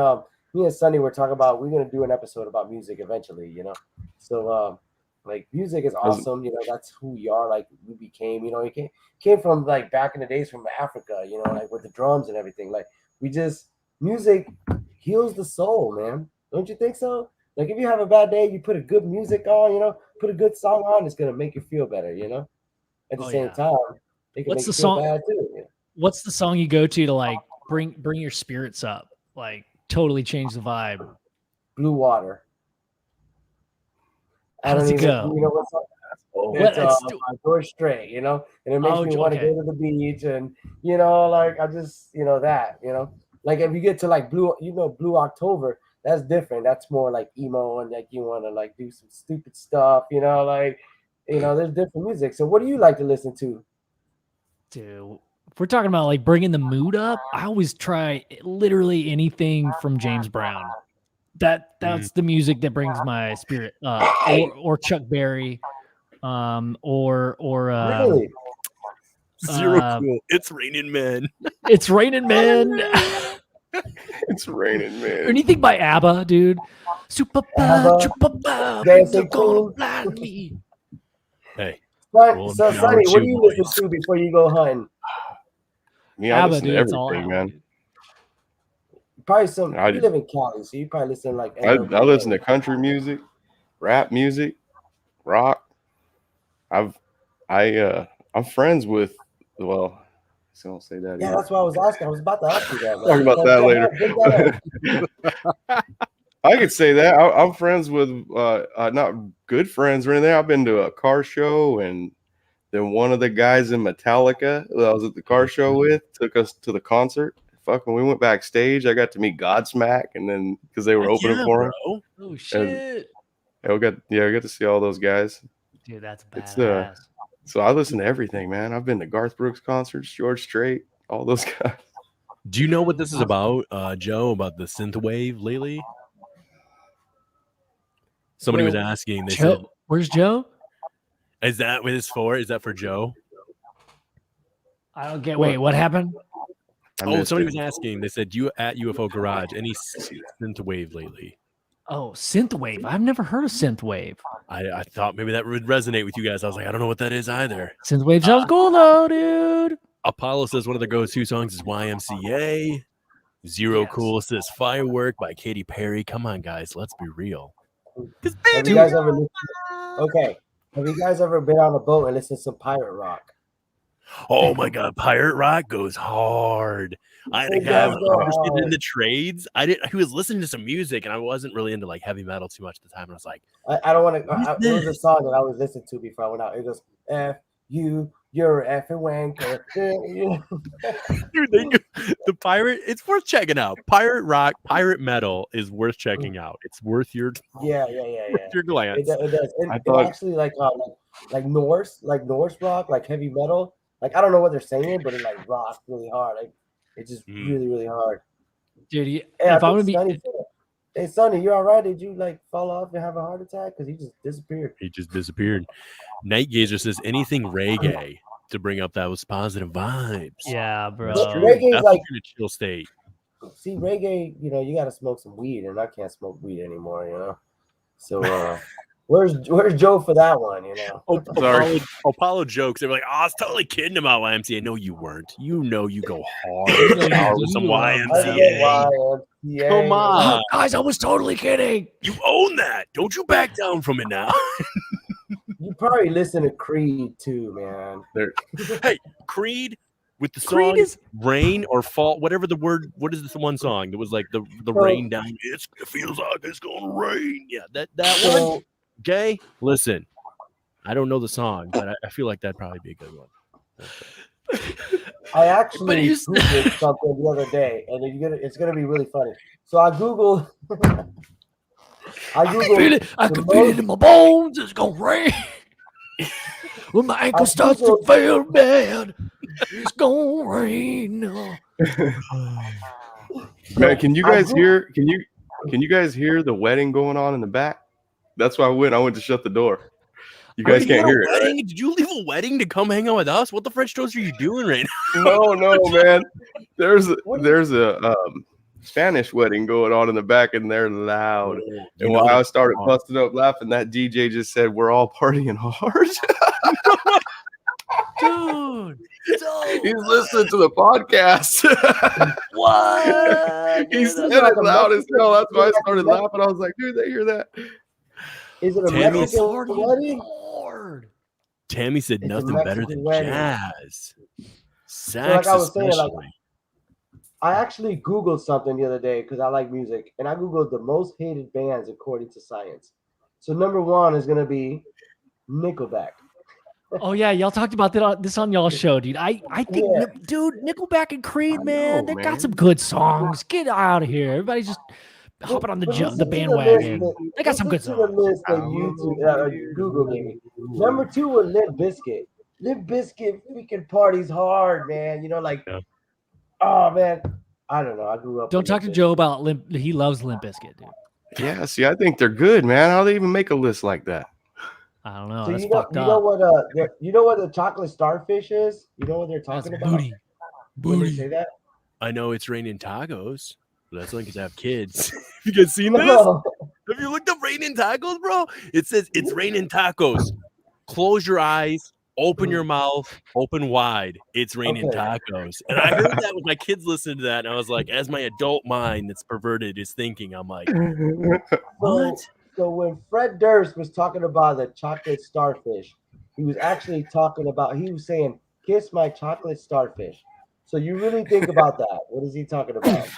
Sonny were talking about we're gonna do an episode about music eventually. You know, so like music is awesome. You know, that's who we are. Like we became. You know, we came from like back in the days from Africa. You know, like with the drums and everything. Like music heals the soul, man. Don't you think so? Like if you have a bad day, you put a good music on. You know, put a good song on. It's gonna make you feel better. You know, at the same time, it can
What's
make
the
you
song?
feel bad too. You know?
What's the song you go to like bring your spirits up? Like totally change the vibe.
Blue Water.
How does it go?
You know what's up? It's George Strait, you know, and it makes me want to go to the beach, and you know, like I just, you know, that, you know, like if you get to like Blue October, that's different. That's more like emo, and like you want to like do some stupid stuff, you know, like, you know, there's different music. So what do you like to listen to?
Dude, if we're talking about like bringing the mood up, I always try literally anything from James Brown. That's the music that brings my spirit up, or Chuck Berry, or
really
Zero Cool. It's Raining Men.
It's Raining Men.
It's Raining Men.
Anything by ABBA, dude. Super
Dancing Queen.
Hey.
So Sonny, what do you listen to before you go hunting?
Yeah, I listen to everything, man.
Probably you live in Cali, so you probably listen to like.
I listen to country music, rap music, rock. I'm friends with. Well, I don't say that.
Yeah, that's what I was asking. I was about to ask you that.
Talk about that later. I could say that I'm friends with not good friends or anything. I've been to a car show, and then one of the guys in Metallica that I was at the car show with took us to the concert. Fucking, we went backstage. I got to meet Godsmack, and then because they were opening for him.
Oh shit!
We got to see all those guys.
Dude, that's badass.
So I listen to everything, man. I've been to Garth Brooks concerts, George Strait, all those guys.
Do you know what this is about, Joe? About the synthwave lately? Somebody was asking. They said,
"Where's Joe?"
Is that what it's for? Is that for Joe?
I don't get. Wait, what happened?
Somebody was asking. They said, "You at UFO Garage? Any synthwave lately?"
Oh, synthwave. I've never heard of synthwave.
I thought maybe that would resonate with you guys. I was like, I don't know what that is either.
Synthwave sounds cool though, dude.
Apollo says one of their go-to songs is YMCA. Zero Cool says Firework by Katy Perry. Come on, guys, let's be real.
Have you guys ever been on a boat and listened to some pirate rock?
Oh my God, pirate rock goes hard. I think I was in the trades. He was listening to some music, and I wasn't really into like heavy metal too much at the time. And I was like,
I don't want to. There was a song that I was listening to before I went out. It goes, "F you, you're an effing wanker."
Dude, the pirate. It's worth checking out. Pirate rock, pirate metal is worth checking out. It's worth your your glance.
It does. I thought actually like Norse rock, like heavy metal. Like I don't know what they're saying, but it like rocks really hard. Like it's just really, really hard.
Dude, if I'm gonna be
Hey Sonny, you all right? Did you like fall off and have a heart attack? Because he just disappeared.
Night Gazer says anything reggae. to bring up those positive vibes.
Yeah, bro.
That's true.
Reggae is
Definitely
like-
in a chill state.
See, reggae, you got to smoke some weed, and I can't smoke weed anymore, So, where's Joe for that one,
Sorry.
Apollo jokes. They were like, "Oh, I was totally kidding about YMCA." No, you weren't. You go hard.
You know you
Shower with some
do.
YMCA. Come on,
Guys, I was totally kidding.
you own that. Don't you back down from it now.
You probably listen to Creed too, man.
Hey, Creed with the
Creed
song
is-
"Rain" or "Fall," whatever the word. What is this one song that was like the rain down? It feels like it's gonna rain. Yeah, that one. Jay, listen, I don't know the song, but I feel like that'd probably be a good one.
I actually
But you-
Googled something the other day, and it's gonna be really funny. So I Googled.
I can feel it in my bones. It's gonna rain. When my ankle starts to feel bad, it's gonna rain.
Man, can you guys hear? Can you guys hear the wedding going on in the back? That's why I went to shut the door. You guys can't hear it, right?
Did you leave a wedding to come hang out with us? What the French toast are you doing right now?
No, man. There's a Spanish wedding going on in the back, and they're loud. And while I started busting up laughing, that DJ just said, "We're all partying hard."
Dude,
He's listening to the podcast.
what?
He said it loud as hell. That's why I started laughing. I was like, "Dude, they hear that?"
Is it a
Tammy's
Mexican wedding?
Hard.
Tammy said
It's a
nothing better
Mexican
than
wedding.
jazz.
like I
Sax,
was saying,
especially.
I actually Googled something the other day because I like music, and I Googled the most hated bands according to science. So number one is gonna be Nickelback.
Oh yeah, y'all talked about this on y'all's show, dude. I think,
Yeah.
dude, Nickelback and Creed, man,
know,
they got
man.
some good songs. Get out of here, everybody's just hopping on the
But listen
the
to
bandwagon.
list
They got some good
listen to the
songs.
list that YouTube, Google gave me. Number two was Limp Bizkit. Limp Bizkit freaking parties hard, man.
Yeah.
Oh man, I don't know. I grew up.
Don't
with
talk to
Limp
Joe about Limp. He loves Limp Bizkit, dude.
Yeah, see, I think they're good, man. How do they even make a list like that?
I don't know.
So
That's
you know,
fucked
you
up.
know what the chocolate starfish is? You know what they're
That's
talking about?
booty.
When they say that?
I know it's raining tacos, but that's only because I have kids. Have you guys seen this?
No.
Have you looked up raining tacos, bro? It says it's raining tacos. Close your eyes, open your mouth, open wide. It's raining
Okay.
tacos. And I heard that with my kids listening to that, and I was like, as my adult mind that's perverted is thinking, I'm like, what?
So when Fred Durst was talking about the chocolate starfish, he was actually he was saying, "Kiss my chocolate starfish." So you really think about that. What is he talking about?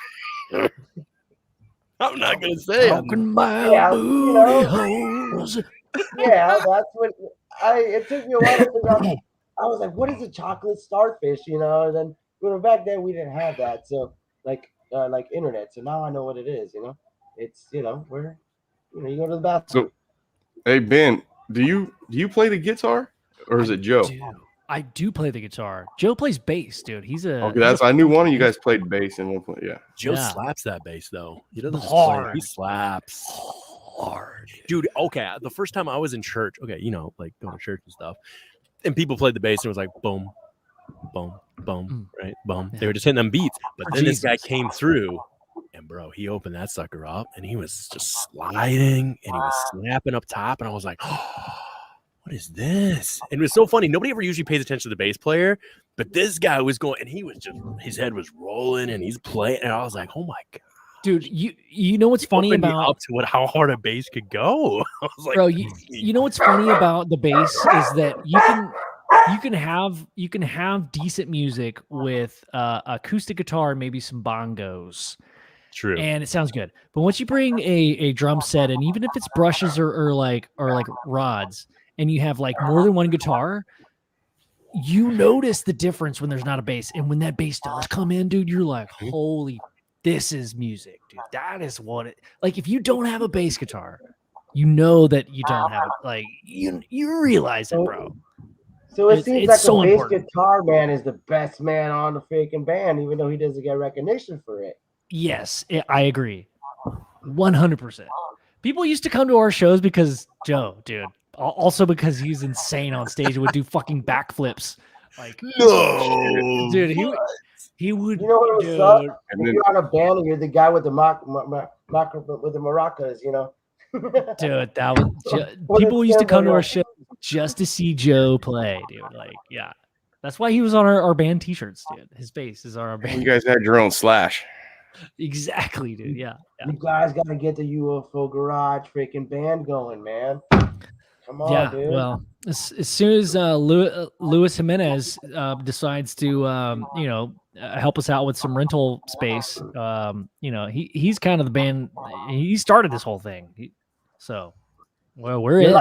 I'm not gonna say.
Talking about
Yeah,
booty holes.
Yeah, that's what it took me a while to figure out. I was like, what is a chocolate starfish? And then back then we didn't have that. So like internet. So now I know what it is, It's where you go to the bathroom.
So, hey Ben, do you play the guitar or is it Joe?
I do play the guitar. Joe plays bass, dude. He's a
Okay, I knew one of you guys played bass and one play. Yeah,
Joe
Yeah.
slaps that bass though. He doesn't just play it,
Hard.
he slaps hard, dude. Okay, the first time I was in church, okay, like going to church and stuff, and people played the bass and it was like boom, boom, boom, right, boom. They were just hitting them beats, but then this guy came through. And bro, he opened that sucker up and he was just sliding and he was snapping up top. And I was like, oh, what is this? And it was so funny. Nobody ever usually pays attention to the bass player, but this guy was going and he was just, his head was rolling and he's playing. And I was like, oh my God.
Dude, you know what's funny
Opened me
about
up to how hard a bass could go. I was like,
bro, you know what's funny about the bass is that you can have decent music with acoustic guitar and maybe some bongos.
True.
And it sounds good. But once you bring a drum set, and even if it's brushes or like rods, and you have like more than one guitar, you notice the difference when there's not a bass. And when that bass does come in, dude, you're like, holy, this is music, dude. That is what it like. If you don't have a bass guitar, you know that you don't have it. Like you realize it, bro.
So it seems like
so
a bass
important.
guitar man is the best man on the freaking band, even though he doesn't get recognition for it.
Yes, I agree. 100%. People used to come to our shows because Joe, dude, also because he's insane on stage and would do fucking backflips Like,
No,
dude, he would.
You know what was
Dude,
up?
And
If
then
you're on a band and you're the guy with the with the maracas, you know.
dude, that was
Or the
people used to come to our
timbre,
show just to see Joe play, dude. Like, yeah, that's why he was on our band T-shirts, dude. His face is on our
you
band.
guys had your own Slash.
Exactly, dude. Yeah.
You guys got to get the UFO Garage freaking band going, man. Come on,
Yeah,
dude.
well, as soon as Luis Jimenez decides to help us out with some rental space, he's kind of the band. He started this whole thing. So, well, we're in.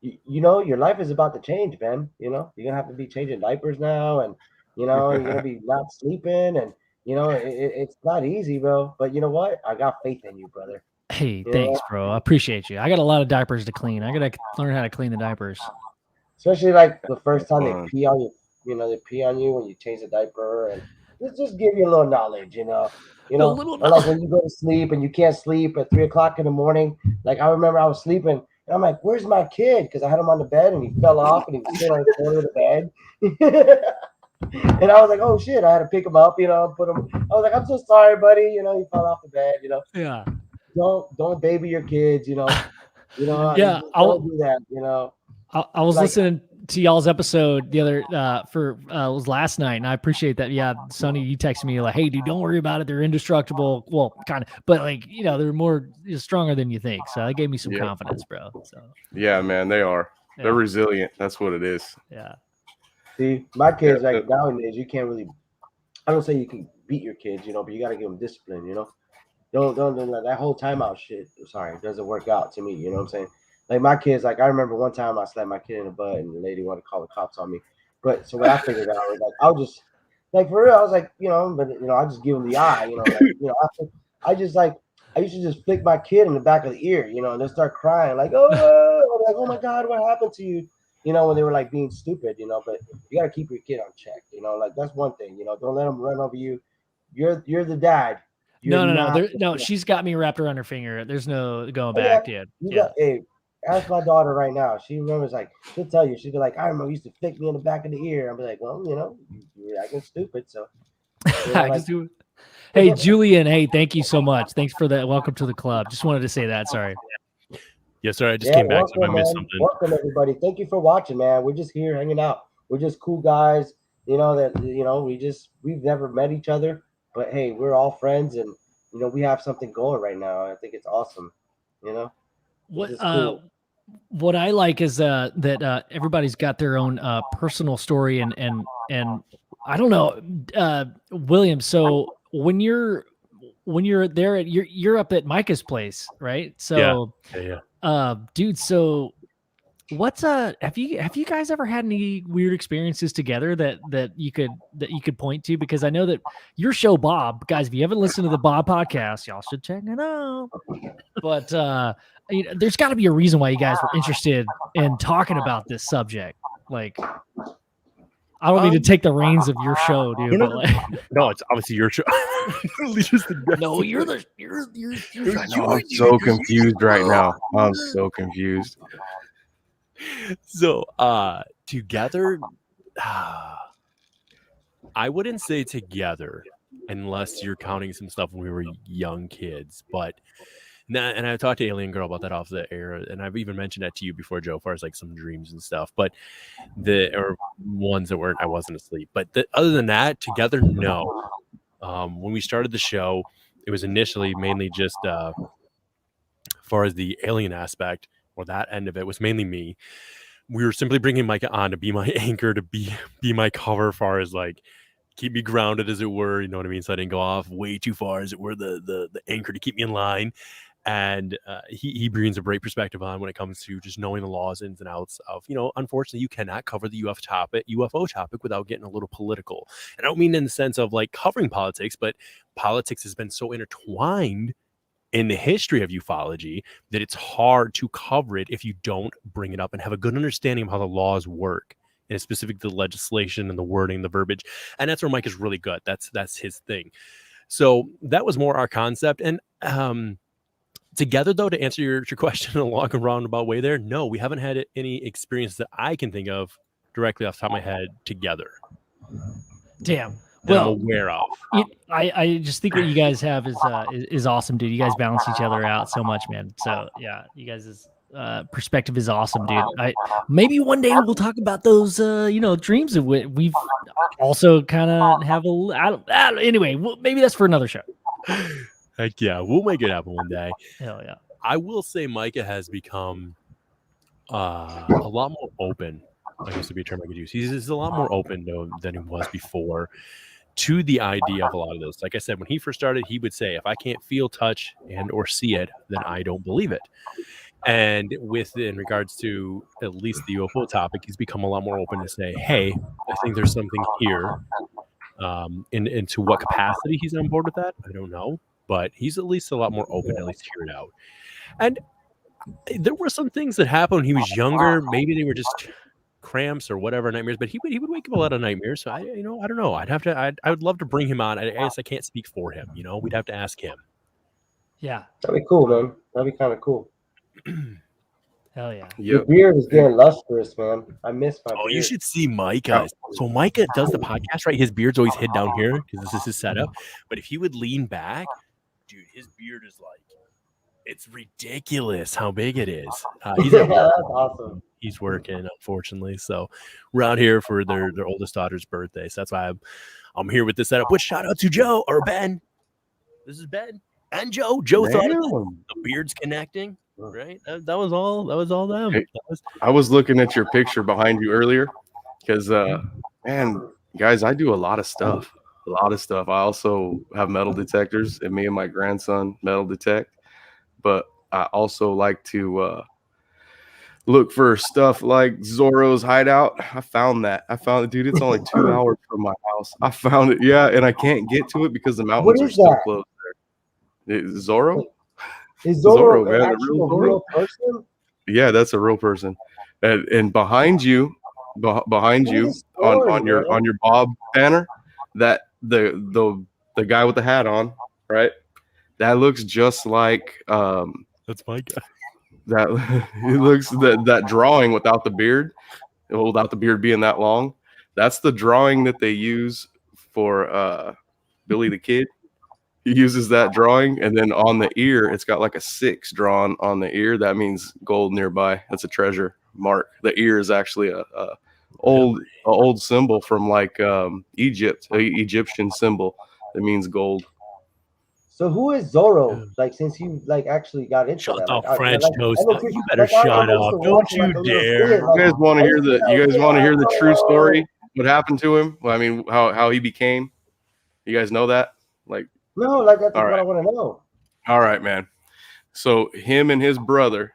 You know, your life is about to change, man. You know, you're gonna have to be changing diapers now, and you know, you're gonna be not sleeping, and you know, it's not easy, bro. But you know what? I got faith in you, brother.
Hey,
You
thanks,
know?
bro. I appreciate you. I got a lot of diapers to clean. I gotta learn how to clean the diapers.
Especially like the first time they
Fun.
pee on you, you know, they pee on you when you change the diaper, and just give you a little knowledge, you know. Or like when you go to sleep and you can't sleep at 3 o'clock in the morning. Like I remember I was sleeping and I'm like, "Where's my kid?" Because I had him on the bed and he fell off and he was sitting on the corner of the bed. And I was like, "Oh shit!" I had to pick him up, you know, put him. I was like, "I'm so sorry, buddy." You know, he fell off the bed. You know,
Yeah.
don't baby your kids. You know,
Yeah,
don't do that. You know.
I was
Like-
listening to y'all's episode the other was last night, and I appreciate that. Yeah, Sonny, you texted me like, "Hey, dude, don't worry about it. They're indestructible." Well, kind of, but like they're more stronger than you think. So that gave me some
Yeah.
confidence, bro. So
Yeah, man, they are.
yeah.
They're resilient. That's what it is.
Yeah.
See, my kids
Yeah,
like nowadays, you can't really. I don't say you can beat your kids, you know, but you got to give them discipline, you know. Don't that whole timeout shit. Sorry, it doesn't work out to me. You know what I'm saying? Like my kids, like I remember one time I slapped my kid in the butt, and the lady wanted to call the cops on me. But so what I figured out was like I'll just like for real, I was like, you know, but you know, I just give them the eye, you know, like you know, I just like I used to just flick my kid in the back of the ear, you know, and they start crying like, oh, I'm like, oh my god, what happened to you? You know, when they were like being stupid, you know, but you got to keep your kid on check, you know, like that's one thing, you know, don't let them run over you. You're the dad. You're
No. She's got me wrapped around her finger. There's no going
Oh,
back,
yeah.
dude.
You
Yeah.
got, hey, ask my daughter right now. She remembers, like, she'll tell you. She'll be like, I remember you used to flick me in the back of the ear. I'll be like, well, you know, you're acting stupid. So, you know,
I
like,
just do it. Hey, Julian. Hey, thank you so much. Thanks for that. Welcome to the club. Just wanted to say that. Sorry.
Yes, sir. I just came back, so if I
welcome,
missed
man.
something.
Welcome, everybody. Thank you for watching, man. We're just here hanging out. We're just cool guys. You know, that, you know, we've never met each other, but hey, we're all friends and, you know, we have something going right now. I think it's awesome, you know?
What
It's cool.
what I like is that everybody's got their own personal story and I don't know, William. So when you're there at you're up at Micah's place, right? So
Yeah.
dude, so what's have you guys ever had any weird experiences together that you could point to? Because I know that your show, Bob, guys, if you haven't listened to the Bob podcast, y'all should check it out. But you know, there's got to be a reason why you guys were interested in talking about this subject. Like, I don't mean to take the reins of your show, dude.
You know,
but like,
no, it's obviously your show.
no, you're
I'm so confused right now. I'm so confused.
So together, I wouldn't say together unless you're counting some stuff when we were young kids, but and I talked to Alien Girl about that off the air, and I've even mentioned that to you before, Joe, as far as like some dreams and stuff, but or ones that weren't, I wasn't asleep, but other than that, together, no. When we started the show, it was initially mainly just as far as the alien aspect, or that end of it was mainly me. We were simply bringing Micah on to be my anchor, to be my cover, as far as like keep me grounded, as it were, you know what I mean? So I didn't go off way too far, as it were, the anchor to keep me in line. And he brings a great perspective on when it comes to just knowing the laws, ins and outs of, you know, unfortunately, you cannot cover the UFO topic without getting a little political. And I don't mean in the sense of like covering politics, but politics has been so intertwined in the history of ufology that it's hard to cover it if you don't bring it up and have a good understanding of how the laws work, and specific to the legislation and the wording, the verbiage. And that's where Mike is really good. That's his thing. So that was more our concept. And together, though, to answer your question in a long and roundabout way there, no, we haven't had any experience that I can think of directly off the top of my head together
Damn.
that I'm
Well,
aware of.
I just think what you guys have is awesome, dude. You guys balance each other out so much, man. So yeah, you guys' perspective is awesome, dude. Maybe one day we'll talk about those dreams of we've also kind of have anyway. Maybe that's for another show.
Heck yeah, we'll make it happen one day.
Hell yeah.
I will say Micah has become a lot more open. I guess to be a term I could use. He's a lot more open than he was before to the idea of a lot of this. Like I said, when he first started, he would say, if I can't feel, touch, and or see it, then I don't believe it. And in regards to at least the UFO topic, he's become a lot more open to say, hey, I think there's something here. Into what capacity he's on board with that, I don't know. But he's at least a lot more open to at least hear it out. And there were some things that happened when he was younger. Maybe they were just cramps or whatever, nightmares, but he would wake up a lot of nightmares. So I don't know. I would love to bring him on. I guess I can't speak for him. We'd have to ask him.
Yeah,
that'd be cool, man. That'd be kind of cool.
Hell yeah.
Your beard is getting lustrous, man. I miss my beard.
You should see Micah. So Micah does the podcast, right? His beard's always hid down here because this is his setup. But if he would lean back, dude, his beard is like, it's ridiculous how big it is. He's
that's awesome.
He's working, unfortunately. So we're out here for their oldest daughter's birthday. So that's why I'm here with this setup. Which shout out to Joe or Ben. This is Ben and Joe. Joe thought the beard's connecting. Right, that was all them.
Hey, I was looking at your picture behind you earlier because, man, guys, I do a lot of stuff. I also have metal detectors, and me and my grandson metal detect. But I also like to look for stuff like Zorro's hideout. I found it, dude. It's only 2 hours from my house. I found it, yeah, and I can't get to it because the mountains are so close there. Zorro.
Is Zorro
man,
a real person?
Yeah, that's a real person. And behind you, on your Bob banner, that the guy with the hat on, right? That looks just like
that's my guy.
That it looks that drawing without the beard being that long. That's the drawing that they use for Billy the Kid. He uses that drawing, and then on the ear, it's got like a 6 drawn on the ear. That means gold nearby. That's a treasure mark. The ear is actually a old symbol from like Egypt, a Egyptian symbol that means gold.
So who is Zorro? Like, since you actually got into
shut
that,
up, French toast. You better shut up. Don't you dare.
You guys want to hear the true story? What happened to him? Well, I mean, how he became. You guys know that? Like.
No, that's what I want to know.
All right, man. So him and his brother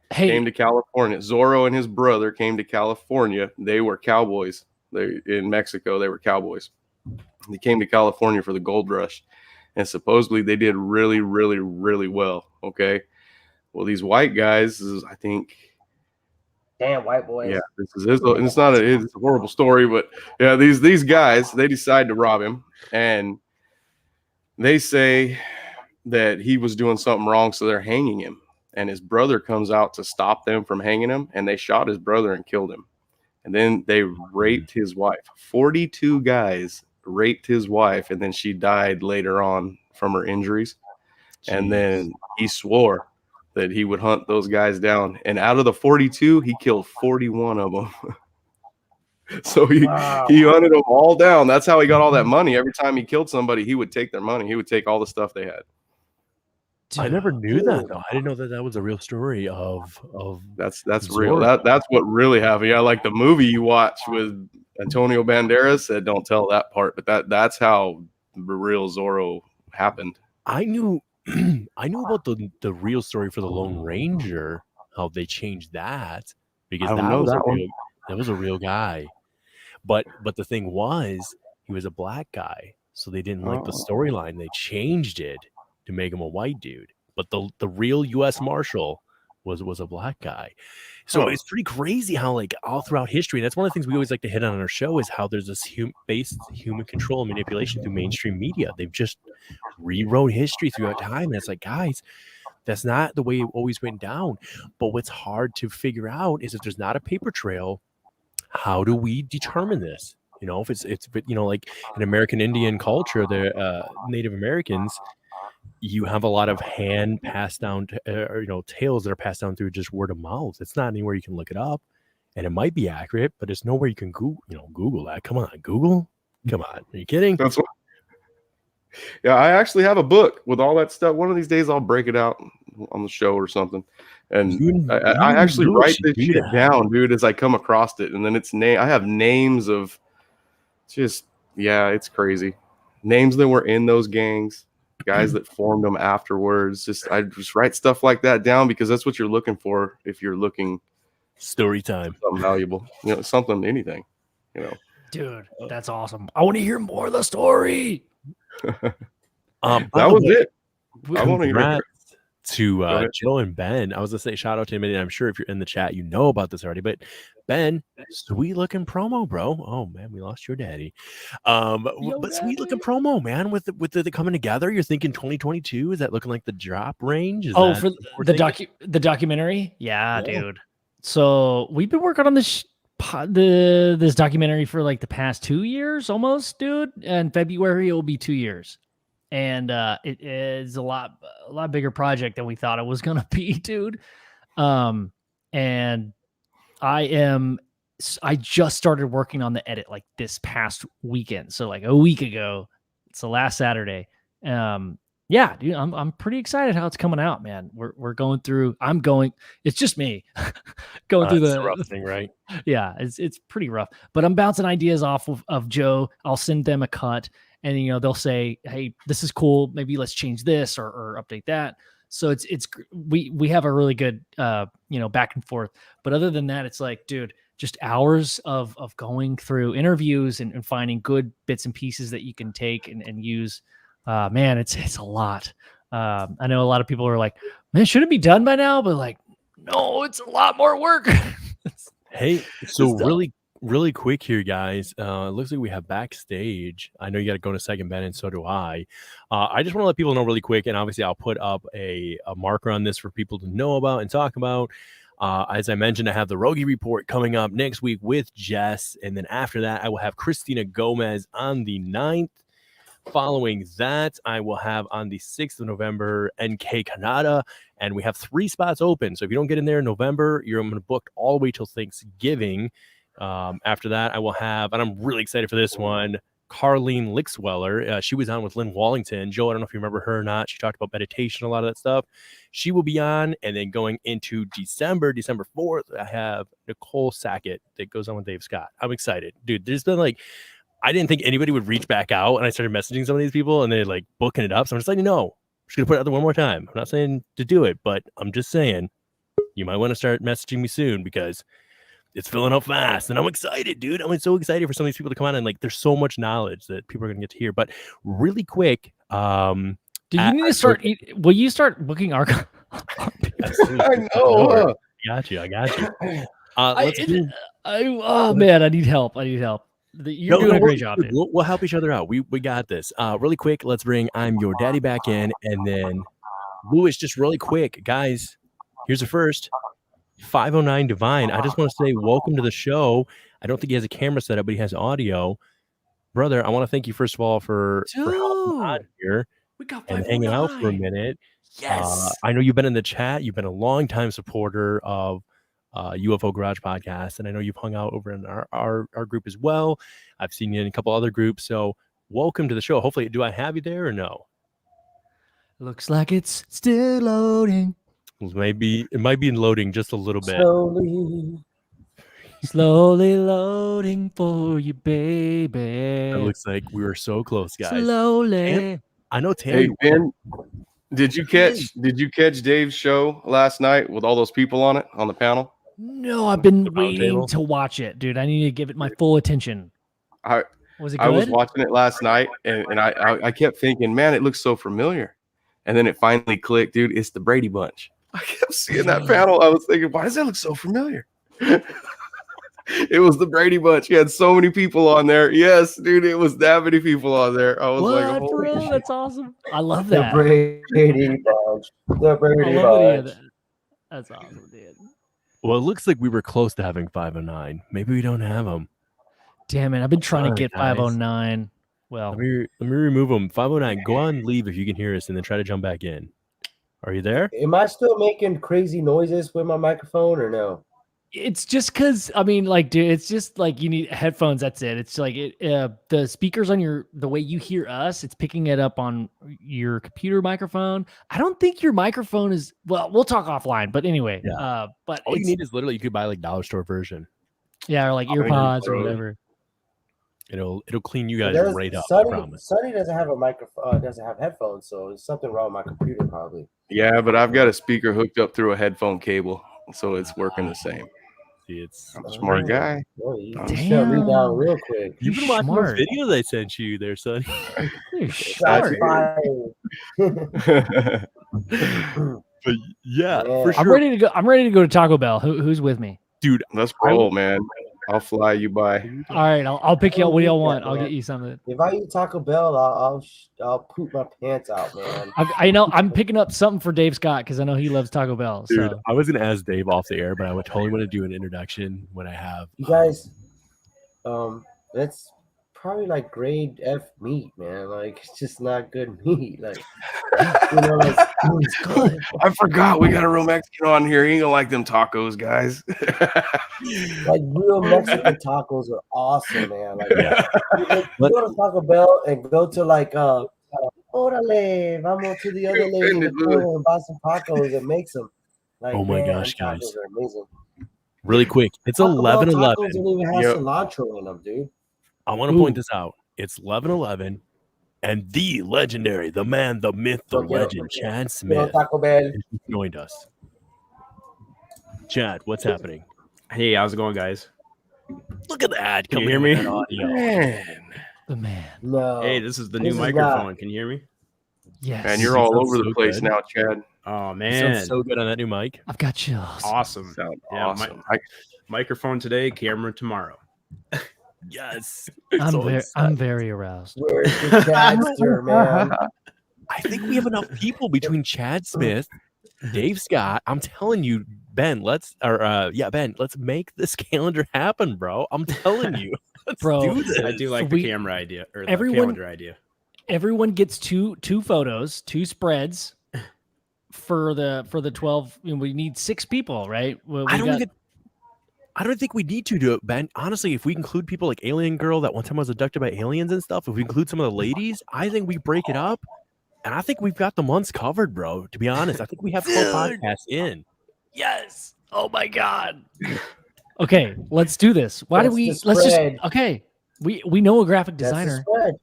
came to California. Zorro and his brother came to California. They were cowboys. In Mexico, they were cowboys. They came to California for the gold rush, and supposedly they did really, really, really well. Okay. Well, these white guys, I think.
Damn, white boys.
Yeah, it's a horrible story, but yeah, these guys, they decide to rob him, and they say that he was doing something wrong, so they're hanging him. And his brother comes out to stop them from hanging him, and they shot his brother and killed him. And then they raped his wife. 42 guys raped his wife, and then she died later on from her injuries. Jeez. And then he swore that he would hunt those guys down. And out of the 42, he killed 41 of them. So he hunted them all down. That's how he got all that money. Every time he killed somebody, he would take their money. He would take all the stuff they had.
Dude, I never knew that though. I didn't know that was a real story of
that's real. That's what really happened. Yeah, like the movie you watch with Antonio Banderas said, don't tell that part, but that's how the real Zorro happened.
I knew about the real story for the Lone Ranger, how they changed that because that was a real guy. But the thing was, he was a black guy, so they didn't like the storyline. They changed it to make him a white dude. But the real U.S. Marshal was a black guy. So it's pretty crazy how like all throughout history, and that's one of the things we always like to hit on our show, is how there's this human control and manipulation through mainstream media. They've just rewrote history throughout time, and it's like, guys, that's not the way it always went down. But what's hard to figure out is if there's not a paper trail, how do we determine this? You know, if it's you know, like in American Indian culture, the Native Americans, you have a lot of hand passed down, or, you know, tales that are passed down through just word of mouth. It's not anywhere you can look it up, and it might be accurate, but it's nowhere you can Google that. Come on, Google. Come on, are you kidding?
That's what. Yeah, I actually have a book with all that stuff. One of these days, I'll break it out on the show or something. And I actually write this shit down, dude, as I come across it. And then I have names of just, yeah, it's crazy. Names that were in those gangs, guys that formed them afterwards. I just write stuff like that down because that's what you're looking for if you're looking.
Story time.
Something valuable, you know, something, anything, you know.
Dude, that's awesome. I want to hear more of the story.
That was it. I want to hear
to Joe and Ben. I was gonna say shout out to him, and I'm sure if you're in the chat, you know about this already. But Ben, sweet looking promo, bro. Oh man, we lost your daddy. But sweet looking promo, man. With the coming together, you're thinking 2022. Is that looking like the drop range?
For the documentary? Yeah, dude. So we've been working on this documentary for like the past 2 years almost, dude. In February it will be 2 years, and it is a lot bigger project than we thought it was gonna be, dude. And I just started working on the edit like this past weekend, so like a week ago. It's the last Saturday. Yeah, dude, I'm pretty excited how it's coming out, man. We're going through. It's just me going through the
rough thing, right?
Yeah, it's pretty rough. But I'm bouncing ideas off of Joe. I'll send them a cut, and you know they'll say, "Hey, this is cool. Maybe let's change this or update that." So we have a really good back and forth. But other than that, it's like, dude, just hours of going through interviews and finding good bits and pieces that you can take and use. Man, it's a lot. I know a lot of people are like, man, should it be done by now? But like, no, it's a lot more work.
Hey, so really quick here, guys. It looks like we have backstage. I know you got to go in a second, Ben, and so do I. I just want to let people know really quick, and obviously I'll put up a marker on this for people to know about and talk about. As I mentioned, I have the Rogie Report coming up next week with Jess, and then after that, I will have Christina Gomez on the 9th. Following that, I will have on the 6th of November NK Canada, and we have 3 spots open. So if you don't get in there in November, you're going to book all the way till Thanksgiving. After that, I will have, and I'm really excited for this one, Carlene Lixweller. She was on with Lynn Wallington. Joe, I don't know if you remember her or not. She talked about meditation, a lot of that stuff. She will be on, and then going into December 4th, I have Nicole Sackett that goes on with Dave Scott. I'm excited. Dude, there's been like, I didn't think anybody would reach back out, and I started messaging some of these people, and they're like booking it up. So I'm just letting you know. I'm just going to put it out there one more time. I'm not saying to do it, but I'm just saying you might want to start messaging me soon because it's filling up fast, and I'm excited, dude. I'm so excited for some of these people to come on, and like there's so much knowledge that people are going to get to hear. But really quick,
do you need to start? Will you start booking our?
I know.
I got you.
Man, I need help. You're doing a great job, dude.
We'll help each other out. We got this. Really quick, let's bring I'm Your Daddy back in, and then Lewis, just really quick, guys. Here's the first 509 Divine. I just want to say welcome to the show. I don't think he has a camera set up, but he has audio. Brother, I want to thank you first of all for helping on here and hanging out for a minute.
Yes.
I know you've been in the chat. You've been a long-time supporter of UFO Garage Podcast, and I know you've hung out over in our group as well. I've seen you in a couple other groups, so welcome to the show. Hopefully, do I have you there or no?
Looks like it's still loading.
It might be in loading just a little bit.
Slowly loading for you, baby.
It looks like we were so close, guys.
Slowly.
I know Terry.
Hey Ben, did you catch Dave's show last night with all those people on it on the panel?
No, I've been waiting to watch it, dude. I need to give it my full attention. Was it good?
I was watching it last night, and I kept thinking, man, it looks so familiar. And then it finally clicked, dude. It's the Brady Bunch. I kept seeing that panel. I was thinking, why does that look so familiar? It was the Brady Bunch. He had so many people on there. Yes, dude, it was that many people on there. I was like,
for real? That's awesome. I love that.
The Brady Bunch. The Brady Bunch.
That's awesome, dude.
Well, it looks like we were close to having 509. Maybe we don't have them.
Damn it! I've been trying to
Sorry,
get
guys.
509. Well,
Let me remove them. 509, go on leave if you can hear us, and then try to jump back in. Are you there?
Am I still making crazy noises with my microphone or no?
it's just because I mean, like, dude, it's just like you need headphones. That's it. It's like the speakers on the way you hear us, it's picking it up on your computer microphone. I don't think your microphone is. Well, we'll talk offline. But anyway,
Yeah.
but
All you
it's,
need is literally you could buy like dollar store version.
yeah, or like
Oh, yeah,
earpods or
bro.
whatever.
It'll clean you guys right up. I
Sonny,
promise.
Sonny doesn't have a microphone, doesn't have headphones, so there's something wrong with my computer probably.
Yeah, but I've got a speaker hooked up through a headphone cable, so it's working the same.
See, it's
I'm a smart guy.
Boy, you
Damn.
shut me down real quick.
You've been
You're
watching
smart.
those videos I sent you there, son.
You're
Shots
smart.
fired.
But yeah,
Yeah.
for sure.
I'm ready to go. I'm ready to go to Taco Bell. Who's with me?
Dude,
Let's roll, man. I'll fly you by.
All right, I'll pick you up. What do y'all want?
Yeah,
I'll
man.
get you something.
If I eat Taco Bell, I'll poop my pants out, man.
I know I'm picking up something for Dave Scott because I know he loves Taco Bell.
dude,
So
I was gonna ask Dave off the air, but I would totally want to do an introduction when I have
You guys, that's probably like grade F meat, man. Like it's just not good meat. Like you know, like
it's good.
I forgot we got a real Mexican on here. He ain't gonna like them tacos, guys.
like real Mexican tacos are awesome, man. Like
Yeah.
you go to Taco Bell and go to like Orale, vamos to the other lady in the
Offended,
corner and buy some tacos and make some. Like,
Oh my
man,
gosh,
tacos
guys.
are amazing.
really quick. It's
Taco Bell
11:11.
tacos don't even have
Yep.
cilantro in them, dude.
I want to point this out. It's 11:11, and the legendary, the man, the myth, the
Forget it,
legend,
forget it.
Chad
You know,
Smith
Taco Bell.
has joined us. Chad, what's happening?
Hey, how's it going, guys?
Look at that.
Can you
coming
hear
in
me?
with that audio.
Man,
The man.
No.
Hey, this is the
This
new
is
microphone.
not-
Can you hear me?
Yes.
man, you're
You
all
sound
over the
so
place
good.
now, Chad.
Oh
You
man,
sound so good on that new mic.
I've got chills.
awesome.
Sound
Yeah,
awesome.
Microphone today, camera tomorrow.
Yes.
I'm
So
very,
excited.
I'm very aroused.
Where's the Chadster, man?
I think we have enough people between Chad Smith, Dave Scott. I'm telling you, Ben, let's make this calendar happen, bro. I'm telling you. Let's
Bro,
do this.
I do like
We-
the camera idea or the
everyone-
calendar idea.
Everyone gets two photos, two spreads for the 12. You know, we need 6 people, right? Well,
I don't think we need to do it, Ben. Honestly, if we include people like Alien Girl that one time was abducted by aliens and stuff, if we include some of the ladies, I think we break it up. And I think we've got the months covered, bro. To be honest, I think we have 12 podcasts in.
Yes. Oh my god. Okay, let's do this. Why do
That's
we?
the
Let's just.
spread.
Okay, we know a graphic
That's the
designer.
spread.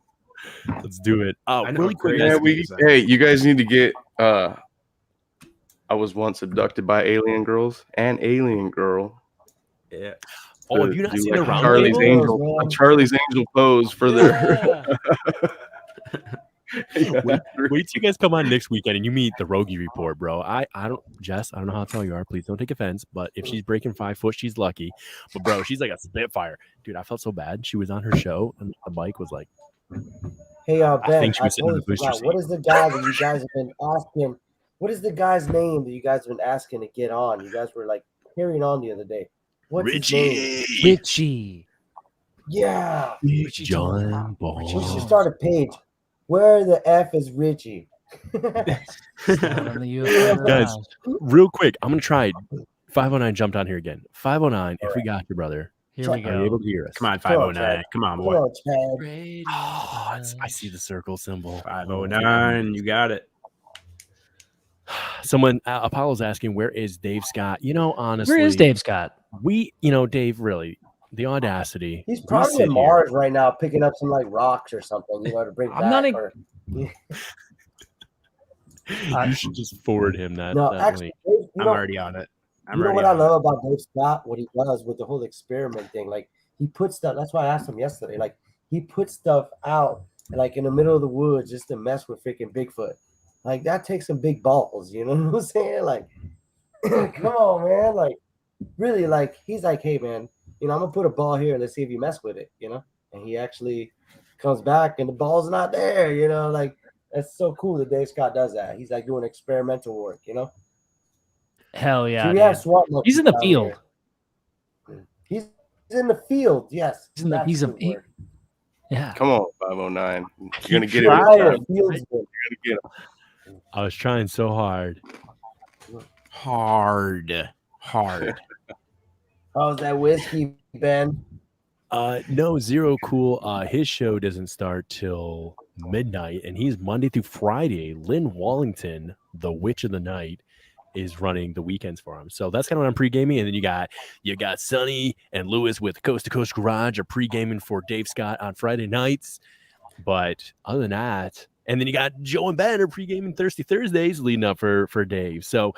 Let's do it.
I know
Really
a
quick.
great-
Yeah, hey, you guys need to get. I was once abducted by alien girls and alien girl.
Yeah.
Oh, have you not
do
seen
like
the round
Charlie's
table?
Angel,
man.
a Charlie's Angel pose for their.
Yeah.
Wait till you guys come on next weekend and you meet the Rogie Report, bro. I don't, Jess, I don't know how tall you are. Please don't take offense. But if she's breaking 5 foot, she's lucky. But bro, she's like a spitfire, dude. I felt so bad. She was on her show and the mic was like,
Hey,
I
Ben,
think she
I
was sitting in
totally
the booster
forgot. What
seat.
is the guy that you guys have been asking? What is the guy's name that you guys have been asking to get on? You guys were like carrying on the other day. What's his name?
Richie,
Richie.
Yeah.
Richie
John
We should
Ball.
start a page. Where the F is Richie?
On the UFO
Guys,
Garage.
real quick, I'm gonna try. 509 jumped on here again. 509, if we got you, brother,
Here we
are you able
go.
to hear us?
Come on,
Come on,
509.
Chad.
Come on,
Come
boy.
on, Chad.
Radio
Oh, I see
Garage.
the circle symbol.
509. You got it.
Someone, Apollo's asking, where is Dave Scott? You know, honestly,
Where is Dave Scott?
Dave, really, the audacity.
He's
We
probably
sit
in
here-
Mars right now, picking up some like rocks or something, to bring
I'm
back.
not a-
or,
You should just forward him that.
no,
that
actually,
link.
Dave,
I'm already on it. I'm
you know
already
what I
on
love about Dave Scott? What he does with the whole experiment thing, like he puts stuff. That's why I asked him yesterday. Like he puts stuff out, like in the middle of the woods, just to mess with freaking Bigfoot. Like that takes some big balls. You know what I'm saying? Like, come on, man. Like, really, like he's like, hey, man, I'm gonna put a ball here and let's see if you mess with it. And he actually comes back and the ball's not there. Like that's so cool that Dave Scott does that. He's like doing experimental work.
Hell yeah,
See, we have
dude.
SWAT
He's in the
down
field.
here. He's in the field. Yes,
He's in the,
that's
he's
a
a,
good
he,
word.
yeah.
Come on, 509. You're
Keep
gonna get it.
trying.
This
Fire,
time.
field's good.
You're gonna get it.
I was trying so hard.
Hard.
How's that whiskey, Ben?
No, Zero Cool. His show doesn't start till midnight, and he's Monday through Friday. Lynn Wallington, the Witch of the Night, is running the weekends for him. So that's kind of what I'm pre-gaming. And then you got Sonny and Lewis with Coast to Coast Garage are pre-gaming for Dave Scott on Friday nights. But other than that, and then you got Joe and Ben are pre-gaming Thirsty Thursdays leading up for Dave. So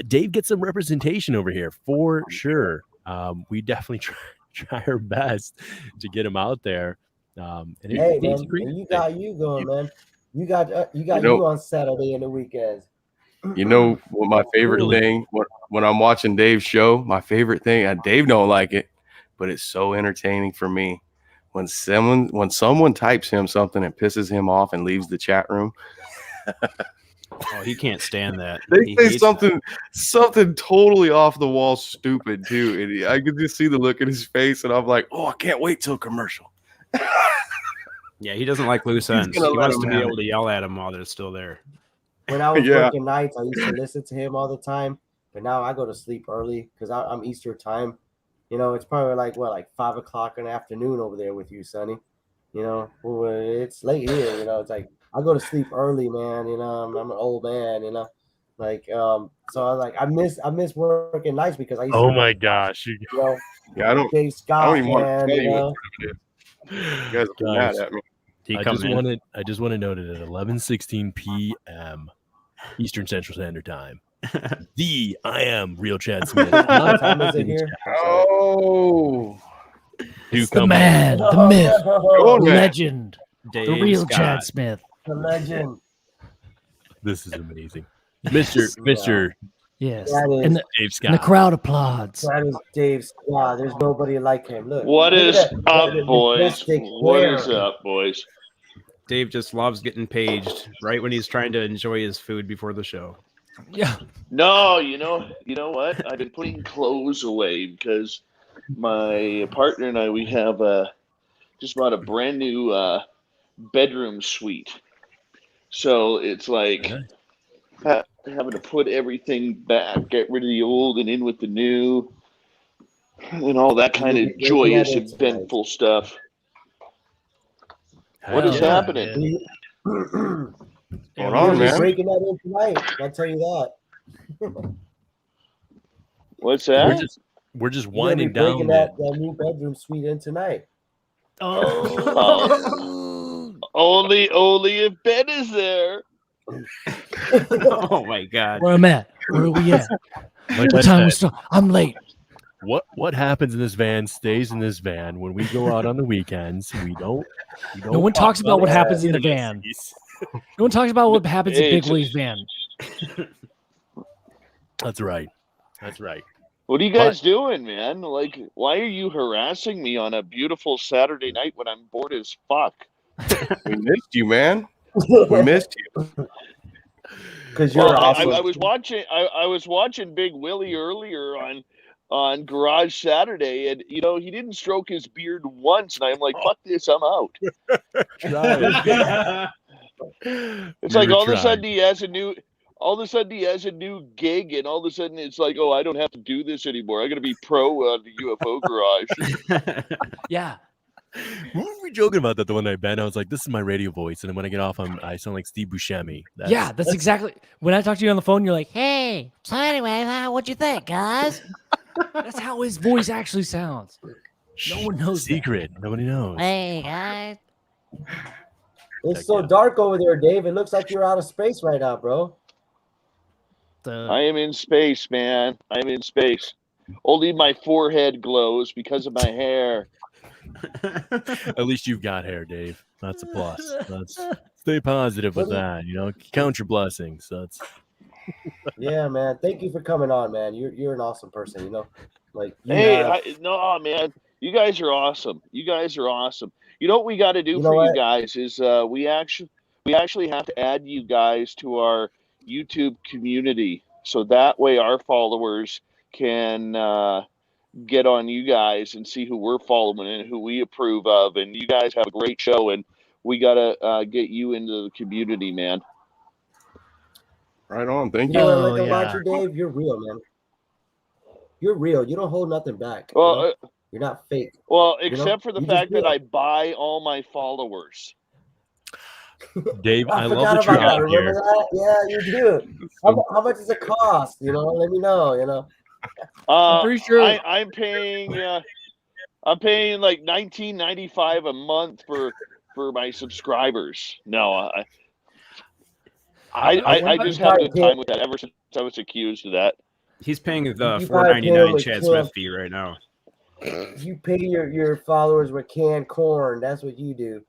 Dave gets some representation over here for sure. We definitely try our best to get him out there. And
Hey,
Dave's
man,
great.
and you got you going, man. You got
You know-
you on Saturday and the weekends.
You know what my favorite thing when I'm watching Dave's show, my favorite thing, Dave don't like it, but it's so entertaining for me. When someone types him something and pisses him off and leaves the chat room,
Oh, he can't stand that.
they
He
say
hates
something totally off the wall, stupid too. And I could just see the look in his face, and I'm like, oh, I can't wait till commercial.
Yeah, he doesn't like loose
He's
ends.
gonna
He
let
wants
him
to be
have
able to yell at him while they're still there.
When I was
Yeah.
working nights, I used to listen to him all the time. But now I go to sleep early because I'm Easter time. You know, it's probably like 5 o'clock in the afternoon over there with you, Sonny. You know, well, it's late here. You know, it's like I go to sleep early, man. You know, I'm an old man. You know, like so I miss working nights because I used
Oh
to,
my gosh, you
you know,
Yeah, I don't
Dave Scott,
even want to
man.
tell
You
you what
know,
time it is. You guys are mad at me.
He
I
come
just
in.
want to note it at 11:16 p.m. Eastern Central Standard Time. I am Real Chad Smith.
what time is it here?
Oh,
Do
The
come
man,
on.
the myth,
Go
the
on, man.
legend,
Dave
the real
Scott.
Chad Smith.
The legend.
This is amazing, Mr.
Yes,
That is-
and
Dave
the
Scott.
crowd applauds.
That is Dave Scott. There's nobody like him. Look.
What
look
is
at that-
up,
that
boys?
majestic
What
hair.
is up, boys?
Dave just loves getting paged right when he's trying to enjoy his food before the show.
Yeah,
No, you know what? I've been putting clothes away because my partner and I we have just bought a brand new bedroom suite. So it's like having to put everything back, get rid of the old and in with the new, and all that kind
You'll
of
be breaking that
joyous,
in tonight.
eventful stuff.
Hell
What is
yeah.
happening?
Going
You're
on,
just
man?
breaking that in tonight. I'll tell you that.
What's
We're
that?
just
You're gonna be
winding
breaking
down
that new bedroom suite in tonight.
Oh, only if Ben is there.
Oh my God.
where I'm at. Where are we at?
Like I
What time we
said,
start? I'm late.
what happens in this van stays in this van. When we go out on the weekends, we don't
No one talks about what happens in the van.
intimacies.
No one talks about what happens in
Hey,
Big
it's-
Willie's van.
That's right. That's right.
What are you guys doing, man? Like, why are you harassing me on a beautiful Saturday night when I'm bored as fuck?
We missed you, man. We missed you.
Because you're
Well,
awesome.
I was watching. I was watching Big Willie earlier on Garage Saturday, and you know he didn't stroke his beard once, and I'm like, fuck this, I'm out. It's like all of a sudden he has a new. All of a sudden he has a new gig, and all of a sudden it's like, oh, I don't have to do this anymore. I got to be pro on the UFO Garage.
Yeah.
We were joking about that the one night, Ben. I was like, "This is my radio voice," and then when I get off, I sound like Steve Buscemi.
Yeah, that's exactly. When I talk to you on the phone, you're like, "Hey, so anyway, what'd you think, guys?" That's how his voice actually sounds. No one knows that.
secret. Nobody knows.
Hey, guys.
It's so dark over there, Dave. It looks like you're out of space right now, bro.
I am in space, man. I'm in space. Only my forehead glows because of my hair.
At least you've got hair, Dave. That's a plus. That's stay positive with that. You know, count your blessings. That's
Yeah, man. Thank you for coming on, man. You're an awesome person. You know, like you
Hey,
have-
no, man. You guys are awesome. You guys are awesome. You know what we got to do
You know
for you
what?
guys is we actually have to add you guys to our YouTube community so that way our followers can get on you guys and see who we're following and who we approve of. And you guys have a great show, and we gotta get you into the community, man.
Right on. Thank
You
you.
know what I like
Oh,
about
yeah.
you, Dave? You're real, man. You're real. You don't hold nothing back. You
Well,
know? You're not fake.
well,
You know?
except for the
You just
fact that
real.
I buy all my followers.
Dave, I love
forgot
that you're
about that.
out
Remember
here.
that? Yeah, you do. How much does it cost? You know, let me know. You know.
I'm pretty sure.
I'm paying like $19.95 a month for my subscribers. No, I just have a good time with that ever since I was accused of that.
He's paying the
You probably pay him
$4.99
with
Chad
Kim.
Smith fee right now.
You pay your followers with canned corn. That's what you do.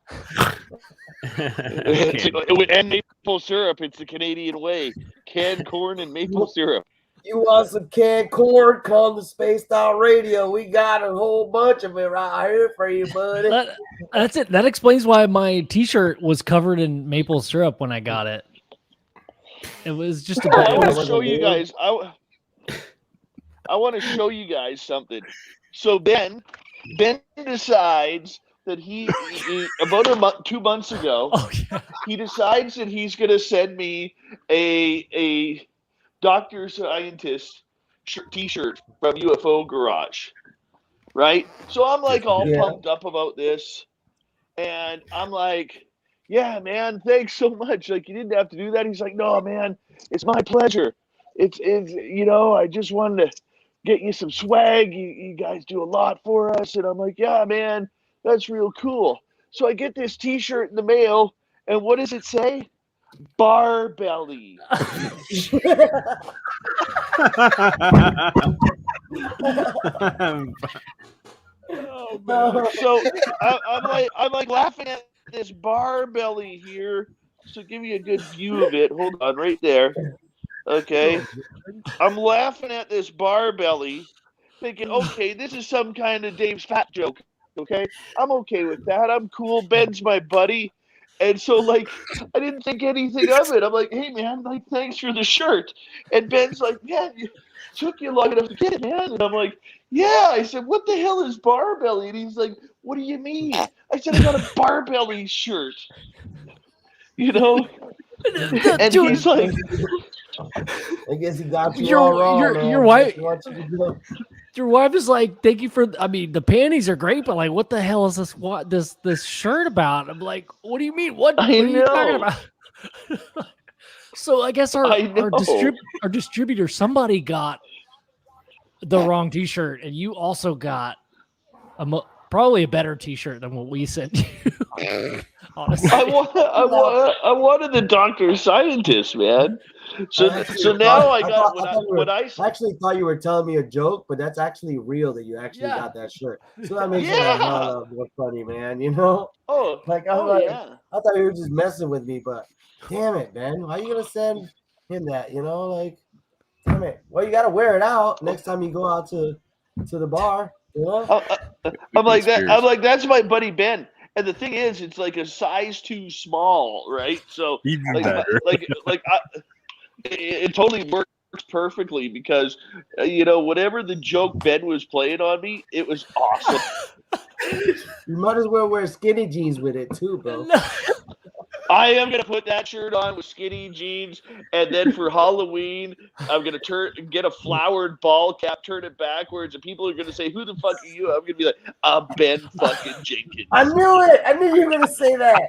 And maple syrup. It's the Canadian way. Canned corn and maple syrup.
You want some canned corn? Come to Spaced Out Radio. We got a whole bunch of it right here for you, buddy.
That's it. That explains why my T-shirt was covered in maple syrup when I got it. It was just a
I want
bit.
to show you guys. I want to show you guys something. So Ben decides that he about 2 months ago, he decides that he's going to send me a Dr. Scientist T-shirt from UFO Garage, right? So I'm like all pumped up about this, and I'm like, yeah, man, thanks so much. Like, you didn't have to do that. He's like, no, man, it's my pleasure. It's I just wanted to get you some swag. You guys do a lot for us. And I'm like, yeah, man, that's real cool. So I get this T-shirt in the mail, and what does it say? Bar belly. Oh, man. So I'm like laughing at this bar belly here. So give me a good view of it. Hold on, right there. Okay. I'm laughing at this bar belly, thinking, okay, this is some kind of Dave's fat joke. Okay. I'm okay with that. I'm cool. Ben's my buddy. And so, like, I didn't think anything of it. I'm like, hey, man, like, thanks for the shirt. And Ben's like, man, it took you long enough to get it, man. And I'm like, yeah. I said, what the hell is bar belly? And he's like, what do you mean? I said, I got a bar belly shirt. You know? And he's like,
I guess he got you all wrong.
Your wife. Your wife is like, thank you for. I mean, the panties are great, but like, what the hell is this? What this shirt about? I'm like, what do you mean? What are you talking about? So I guess our distributor, somebody got the wrong T-shirt, and you also got probably a better T-shirt than what we sent you. Honestly,
I wanted the Dr. Scientist, man. So now I got what I
actually thought you were telling me a joke, but that's actually real that you actually got that shirt. So that makes it more funny, man. You know?
Oh,
like I thought you were just messing with me, but damn it, man, why are you gonna send him that? You know, like, damn it. Well, you gotta wear it out next time you go out to the bar. You know?
I'm like that. I'm like, that's my buddy Ben. And the thing is, it's like a size too small, right? So
even better.
It totally works perfectly because, whatever the joke Ben was playing on me, it was awesome.
You might as well wear skinny jeans with it too, bro.
I am going to put that shirt on with skinny jeans, and then for Halloween, I'm going to get a flowered ball cap, turn it backwards, and people are going to say, who the fuck are you? I'm going to be like, I'm Ben fucking Jenkins.
I knew it. I knew you were going to say that.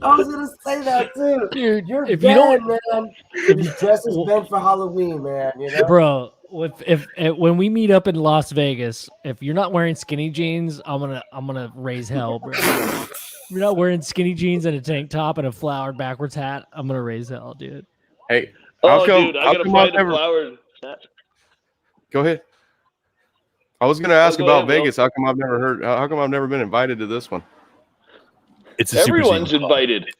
I was going to say that too.
Dude,
you're
if
Ben,
you don't,
man. You dress as Ben for Halloween, man. You know?
Bro, if when we meet up in Las Vegas, if you're not wearing skinny jeans, I'm gonna raise hell, bro. If you're not wearing skinny jeans and a tank top and a flowered backwards hat, I'm gonna raise hell, dude.
Hey,
dude, I gotta find a flowered hat.
Go ahead. I was gonna ask about Vegas. How come I've never been invited to this one?
Everyone's invited.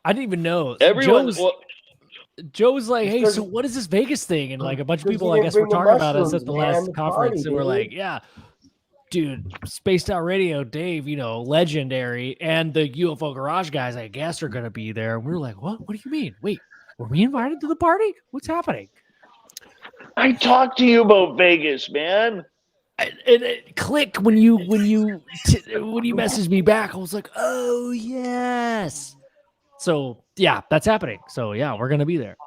I didn't even know. Joe's like, hey, so what is this Vegas thing? And like a bunch of people, I guess, were talking about us at the last conference, and we're like, yeah. Dude, Spaced Out Radio, Dave, legendary, and the UFO Garage guys, I guess, are going to be there. And we were like, what? What do you mean? Wait, Were we invited to the party? What's happening?
I talked to you about Vegas, man.
And it clicked when you messaged me back. I was like, oh yes. So yeah, that's happening. So yeah, we're gonna be there.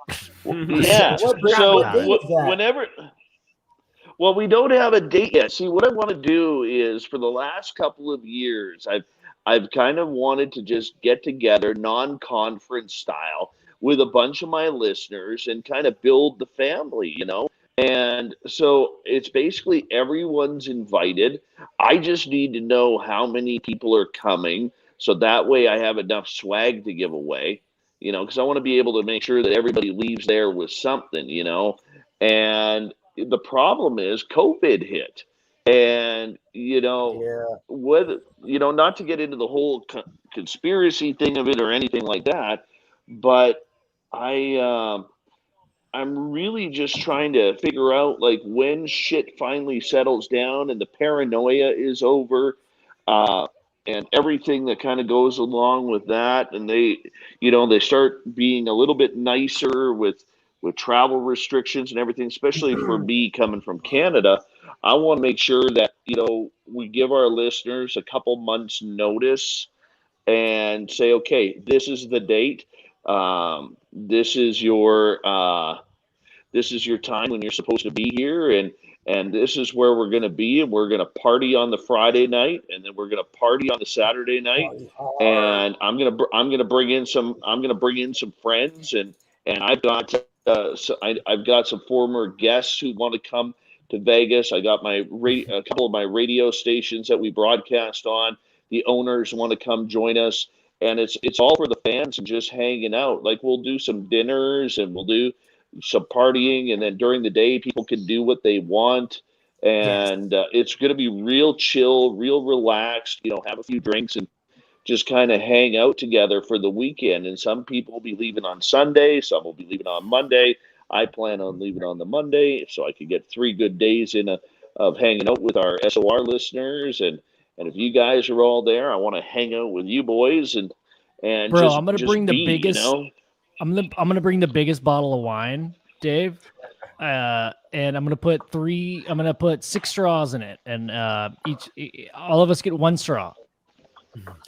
Yeah.
What
So
day is that?
whenever. Well, we don't have a date yet. See, what I want to do is for the last couple of years, I've kind of wanted to just get together non-conference style with a bunch of my listeners and kind of build the family, you know? And so it's basically everyone's invited. I just need to know how many people are coming so that way I have enough swag to give away, you know, because I want to be able to make sure that everybody leaves there with something, you know? And the problem is COVID hit, and
Yeah.
whether not to get into the whole conspiracy thing of it or anything like that, but I'm really just trying to figure out like when shit finally settles down and the paranoia is over, uh, and everything that kind of goes along with that, and they start being a little bit nicer with travel restrictions and everything, especially for me coming from Canada. I want to make sure that we give our listeners a couple months notice and say, okay, this is the date. This is your time when you're supposed to be here, and this is where we're going to be, and we're going to party on the Friday night, and then we're going to party on the Saturday night,
Party hard.
and I'm going to bring in some friends, and I've got I've got some former guests who want to come to Vegas. I got a couple of my radio stations that we broadcast on. The owners want to come join us, and it's all for the fans and just hanging out. Like we'll do some dinners and we'll do some partying, and then during the day people can do what they want,
Yes.
and it's going to be real chill, real relaxed, have a few drinks and just kind of hang out together for the weekend. And some people will be leaving on Sunday, some will be leaving on Monday. I plan on leaving on the Monday so I could get 3 good days of hanging out with our SOR listeners, and if you guys are all there, I want to hang out with you boys and
Bro,
just
I'm gonna
just
bring the
be,
biggest. I'm gonna bring the biggest bottle of wine, Dave, and I'm gonna put 6 straws in it, and all of us get 1 straw,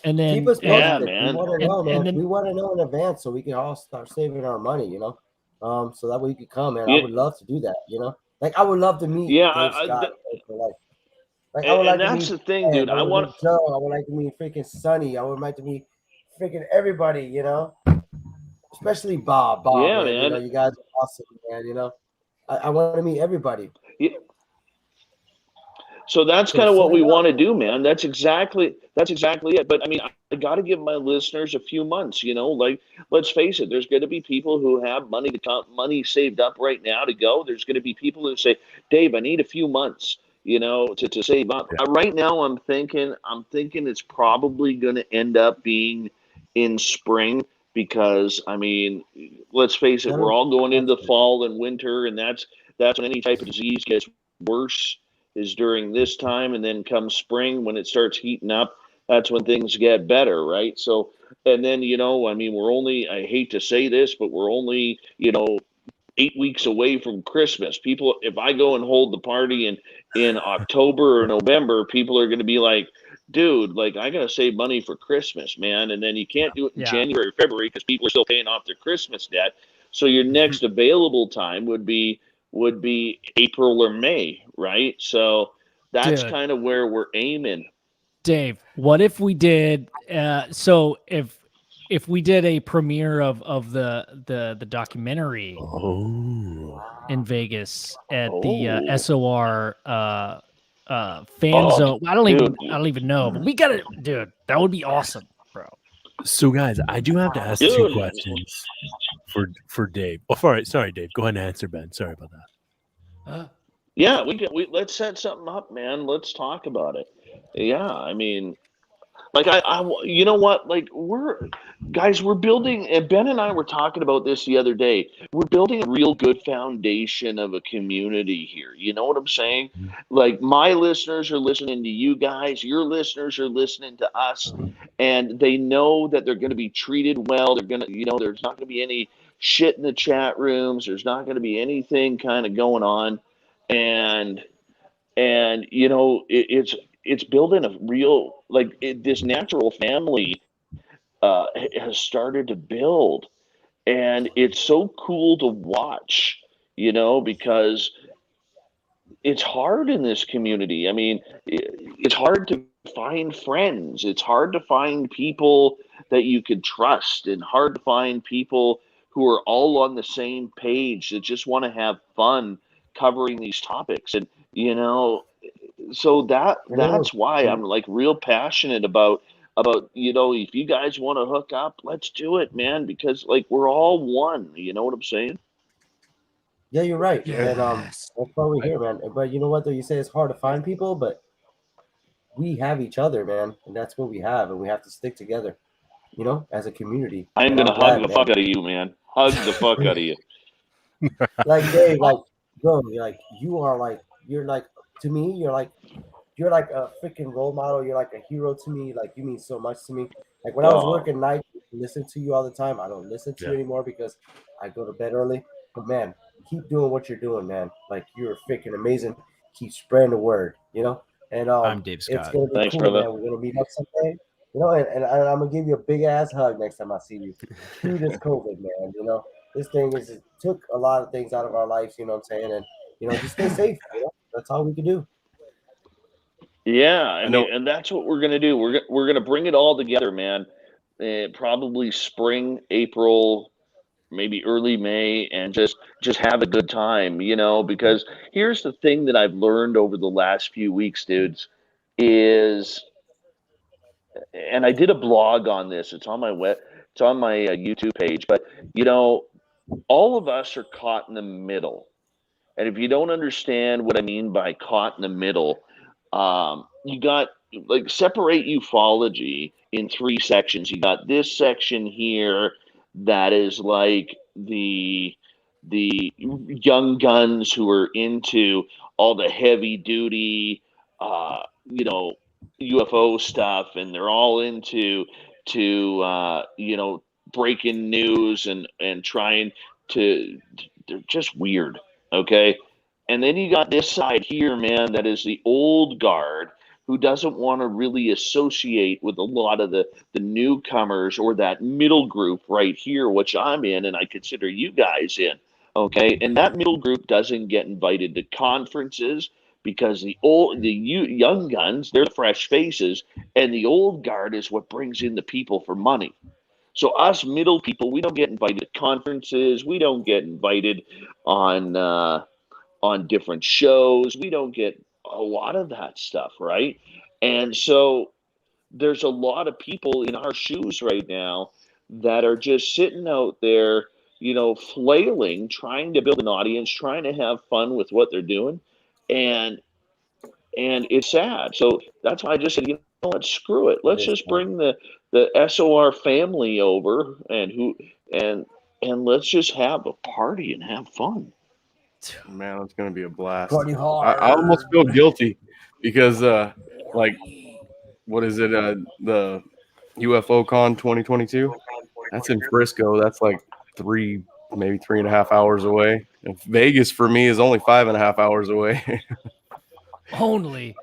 and then
Keep us posted.
Yeah,
We
man.
want to know, man.
and then-
We want to know in advance so we can all start saving our money, so that way you can come, man.
Yeah.
I would love to do that, Like I would love to meet
Yeah,
Dave Scott. Like I
and,
would like
and
to
that's
meet
the thing, dude.
I
I
would
want
meet Joe. I would like to meet freaking Sonny. I would like to meet freaking everybody, especially Bob.
Yeah,
man.
man.
You guys are awesome, man. I want to meet everybody.
Yeah. So that's
So
kind of what
set
we
it up.
want to do, man. That's exactly it. But I mean, I got to give my listeners a few months. Like let's face it, there's going to be people who have money saved up right now to go. There's going to be people who say, Dave, I need a few months, to save up. Right now, I'm thinking it's probably going to end up being in spring because I mean, let's face it, we're all going into fall and winter, and that's when any type of disease gets worse is during this time, and then come spring when it starts heating up, that's when things get better, right? So, and then I mean, I hate to say this, but we're only 8 weeks away from Christmas. People, if I go and hold the party in October or November, people are going to be like, dude, like I gotta save money for Christmas, man. And then you can't do it in January or February because people are still paying off their Christmas debt. So your next available time would be April or May, right? So that's kind of where we're aiming.
Dave, what if we did so if we did a premiere of the documentary in Vegas at the SOR fan zone. I don't even know, but we got it, dude. That would be awesome, bro.
So guys, I do have to ask 2 questions for Dave. Oh, sorry, Dave. Go ahead and answer, Ben. Sorry about that.
Yeah, let's set something up, man. Let's talk about it. Yeah, I mean, like you know what? Like we're building, and Ben and I were talking about this the other day. We're building a real good foundation of a community here. You know what I'm saying? Like my listeners are listening to you guys. Your listeners are listening to us, and they know that they're going to be treated well. They're going to, there's not going to be any shit in the chat rooms. There's not going to be anything kind of going on, and you know, it's building a real this natural family has started to build, and it's so cool to watch, you know, because it's hard in this community. I mean, it's hard to find friends. It's hard to find people that you could trust, and hard to find people who are all on the same page that just want to have fun covering these topics. And you know, so that's why I'm like real passionate about you know, if you guys want to hook up, let's do it, man, because like we're all one. You know what I'm saying?
Yeah, you're right.
Yes.
And that's why we're here, man. But you know what though? You say it's hard to find people, but we have each other, man, and that's what we have, and we have to stick together, you know, as a community.
I'm
And
gonna
I'm
hug
glad,
the
man.
fuck out of you, man. Hug the fuck out of you.
Like Dave, like bro, you're like to me, you're like a freaking role model. You're like a hero to me. Like you mean so much to me. Like when I was
Oh,
working night, listen to you all the time. I don't listen to you anymore because I go to bed early. But man, keep doing what you're doing, man. Like you're freaking amazing. Keep spreading the word, you know. And
I'm Dave
it's
Scott.
gonna be
Thanks,
cool,
brother.
man. We're gonna meet up someday, you know. And I'm gonna give you a big ass hug next time I see you. Through this COVID, man. You know, this thing it took a lot of things out of our lives. You know what I'm saying? And you know, just stay safe. You know, that's all we can do.
yeah. I
know.
mean, and that's what we're gonna do. We're gonna bring it all together, man. Probably spring, April, maybe early May, and just have a good time, you know. Because here's the thing that I've learned over the last few weeks, dudes, is, and I did a blog on this. It's on my YouTube page. But you know, all of us are caught in the middle. And if you don't understand what I mean by caught in the middle, you got like separate ufology in three sections. You got this section here that is like the young guns who are into all the heavy duty, you know, UFO stuff, and they're all into you know, breaking news and trying to. They're just weird. Okay. And then you got this side here, man, that is the old guard who doesn't want to really associate with a lot of the newcomers, or that middle group right here, which I'm in and I consider you guys in. Okay. And that middle group doesn't get invited to conferences because young guns, they're fresh faces, and the old guard is what brings in the people for money. So us middle people, we don't get invited to conferences. We don't get invited on different shows. We don't get a lot of that stuff, right? And so there's a lot of people in our shoes right now that are just sitting out there, you know, flailing, trying to build an audience, trying to have fun with what they're doing, and it's sad. So that's why I just said, you know what, screw it. Let's just bring the SOR family over, and let's just have a party and have fun.
Man, it's gonna be a blast.
Party hard.
I almost feel guilty because like what is it? The UFO Con 2022. That's in Frisco. That's like maybe 3.5 hours away. And Vegas for me is only 5.5 hours away.
Only.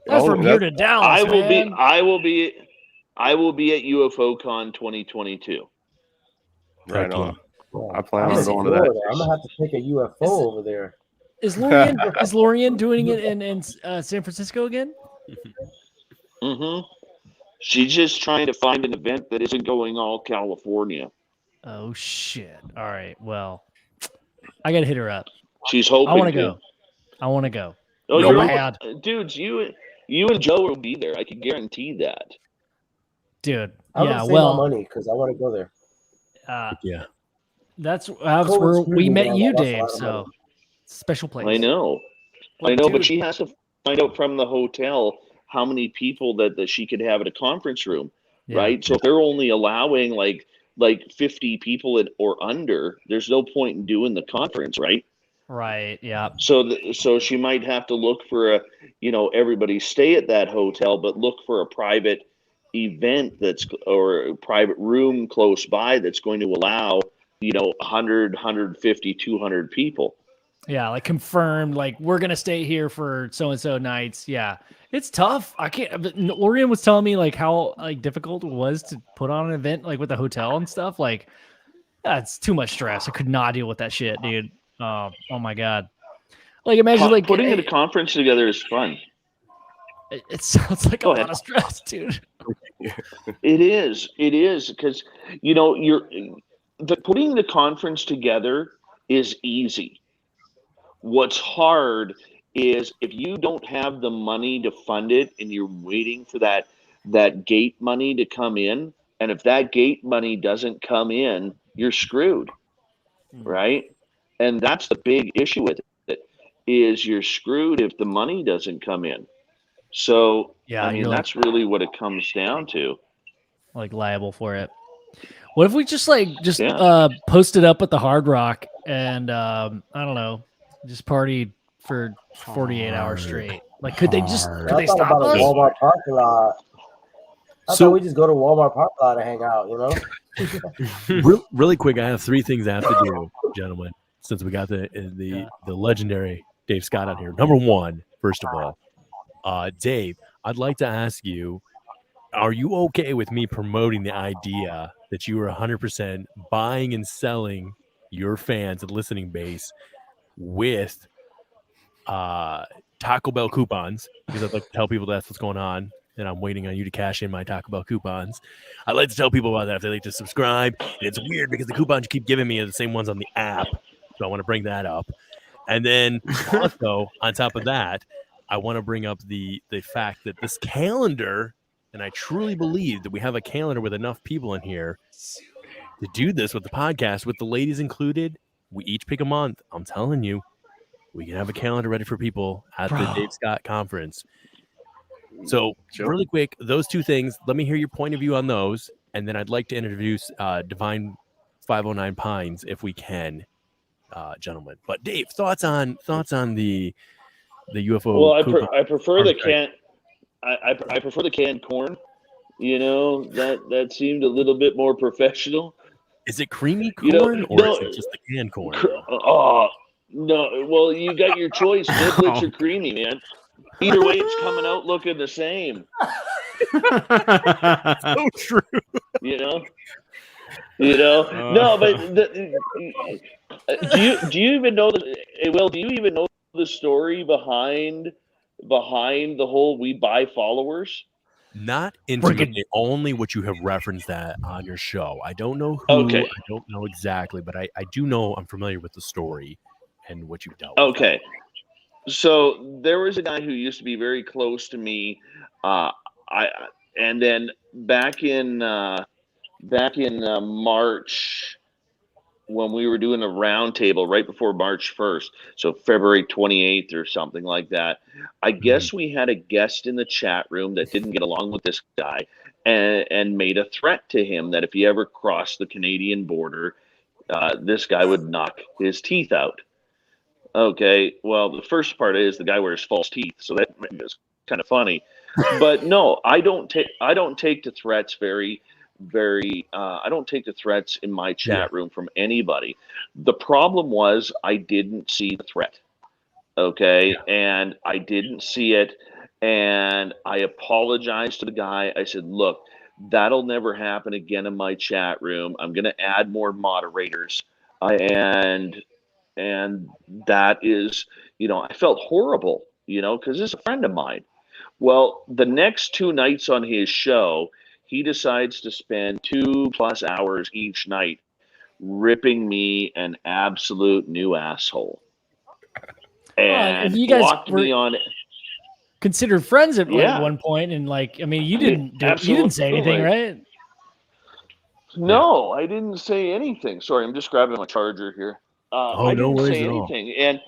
That's from here to Dallas,
I will
man.
I will be at UFO Con 2022.
Right on.
Yeah.
I plan on going to that.
I'm gonna have to take a UFO over there.
Is Lorian doing it in San Francisco again?
Mm-hmm. She's just trying to find an event that isn't going all California.
Oh shit! All right, well, I gotta hit her up.
She's hoping.
I want to go. I want to go.
Oh,
No,
you're dudes. You and Joe will be there. I can guarantee that.
Dude,
I'm
yeah.
gonna save
Well,
my money because I want to go there.
Yeah.
That's where we met you, Dave. So special place.
I know. But she has to find out from the hotel how many people that she could have at a conference room, right? So if they're only allowing like 50 people or under, there's no point in doing the conference, right?
Right. Yeah.
So she might have to look for everybody stay at that hotel, but look for a private event or a private room close by that's going to allow 100, 150, 200 people.
Yeah, like confirmed, like we're gonna stay here for so and so nights. Yeah, it's tough. I can't. But Lorian was telling me like how like difficult it was to put on an event like with the hotel and stuff. Like, that's too much stress. I could not deal with that shit, dude. Oh my god. Like imagine like
putting a conference together is fun.
It sounds like a lot of stress, dude.
It is because putting the conference together is easy. What's hard is if you don't have the money to fund it and you're waiting for that gate money to come in, and if that gate money doesn't come in, you're screwed, right? And that's the big issue with it, is you're screwed if the money doesn't come in. So
yeah,
I mean that's really what it comes down to.
Like liable for it. What if we just
Yeah.
post it up at the Hard Rock and I don't know, just party for 48 hours straight? Like could they stop
about
us?
A Walmart parking lot. I thought we just go to Walmart parking lot and hang out,
Really quick, I have 3 things I have to do, gentlemen, since we got the legendary Dave Scott on here. Number 1, first of all, Dave, I'd like to ask you, are you okay with me promoting the idea that you are 100% buying and selling your fans and listening base with Taco Bell coupons? Because I'd like to tell people that's what's going on, and I'm waiting on you to cash in my Taco Bell coupons. I'd like to tell people about that if they like to subscribe. And it's weird because the coupons you keep giving me are the same ones on the app, so I want to bring that up. And then also, on top of that, I want to bring up the fact that this calendar, and I truly believe that we have a calendar with enough people in here to do this with the podcast, with the ladies included. We each pick a month. I'm telling you, we can have a calendar ready for people at the Dave Scott conference. So really quick, those 2 things, let me hear your point of view on those. And then I'd like to introduce Divine 509 Pines if we can, gentlemen. But Dave, thoughts on the UFO?
Well, I prefer the can. I prefer the canned corn. That seemed a little bit more professional.
Is it creamy corn or is it just the canned corn?
Oh no! Well, you got your choice: niblets or creamy, man. Either way, it's coming out looking the same.
So true.
No, but do you even know the? Well, do you even know the story behind the whole "we buy followers"?
Not intimately, only what you have referenced that on your show. I don't know who.
Okay.
I don't know exactly, but I do know I'm familiar with the story and what you've dealt with.
Okay. So there was a guy who used to be very close to me. And then back in March, when we were doing a roundtable right before March 1st, so February 28th or something like that, I guess we had a guest in the chat room that didn't get along with this guy and made a threat to him that if he ever crossed the Canadian border, this guy would knock his teeth out. Okay, well, the first part is the guy wears false teeth, so that is kind of funny. But no, I don't take the threats I don't take the threats in my chat room from anybody. The problem was I didn't see the threat. Okay, and I didn't see it, and I apologized to the guy. I said, look, that'll never happen again in my chat room. I'm going to add more moderators, and that is, I felt horrible, because it's a friend of mine. Well, the next 2 nights on his show, he decides to spend 2+ hours each night ripping me an absolute new asshole. And
you guys
blocked me on
considered friends at one point, and you didn't say anything, right?
No, I didn't say anything. Sorry, I'm just grabbing my charger here. I didn't say anything,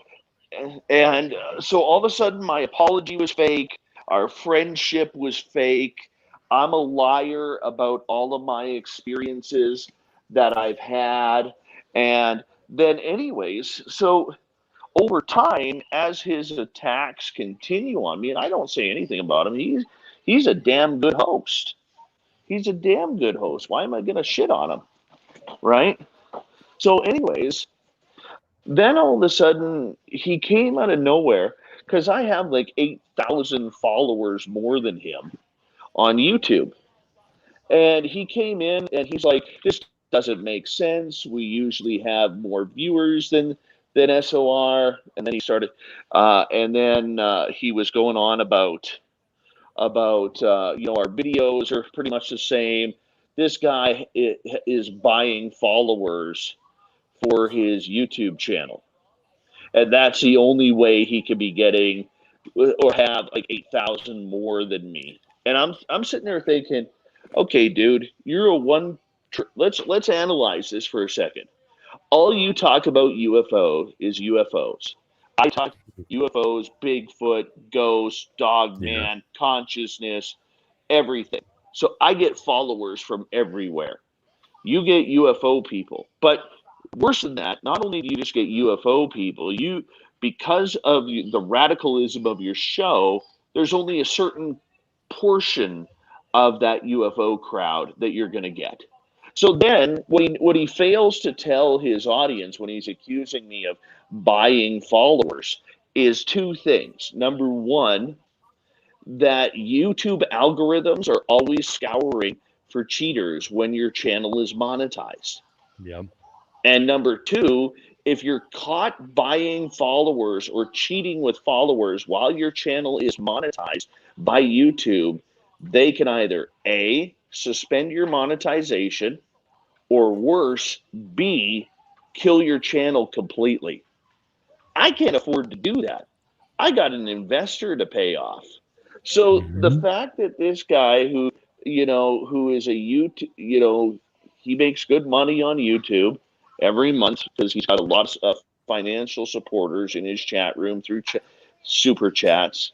and so all of a sudden my apology was fake. Our friendship was fake. I'm a liar about all of my experiences that I've had, and then anyways, so over time, as his attacks continue on me, and I don't say anything about him, he's a damn good host. He's a damn good host. Why am I going to shit on him? Right? So, anyways, then all of a sudden he came out of nowhere because I have like 8,000 followers more than him on YouTube. And he came in and he's like, this doesn't make sense. We usually have more viewers than SOR. And then he started, and then he was going on about our videos are pretty much the same. This guy is buying followers for his YouTube channel. And that's the only way he could be getting or have like 8,000 more than me. And I'm sitting there thinking, okay, dude, you're a one. Let's analyze this for a second. All you talk about UFO is UFOs. I talk UFOs, Bigfoot, ghosts, dogman, consciousness, everything. So I get followers from everywhere. You get UFO people, but worse than that, not only do you just get UFO people, because of the radicalism of your show, there's only a certain portion of that UFO crowd that you're going to get. So then what he fails to tell his audience when he's accusing me of buying followers is two things. Number one, that YouTube algorithms are always scouring for cheaters when your channel is monetized.
Yeah.
And number two, if you're caught buying followers or cheating with followers while your channel is monetized by YouTube, they can either A, suspend your monetization, or worse, B, kill your channel completely. I can't afford to do that. I got an investor to pay off. So the fact that this guy who is a YouTube, he makes good money on YouTube every month because he's got a lot of financial supporters in his chat room through super chats.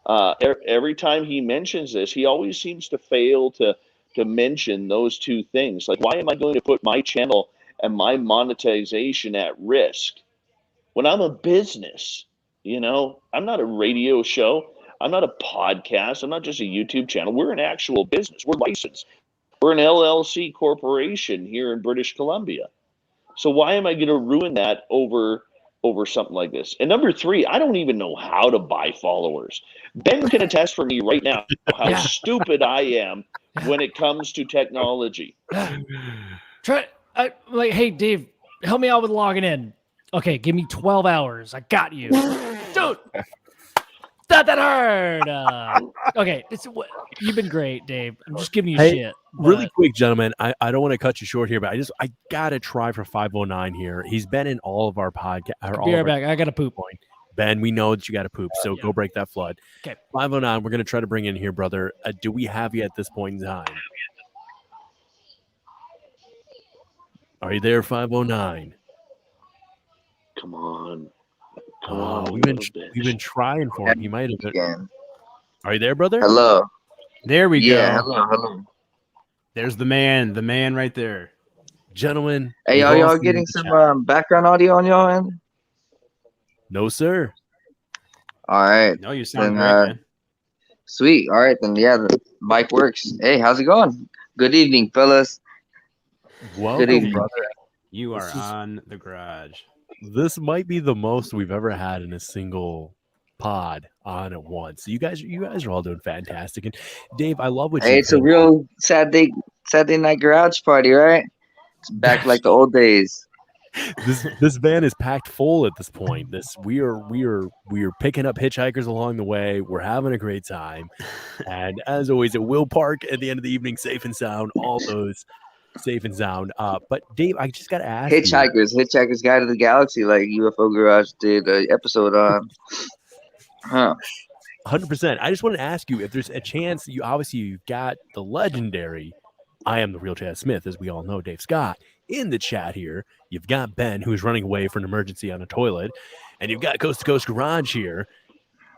Every time he mentions this, he always seems to fail to mention those two things. Like, why am I going to put my channel and my monetization at risk when I'm a business? I'm not a radio show. I'm not a podcast. I'm not just a YouTube channel. We're an actual business. We're licensed. We're an LLC corporation here in British Columbia. So why am I going to ruin that over something like this? And number three, I don't even know how to buy followers. Ben can attest for me right now how stupid I am when it comes to technology.
Hey, Dave, help me out with logging in. Okay, give me 12 hours. I got you. Dude, not that hard. Okay, you've been great, Dave. I'm just giving you shit.
Really quick, gentlemen, I don't want to cut you short here, but I gotta try for 509 here. He's been in all of our podcasts.
Be right back. I gotta poop.
Ben, we know that you gotta poop, so go break that flood.
Okay.
509, we're gonna try to bring in here, brother. Do we have you at this point in time? Are you there, 509?
Come on.
We've been trying for him. He might have been. Are you there, brother?
Hello.
There we go.
Hello.
There's the man right there.
Gentlemen.
Hey, are y'all getting some background audio on y'all end?
No, sir.
All right.
No, you sound
then,
great, man.
Sweet. All right, then. Yeah, the mic works. Hey, how's it going? Good evening, fellas.
Welcome,
Good evening,
brother.
You are on the garage.
This might be the most we've ever had in a single pod on at once. You guys are all doing fantastic. And Dave, I love what you.
Hey, it's a real Saturday night garage party, right? It's back like the old days.
This van is packed full at this point. We are picking up hitchhikers along the way. We're having a great time, and as always, it will park at the end of the evening, safe and sound. All those safe and sound. But Dave, I just got to ask
Hitchhiker's Guide to the Galaxy, like UFO Garage did an episode on.
100%. I just want to ask you if there's a chance. You've got the legendary I Am the Real Chad Smith, as we all know, Dave Scott, in the chat here. You've got Ben, who's running away for an emergency on a toilet, and you've got Coast to Coast Garage here.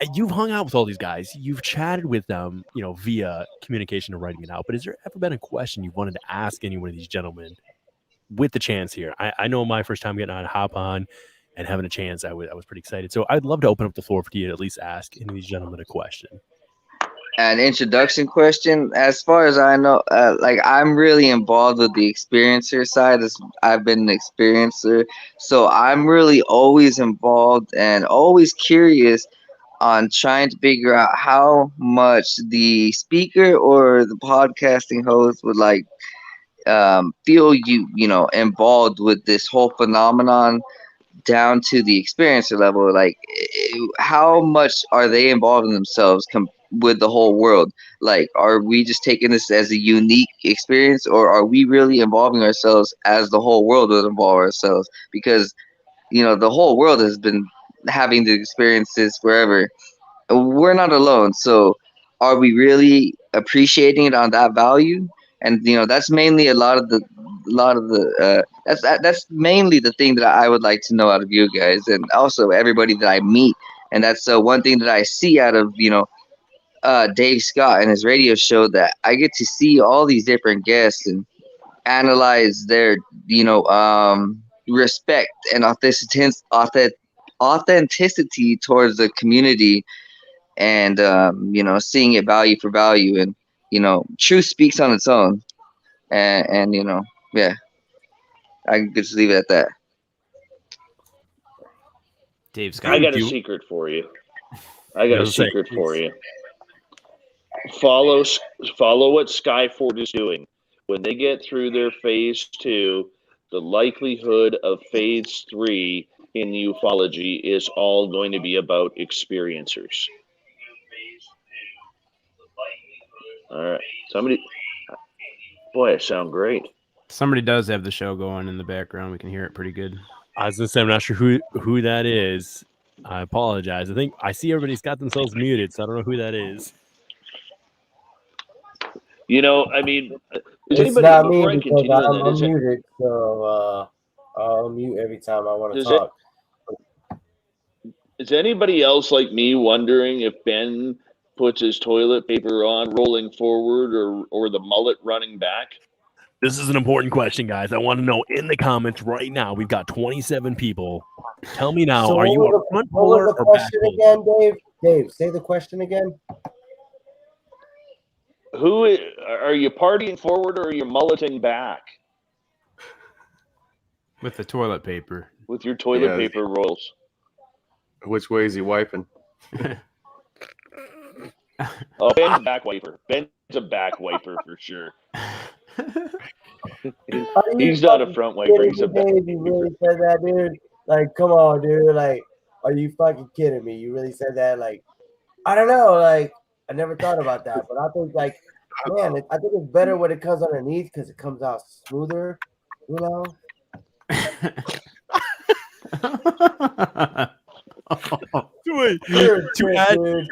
And you've hung out with all these guys. You've chatted with them, via communication and writing it out. But has there ever been a question you wanted to ask any one of these gentlemen with the chance here? I know my first time getting on Hop On and having a chance, I was pretty excited. So I'd love to open up the floor for you to at least ask any of these gentlemen a question.
an introduction question. As far as I know, like I'm really involved with the experiencer side. As I've been an experiencer, so I'm really always involved and always curious on trying to figure out how much the speaker or the podcasting host would like feel involved with this whole phenomenon down to the experiencer level. Like how much are they involved in themselves with the whole world? Like, are we just taking this as a unique experience, or are we really involving ourselves as the whole world would involve ourselves? Because the whole world has been having the experiences forever. We're not alone. So are we really appreciating it on that value? And that's mainly that's mainly the thing that I would like to know out of you guys, and also everybody that I meet. And that's one thing that I see out of Dave Scott and his radio show, that I get to see all these different guests and analyze their respect and authenticity towards the community, and seeing it value for value, and truth speaks on its own, and yeah, I can just leave it at that.
Dave Scott,
I got a secret for you. Follow what Skyford is doing. When they get through their phase 2, the likelihood of phase 3 in ufology is all going to be about experiencers. All right. Boy, I sound great.
Somebody does have the show going in the background. We can hear it pretty good.
I was gonna say, I'm not sure who that is. I apologize. I think I see everybody's got themselves muted, so I don't know who that is.
I mean,
it's not me because I'm unmuted, so I'll mute every time I want to talk.
Is anybody else like me wondering if Ben puts his toilet paper on rolling forward or the mullet running back?
This is an important question, guys. I want to know in the comments right now. We've got 27 people. Tell me now,
So
are you a front puller or back puller?
Again, Dave? Dave, say the question again.
Who are you, partying forward or are you mulleting back?
With the toilet paper.
With your toilet paper rolls.
Which way is he wiping?
Oh, Ben's a back wiper. Ben's a back wiper for sure. He's not a front wiper. He's a back wiper.
You really said that, dude? Like, come on, dude. Like, are you fucking kidding me? You really said that? Like, I don't know. Like, I never thought about that, but I think, like, man, I think it's better when it comes underneath because it comes out smoother,
Wait,
dude. I don't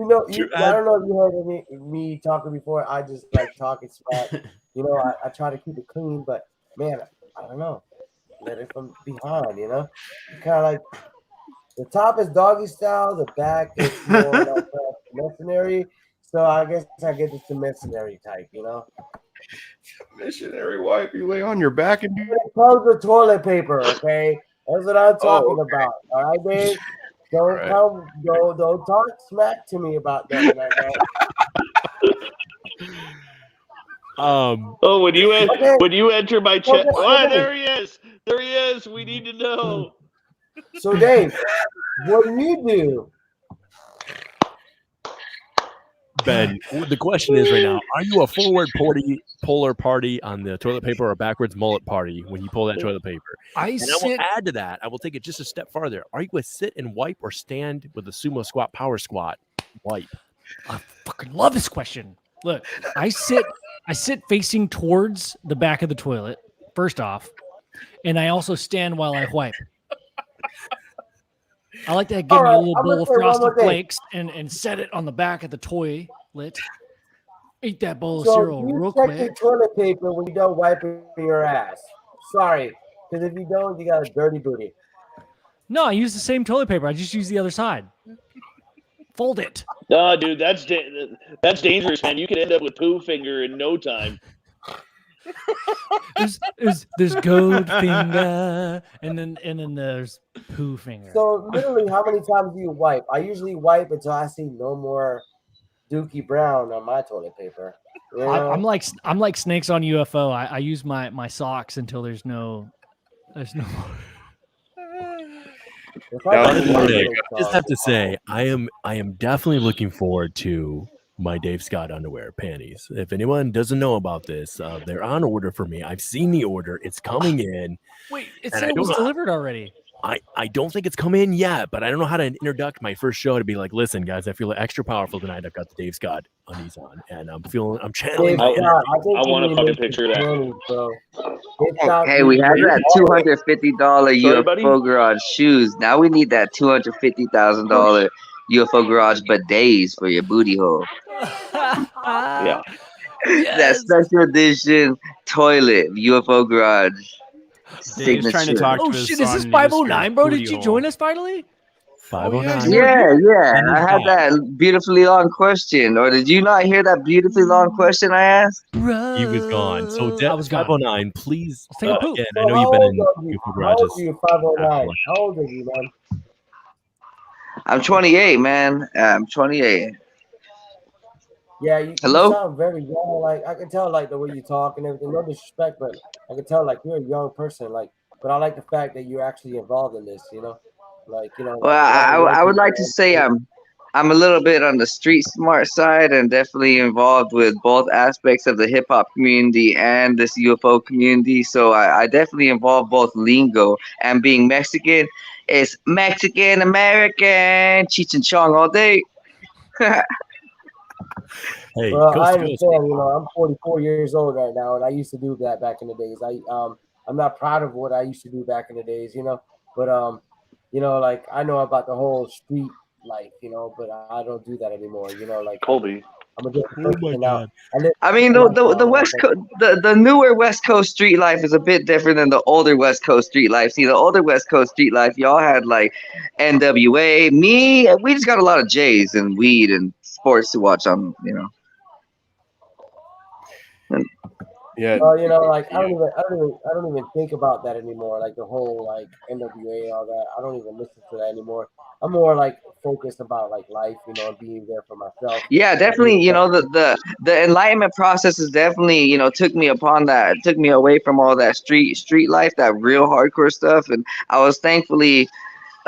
know if you heard me talking before. I just like talking smack. I try to keep it clean, but man, I don't know. Let it from behind, kind of like the top is doggy style, the back is more like missionary. So I guess I get the missionary type,
Missionary wipe, you lay on your back and
it comes with toilet paper, okay? That's what I'm talking about. All right, Dave? Don't talk smack to me about that like that.
When you enter my chat, there he is. There he is. We need to know.
So Dave, what do you do?
Ben, the question is right now, are you a forward polar party on the toilet paper or a backwards mullet party when you pull that toilet paper? I will add to that. I will take it just a step farther. Are you a sit and wipe or stand with a sumo squat power squat wipe?
I fucking love this question. Look, I sit facing towards the back of the toilet, first off, and I also stand while I wipe. I like to give me a little bowl of Frosted Flakes and set it on the back of the toilet. Eat that bowl of cereal real quick.
Check your toilet paper when you don't wipe your ass. Sorry, because if you don't, you got a dirty booty.
No, I use the same toilet paper. I just use the other side. Fold it.
No, dude, that's dangerous, man. You could end up with poo finger in no time.
There's gold finger and then there's poo finger.
So literally, how many times do you wipe? I usually wipe until I see no more Dookie Brown on my toilet paper. You know?
I'm like snakes on UFO. I use my socks until there's no.
If
Now,
I
that's
see
one
one
thing.
snake
I just
dog,
have to say, I am definitely looking forward to my Dave Scott underwear panties. If anyone doesn't know about this, they're on order for me. I've seen the order; it's coming in.
Wait, it
And
said
I
it
don't
was
know-
delivered already.
I don't think it's come in yet, but I don't know how to introduce my first show to be like, listen, guys, I feel extra powerful tonight. I've got the Dave Scott undies on, and I'm channeling
Dave
my
Scott,
energy.
I think
I want a
you
fucking
need
picture of that.
panties, bro. Dave Scott,
Hey, we had that $250
Sorry,
UFO
buddy?
garage shoes. Now we need that $250,000 UFO garage bidets for your booty hole.
Yeah.
That
Yes.
special edition toilet UFO garage
Dave's trying to
signature.
talk
Oh
to his
shit!
son.
Is this
and he just
509,
screams
bro?
booty
Did you
hole.
join us finally?
509.
Yeah, yeah.
And
I
he's
had
back.
that beautifully long question. Or did you not hear that beautifully long question I asked?
He was gone. So
I was gone.
509, please.
Let's take a poop.
Again,
So
I know
how
you've been
old
in
are you?
UFO
How old
garages.
are you, 509? How old are you, man?
I'm 28, man. I'm 28.
Yeah, you
Hello?
sound very young. Like I can tell, like the way you talk and everything. No disrespect, but I can tell, like you're a young person. Like, but I like the fact that you're actually involved in this. You know, like
Well, I would like to say I'm a little bit on the street smart side and definitely involved with both aspects of the hip hop community and this UFO community. So I definitely involve both lingo and being Mexican. It's Mexican American Cheech and Chong all day.
Hey,
Well,
coast
I
to coast.
understand. You know, I'm 44 years old right now, and I used to do that back in the days. I'm not proud of what I used to do back in the days. You know, but you know, like I know about the whole street life. You know, but I don't do that anymore. You know, like
Colby.
I'm a different
Oh my
person now.
God.
I mean, the West Coast, the newer West Coast street life is a bit different than the older West Coast street life. See, the older West Coast street life, y'all had like NWA. We just got a lot of J's and weed and sports to watch on, you know.
Yeah.
You know, like I don't even think about that anymore. Like the whole like NWA and all that. I don't even listen to that anymore. I'm more like focused about like life, you know, and being there for myself.
Yeah, definitely. You know, the enlightenment process is definitely, you know, took me away from all that street life, that real hardcore stuff, and I was thankfully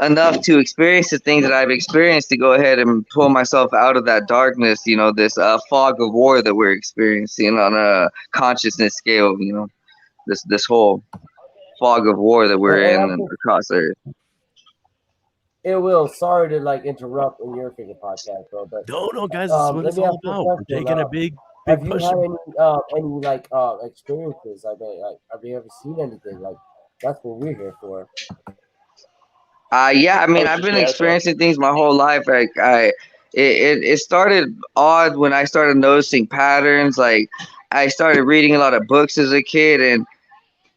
enough to experience the things that I've experienced to go ahead and pull myself out of that darkness, you know, this fog of war that we're experiencing on a consciousness scale, you know, this whole fog of war that we're in across Earth.
It will. Sorry to like interrupt in your freaking podcast, bro. But
No, guys, this is what it's all about. We're taking a big
have you
push.
had any like experiences? I mean, like, have you ever seen anything? Like, that's what we're here for.
Yeah, I mean, I've been experiencing things my whole life. Like it started odd when I started noticing patterns. Like I started reading a lot of books as a kid, and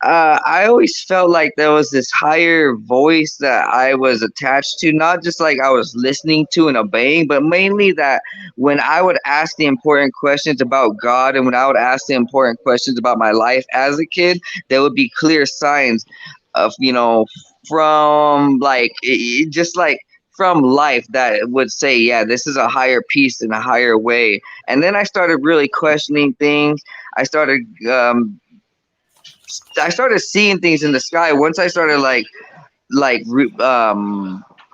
I always felt like there was this higher voice that I was attached to, not just like I was listening to and obeying, but mainly that when I would ask the important questions about God and when I would ask the important questions about my life as a kid, there would be clear signs of, you know, from like just like from life that would say, yeah, this is a higher piece in a higher way. And then I started really questioning things. I started seeing things in the sky once I started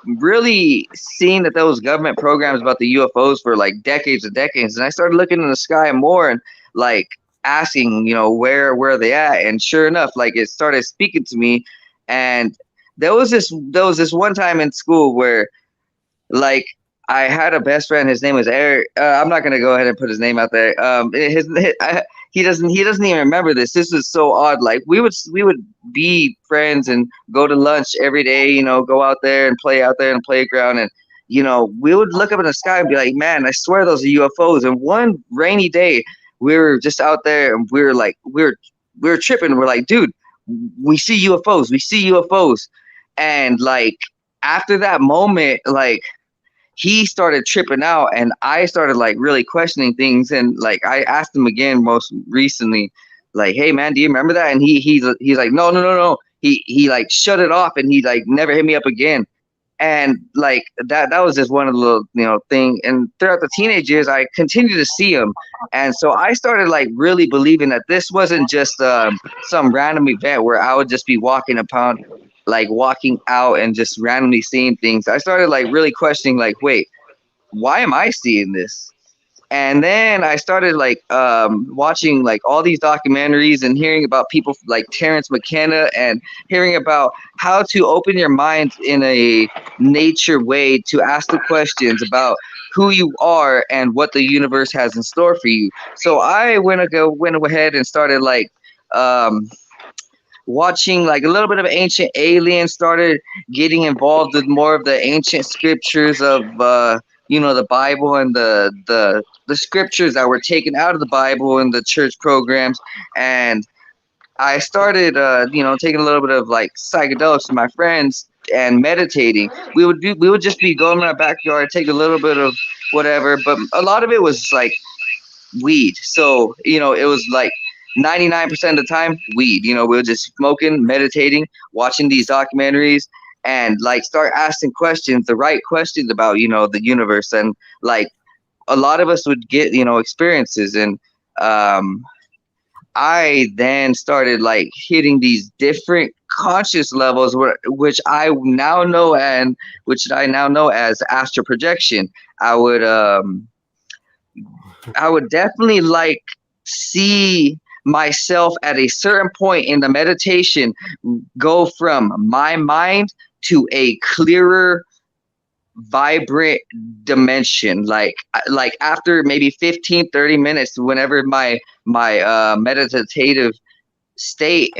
really seeing that there was government programs about the UFOs for like decades and decades, and I started looking in the sky more and like asking, you know, where are they at? And sure enough, like it started speaking to me. And there was this one time in school where like I had a best friend. His name was Eric. I'm not gonna go ahead and put his name out there. He doesn't even remember this. This is so odd. Like we would be friends and go to lunch every day. You know, go out there and play out there in the playground, and you know we would look up in the sky and be like, man, I swear those are UFOs. And one rainy day, we were just out there and we were tripping. We're like, dude, we see UFOs. We see UFOs. And like after that moment, like he started tripping out and I started like really questioning things. And like I asked him again most recently, like, hey man, do you remember that? And he's like, no. He like shut it off and he like never hit me up again. And like that was just one of the little, you know, thing. And throughout the teenage years, I continued to see them, and so I started like really believing that this wasn't just some random event where I would just be walking out and just randomly seeing things. I started like really questioning, like, wait, why am I seeing this? And then I started like watching like all these documentaries and hearing about people like Terrence McKenna, and hearing about how to open your mind in a nature way to ask the questions about who you are and what the universe has in store for you. So I went ahead and started like watching like a little bit of Ancient Aliens, started getting involved with more of the ancient scriptures of the Bible, and the scriptures that were taken out of the Bible and the church programs. And I started taking a little bit of like psychedelics with my friends and meditating. We would just be going in our backyard, take a little bit of whatever, but a lot of it was like weed. So, it was like 99% of the time weed. We were just smoking, meditating, watching these documentaries, and like start asking questions, the right questions about, the universe. And like a lot of us would get, experiences. And I then started like hitting these different conscious levels, which I now know as astral projection. I would definitely like see myself at a certain point in the meditation go from my mind to a clearer, vibrant dimension. Like after maybe 15-30 minutes, whenever my meditative state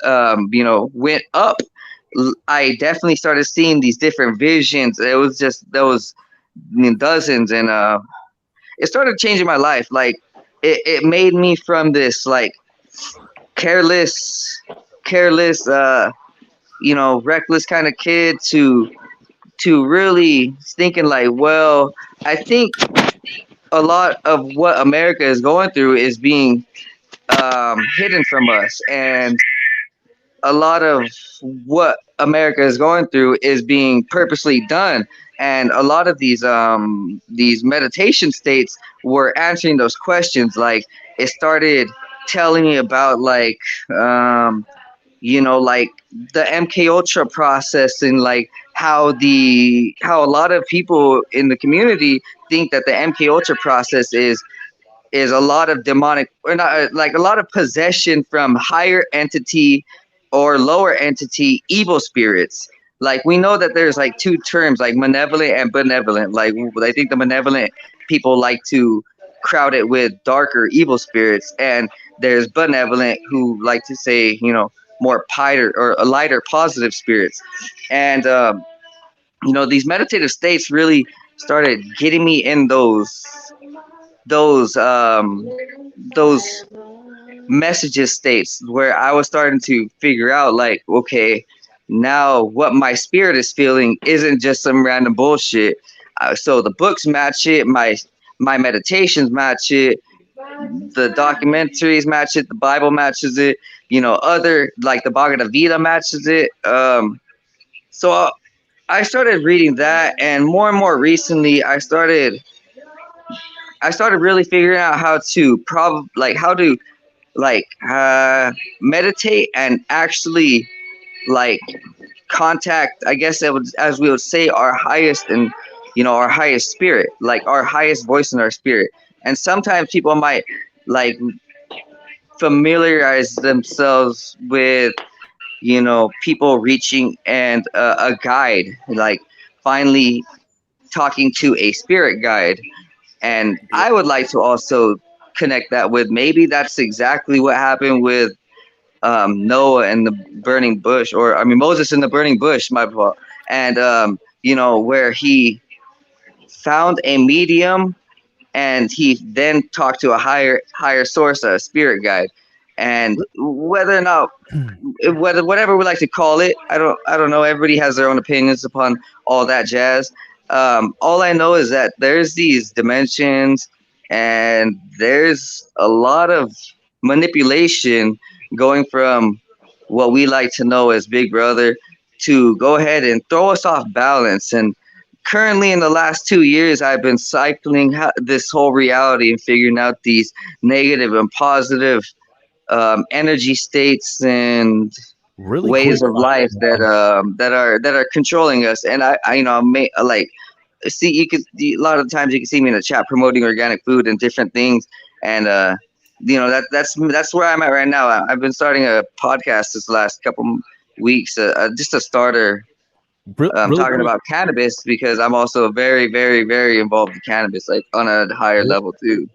went up, I definitely started seeing these different visions. It was just those dozens, and it started changing my life. Like it made me from this like careless, reckless kind of kid to really thinking like, well, I think a lot of what America is going through is being hidden from us, and a lot of what America is going through is being purposely done. And a lot of these meditation states were answering those questions. Like it started telling me about like like the MK Ultra process, and like how a lot of people in the community think that the MK Ultra process is a lot of demonic, or not, like a lot of possession from higher entity or lower entity evil spirits. Like we know that there's like two terms, like malevolent and benevolent. Like I think the malevolent people like to crowd it with darker evil spirits, and there's benevolent who like to say, more lighter positive spirits. And these meditative states really started getting me in those messages states, where I was starting to figure out like, okay, now what my spirit is feeling isn't just some random bullshit. So the books match it, my meditations match it, the documentaries match it, the Bible matches it, other like the Bhagavad Gita matches it. So I started reading that, and more recently I started really figuring out how to meditate and actually like contact, I guess it would, as we would say, our highest and our highest spirit, like our highest voice in our spirit. And sometimes people might like familiarize themselves with people reaching and a guide, like finally talking to a spirit guide. And I would like to also connect that with, maybe that's exactly what happened with Noah and the burning bush, or I mean Moses in the burning bush, my fault. And where he found a medium, and he then talked to a higher source, a spirit guide. And whether or not, whatever we like to call it, I don't know. Everybody has their own opinions upon all that jazz. All I know is that there's these dimensions, and there's a lot of manipulation going from what we like to know as Big Brother to go ahead and throw us off balance. And currently, in the last 2 years, I've been cycling this whole reality and figuring out these negative and positive energy states and
Really
ways
quick,
of life that are controlling us. And I like, see, a lot of times you can see me in the chat promoting organic food and different things, and that's where I'm at right now. I've been starting a podcast this last couple weeks, just a starter.
really
Talking
quick,
about cannabis, because I'm also very, very, very involved in cannabis, like on a higher level too.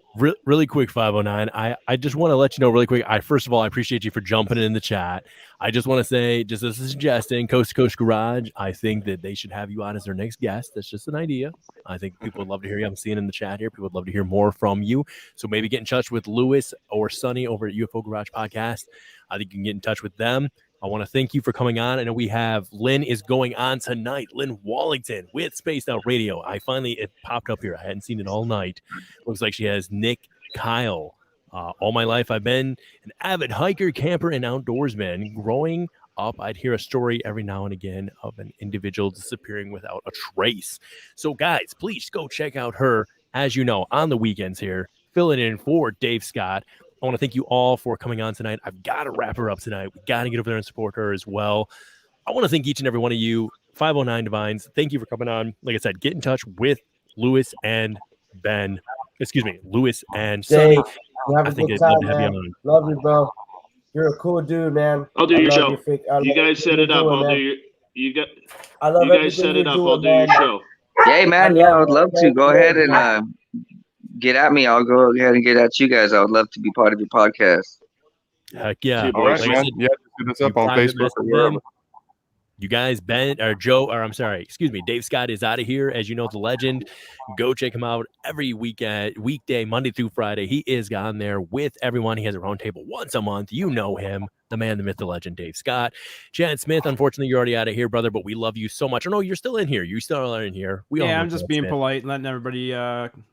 really quick, 509. I just want to let you know really quick. First of all, I appreciate you for jumping in the chat. I just want to say, just as a suggestion, Coast to Coast Garage, I think that they should have you on as their next guest. That's just an idea. I think people would love to hear you. I'm seeing in the chat here. People would love to hear more from you. So maybe get in touch with Lewis or Sonny over at UFO Garage Podcast. I think you can get in touch with them. I want to thank you for coming on. I know we have Lynn is going on tonight. Lynn Wallington with Spaced Out Radio. It popped up here. I hadn't seen it all night. Looks like she has Nick Kyle. All my life, I've been an avid hiker, camper, and outdoorsman. Growing up, I'd hear a story every now and again of an individual disappearing without a trace. So, guys, please go check out her, as you know, on the weekends here, filling in for Dave Scott. I want to thank you all for coming on tonight. I've got to wrap her up tonight. We got to get over there and support her as well. I want to thank each and every one of you, 509 Divines. Thank you for coming on. Like I said, get in touch with Lewis and Ben. Excuse me, Lewis and Sonny.
Dave, you have a good time, man. Love you, bro. You're a cool dude, man.
I'll do your show. You guys set it up. I'll do your.
I love
you guys set it up. I'll do your show.
Hey, man. Yeah, I would love to. Go ahead and get at me. I'll go ahead and get at you guys. I would love to be part of your podcast.
Heck yeah.
All right, man. Yeah, hit us up on Facebook or wherever.
You guys, Dave Scott is out of here. As you know, the legend. Go check him out every weekday, Monday through Friday. He is on there with everyone. He has a roundtable once a month. You know him, the man, the myth, the legend, Dave Scott. Chad Smith, unfortunately, you're already out of here, brother, but we love you so much. Oh, no, you're still in here. You still are in here.
I'm just being polite and letting everybody,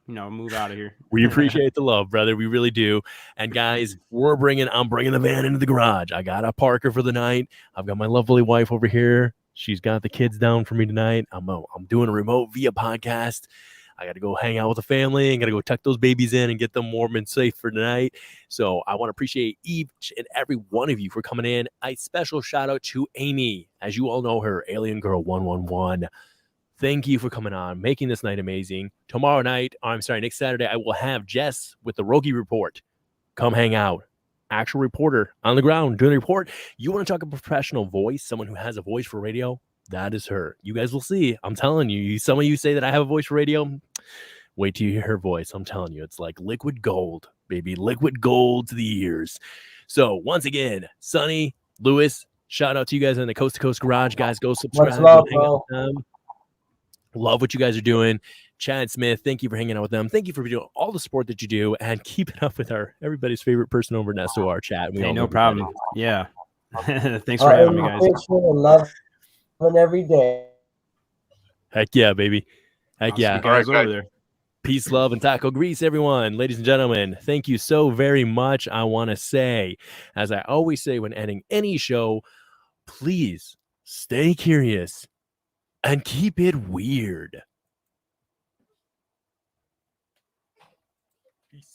move out of here.
We appreciate the love, brother. We really do. And guys, I'm bringing the van into the garage. I got a Parker for the night. I've got my lovely wife over here. She's got the kids down for me tonight. I'm doing a remote via podcast. I got to go hang out with the family and got to go tuck those babies in and get them warm and safe for tonight. So I want to appreciate each and every one of you for coming in. A special shout out to Amy. As you all know her, Aliengirl111. Thank you for coming on, making this night amazing. Next Saturday, I will have Jess with the Rogie Report. Come hang out. Actual reporter on the ground doing the report. You want to talk a professional voice, someone who has a voice for radio? That is her. You guys will see. I'm telling you. Some of you say that I have a voice for radio. Wait till you hear her voice. I'm telling you, it's like liquid gold, baby. Liquid gold to the ears. So once again, Sonny, Lewis, shout out to you guys in the Coast to Coast Garage. Guys, go subscribe.
Much love, bro.
Love what you guys are doing. Chad Smith, thank you for hanging out with them. Thank you for doing all the support that you do and keeping up with everybody's favorite person over in SOR chat.
Hey, no problem. Yeah. Thanks for having me, guys.
Love every day.
Heck yeah, baby. Heck yeah.
Guys over there.
Peace, love, and taco grease, everyone. Ladies and gentlemen, thank you so very much. I want to say, as I always say when ending any show, please stay curious and keep it weird.